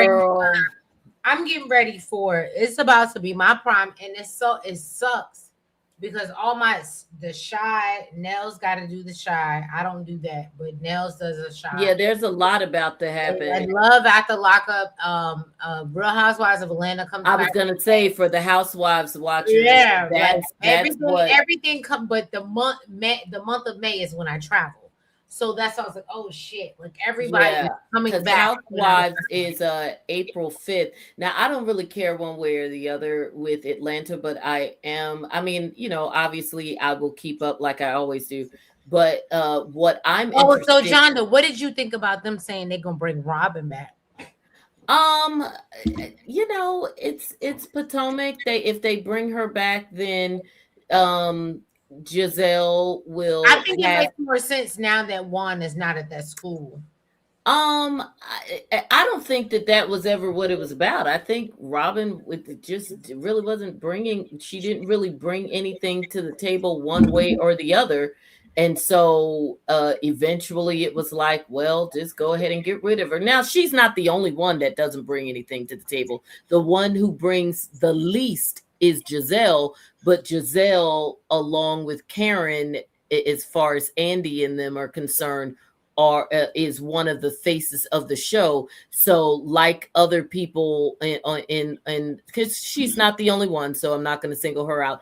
ready for it. It's about to be my prime, and it sucks because the shy Nels got to do the shy. I don't do that, but Nels does a shy. Yeah, there's a lot about to happen. I love after lockup. Real Housewives of Atlanta comes. I was gonna say for the housewives watching. Yeah, that's everything come, but the month of May is when I travel. So that's why I was like, oh shit, like everybody coming back. Housewives is April 5th. Now I don't really care one way or the other with Atlanta, but I mean, you know, obviously I will keep up like I always do. But what I'm so Jonda, what did you think about them saying they're gonna bring Robin back? You know, it's Potomac. If they bring her back, then Giselle will. I think it makes more sense now that Juan is not at that school. I don't think that was ever what it was about. I think Robin just really wasn't bringing. She didn't really bring anything to the table one way or the other. And so eventually it was like, well, just go ahead and get rid of her. Now, she's not the only one that doesn't bring anything to the table. The one who brings the least is Giselle, but Giselle, along with Karen, as far as Andy and them are concerned, is one of the faces of the show. So like other people in because she's not the only one, so I'm not going to single her out.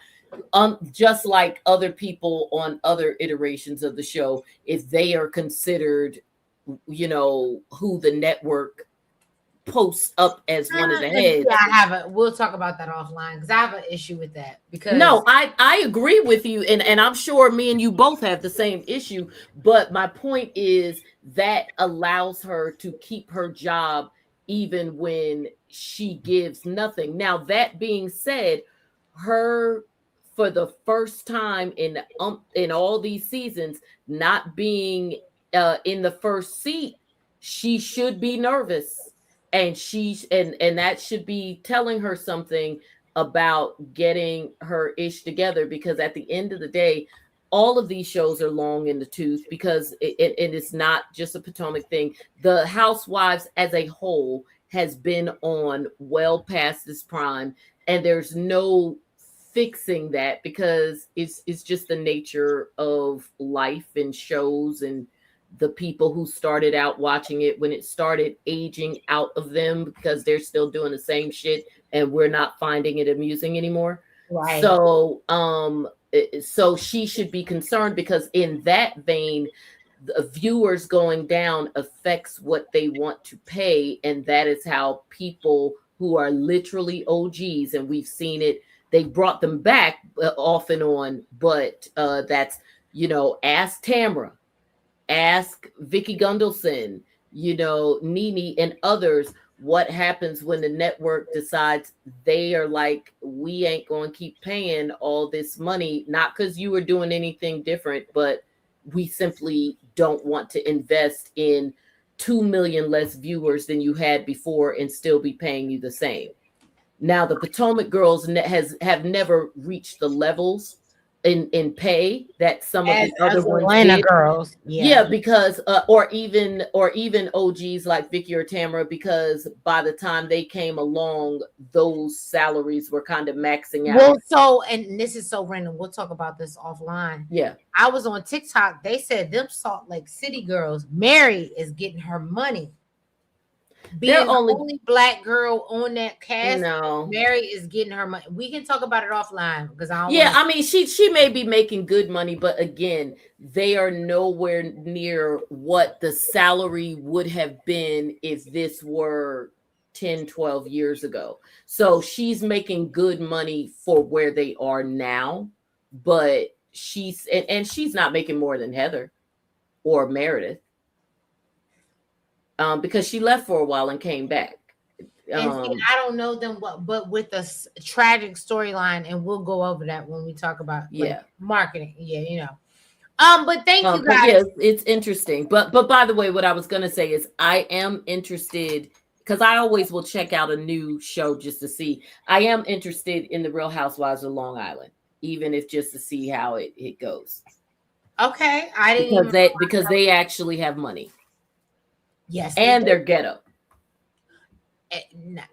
Just like other people on other iterations of the show, if they are considered, you know, who the network posts up as one of the heads. Yeah, we'll talk about that offline because I have an issue with that. Because no, I agree with you, and I'm sure me and you both have the same issue. But my point is that allows her to keep her job even when she gives nothing. Now, that being said, her for the first time in all these seasons not being in the first seat, she should be nervous. And and that should be telling her something about getting her ish together, because at the end of the day, all of these shows are long in the tooth, because it is not just a Potomac thing. The Housewives as a whole has been on well past this prime, and there's no fixing that, because it's just the nature of life and shows, and the people who started out watching it when it started aging out of them, because they're still doing the same shit and we're not finding it amusing anymore. Right. So she should be concerned, because in that vein, the viewers going down affects what they want to pay, and that is how people who are literally OGs, and we've seen it, they brought them back off and on, but that's, ask Tamra, ask Vicky Gundelson, Nene and others, what happens when the network decides they are like, we ain't going to keep paying all this money, not because you were doing anything different, but we simply don't want to invest in 2 million less viewers than you had before and still be paying you the same. Now, the Potomac girls have never reached the levels in pay that some of the other ones Atlanta did. girls. Yeah, because or even OGs like Vicky or Tamara, because by the time they came along, those salaries were kind of maxing out. Well, so, and this is so random, we'll talk about this offline. Yeah, I was on TikTok. They said them Salt Lake City girls, Mary is getting her money. Being the only black girl on that cast, no, Mary is getting her money. We can talk about it offline, because I don't. Yeah, I mean, she may be making good money, but again, they are nowhere near what the salary would have been if this were 10, 12 years ago. So she's making good money for where they are now, but she's not making more than Heather or Meredith. Because she left for a while and came back. And see, I don't know them, but with a tragic storyline, and we'll go over that when we talk about marketing. Yeah, But thank you guys. Yes, it's interesting. But by the way, what I was gonna say is I am interested, because I always will check out a new show just to see. I am interested in the Real Housewives of Long Island, even if just to see how it goes. Okay, I didn't because they actually have money. Yes, and they're ghetto.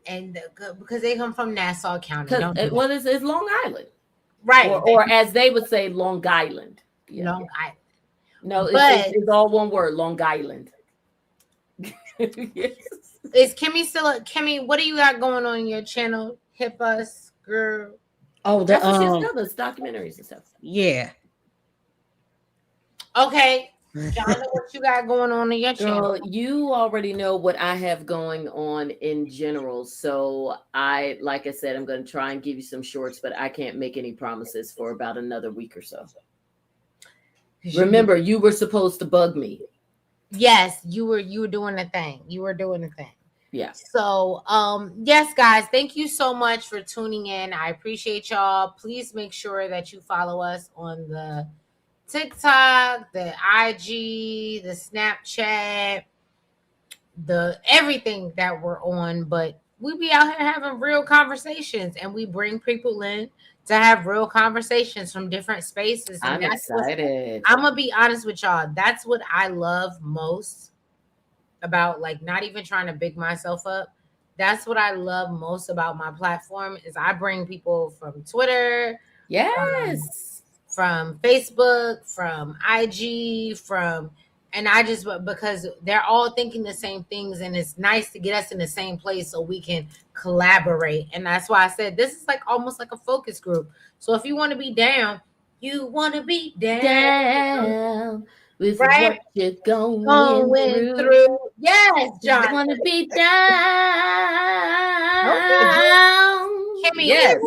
And because they come from Nassau County. Well, it's Long Island, right? Or as they would say, Long Island. Yeah. Long Island. No, it's all one word, Long Island. Yes. Is Kimmy still? Kimmy, what do you got going on your channel? Hip us, girl. Oh, that's what she's doing, documentaries and stuff. Yeah. Okay. John, what you got going on in your channel? You already know what I have going on in general. So like I said, I'm going to try and give you some shorts, but I can't make any promises for about another week or so. Remember, you were supposed to bug me. Yes, you were doing the thing. You were doing the thing. Yeah. So, yes, guys, thank you so much for tuning in. I appreciate y'all. Please make sure that you follow us on the TikTok, the IG, the Snapchat, the everything that we're on. But we be out here having real conversations, and we bring people in to have real conversations from different spaces. And I'm excited. I'm gonna be honest with y'all. That's what I love most about, like, not even trying to big myself up. That's what I love most about my platform is I bring people from Twitter. Yes. From Facebook, from IG, and I just, because they're all thinking the same things, and it's nice to get us in the same place so we can collaborate. And that's why I said this is like almost like a focus group. So if you want to be down, you want to be down with right? what you're going through. Yes, John. You want to be down. Okay. Kimmy, yes.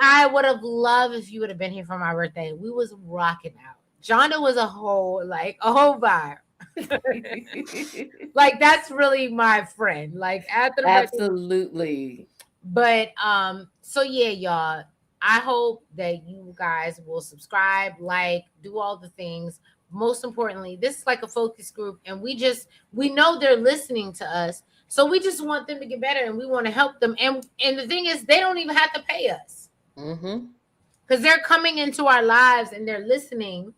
I would have loved if you would have been here for my birthday. We was rocking out. Jonda was a whole vibe. Like, that's really my friend. Like, after the absolutely. Birthday. But so yeah, y'all. I hope that you guys will subscribe, like, do all the things. Most importantly, this is like a focus group, and we know they're listening to us. So we just want them to get better, and we want to help them. And the thing is, they don't even have to pay us because they're coming into our lives and they're listening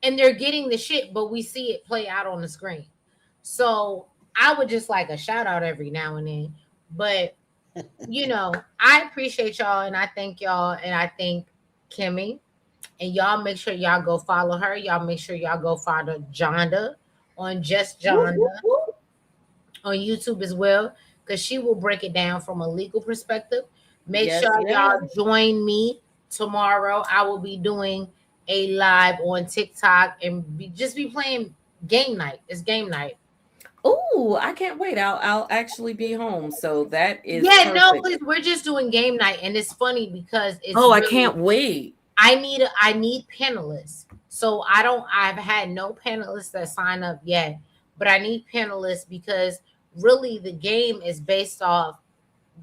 and they're getting the shit, but we see it play out on the screen. So I would just like a shout out every now and then. But you know, I appreciate y'all and I thank y'all and I thank Kimmy. And y'all make sure y'all go follow her. Y'all make sure y'all go follow Jonda on Just Jonda on YouTube as well, because she will break it down from a legal perspective. Make sure y'all join me tomorrow. I will be doing a live on TikTok and just be playing game night. It's game night. Oh, I can't wait. I'll actually be home. So that is perfect. No, please. We're just doing game night, and it's funny because it's I can't wait. I need panelists. So I've had no panelists that sign up yet, but I need panelists because really the game is based off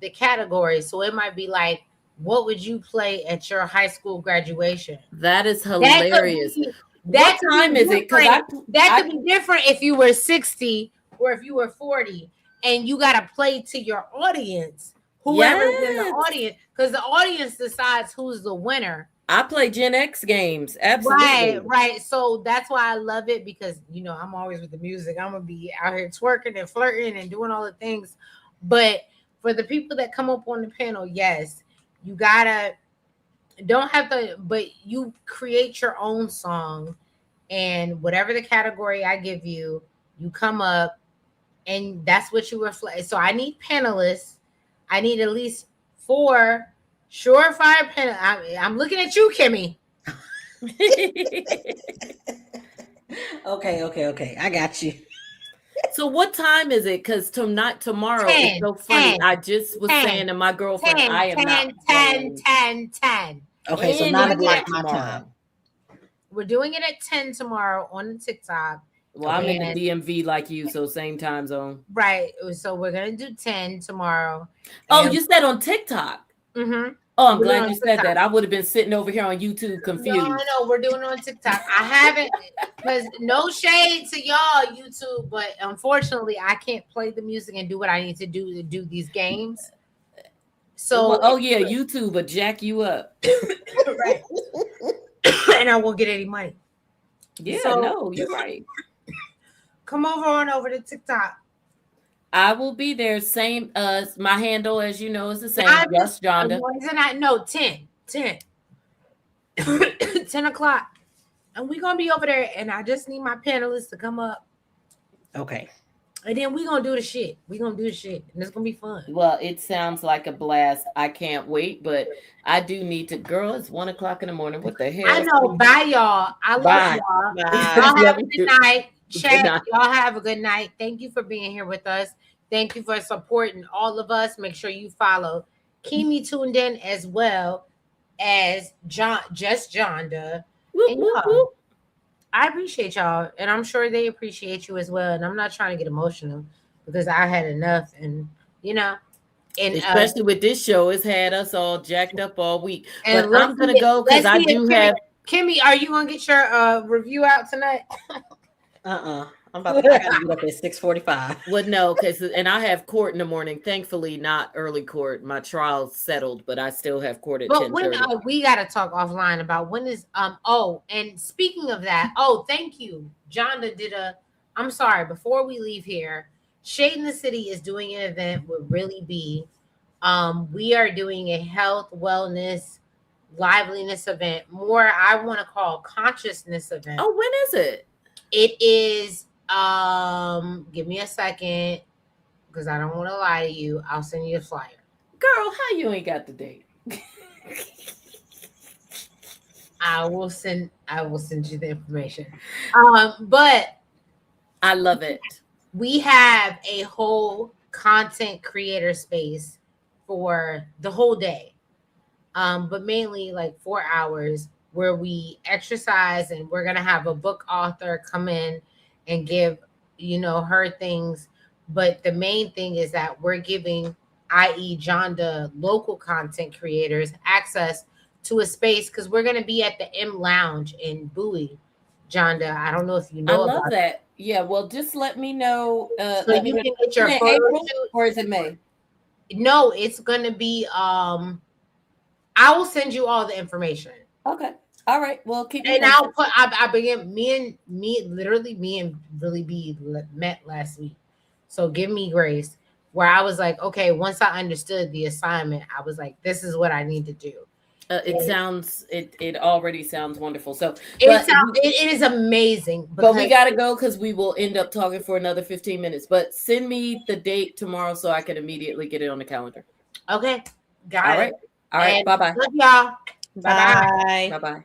the category. So it might be like, what would you play at your high school graduation? That is hilarious. What time is it? Because that could be different if you were 60 or if you were 40 and you got to play to your audience, whoever's in the audience, because the audience decides who's the winner. I play Gen X games. Absolutely. Right. So that's why I love it, because, you know, I'm always with the music. I'm going to be out here twerking and flirting and doing all the things. But for the people that come up on the panel, yes, you don't have to, but you create your own song, and whatever the category I give you, you come up and that's what you reflect. So I need panelists. I need at least 4 surefire panelists. I'm looking at you, Kimmy. Okay. I got you. So what time is it? Because tomorrow 10, it's so funny. 10, I just was 10, saying to my girlfriend, 10, I am 10. Okay, so 9 o'clock my time. We're doing it at 10 tomorrow on the TikTok. Well, I'm in the DMV like you, so same time zone. Right. So we're going to do 10 tomorrow. Oh, you said on TikTok? Mm-hmm. Oh, I'm glad you said that. I would have been sitting over here on YouTube confused. No, we're doing it on TikTok. I haven't, because no shade to y'all, YouTube, but unfortunately, I can't play the music and do what I need to do these games. So, YouTube will jack you up. Right. And I won't get any money. Yeah, no, you're right. Come over to TikTok. I will be there. Same my handle, as you know, is the same. Just Jonda. No, 10 o'clock. And we're gonna be over there, and I just need my panelists to come up. Okay. And then we're gonna do the shit. We're gonna do the shit, and it's gonna be fun. Well, it sounds like a blast. I can't wait, but I do need to. Girl, it's 1 o'clock in the morning. What the hell? I know. Bye, y'all. I love y'all. Y'all have a good night. Chat. Y'all have a good night. Thank you for being here with us. Thank you for supporting all of us. Make sure you follow Kimi tuned in as well as Just Jonda. I appreciate y'all, and I'm sure they appreciate you as well. And I'm not trying to get emotional because I had enough, and you know, and especially with this show, it's had us all jacked up all week. And but I'm gonna go because I do have. Kimmy, are you gonna get your review out tonight? I gotta get up at 6:45. Well, no, and I have court in the morning. Thankfully, not early court. My trial's settled, but I still have court at 10:30. When we gotta talk offline about when is and speaking of that, thank you. Jonda did I'm sorry, before we leave here, Shadeinthecity is doing an event with Really Be. We are doing a health, wellness, liveliness event. More I want to call consciousness event. Oh, when is it? It is give me a second because I don't want to lie to you. I'll send you a flyer. Girl, how you ain't got the date? I will send you the information. But I love it. We have a whole content creator space for the whole day. But mainly like 4 hours where we exercise, and we're going to have a book author come in and give, her things. But the main thing is that we're giving, i.e. Jonda, local content creators access to a space, because we're going to be at the M Lounge in Bowie Jonda. I don't know if you I know love about that. Yeah, well, just let me know. So you can get your in photo April shoot. or is it May? No, it's gonna be I will send you all the information. Okay. All right. Well, keep me And posted. I'll put I began me and Really B met last week. So give me grace. Where I was like, okay, once I understood the assignment, I was like, this is what I need to do. It already sounds wonderful. So it is amazing. But we gotta go because we will end up talking for another 15 minutes. But send me the date tomorrow so I can immediately get it on the calendar. Okay. Got All it. right. All right. Bye bye. Love y'all. Bye. Bye bye.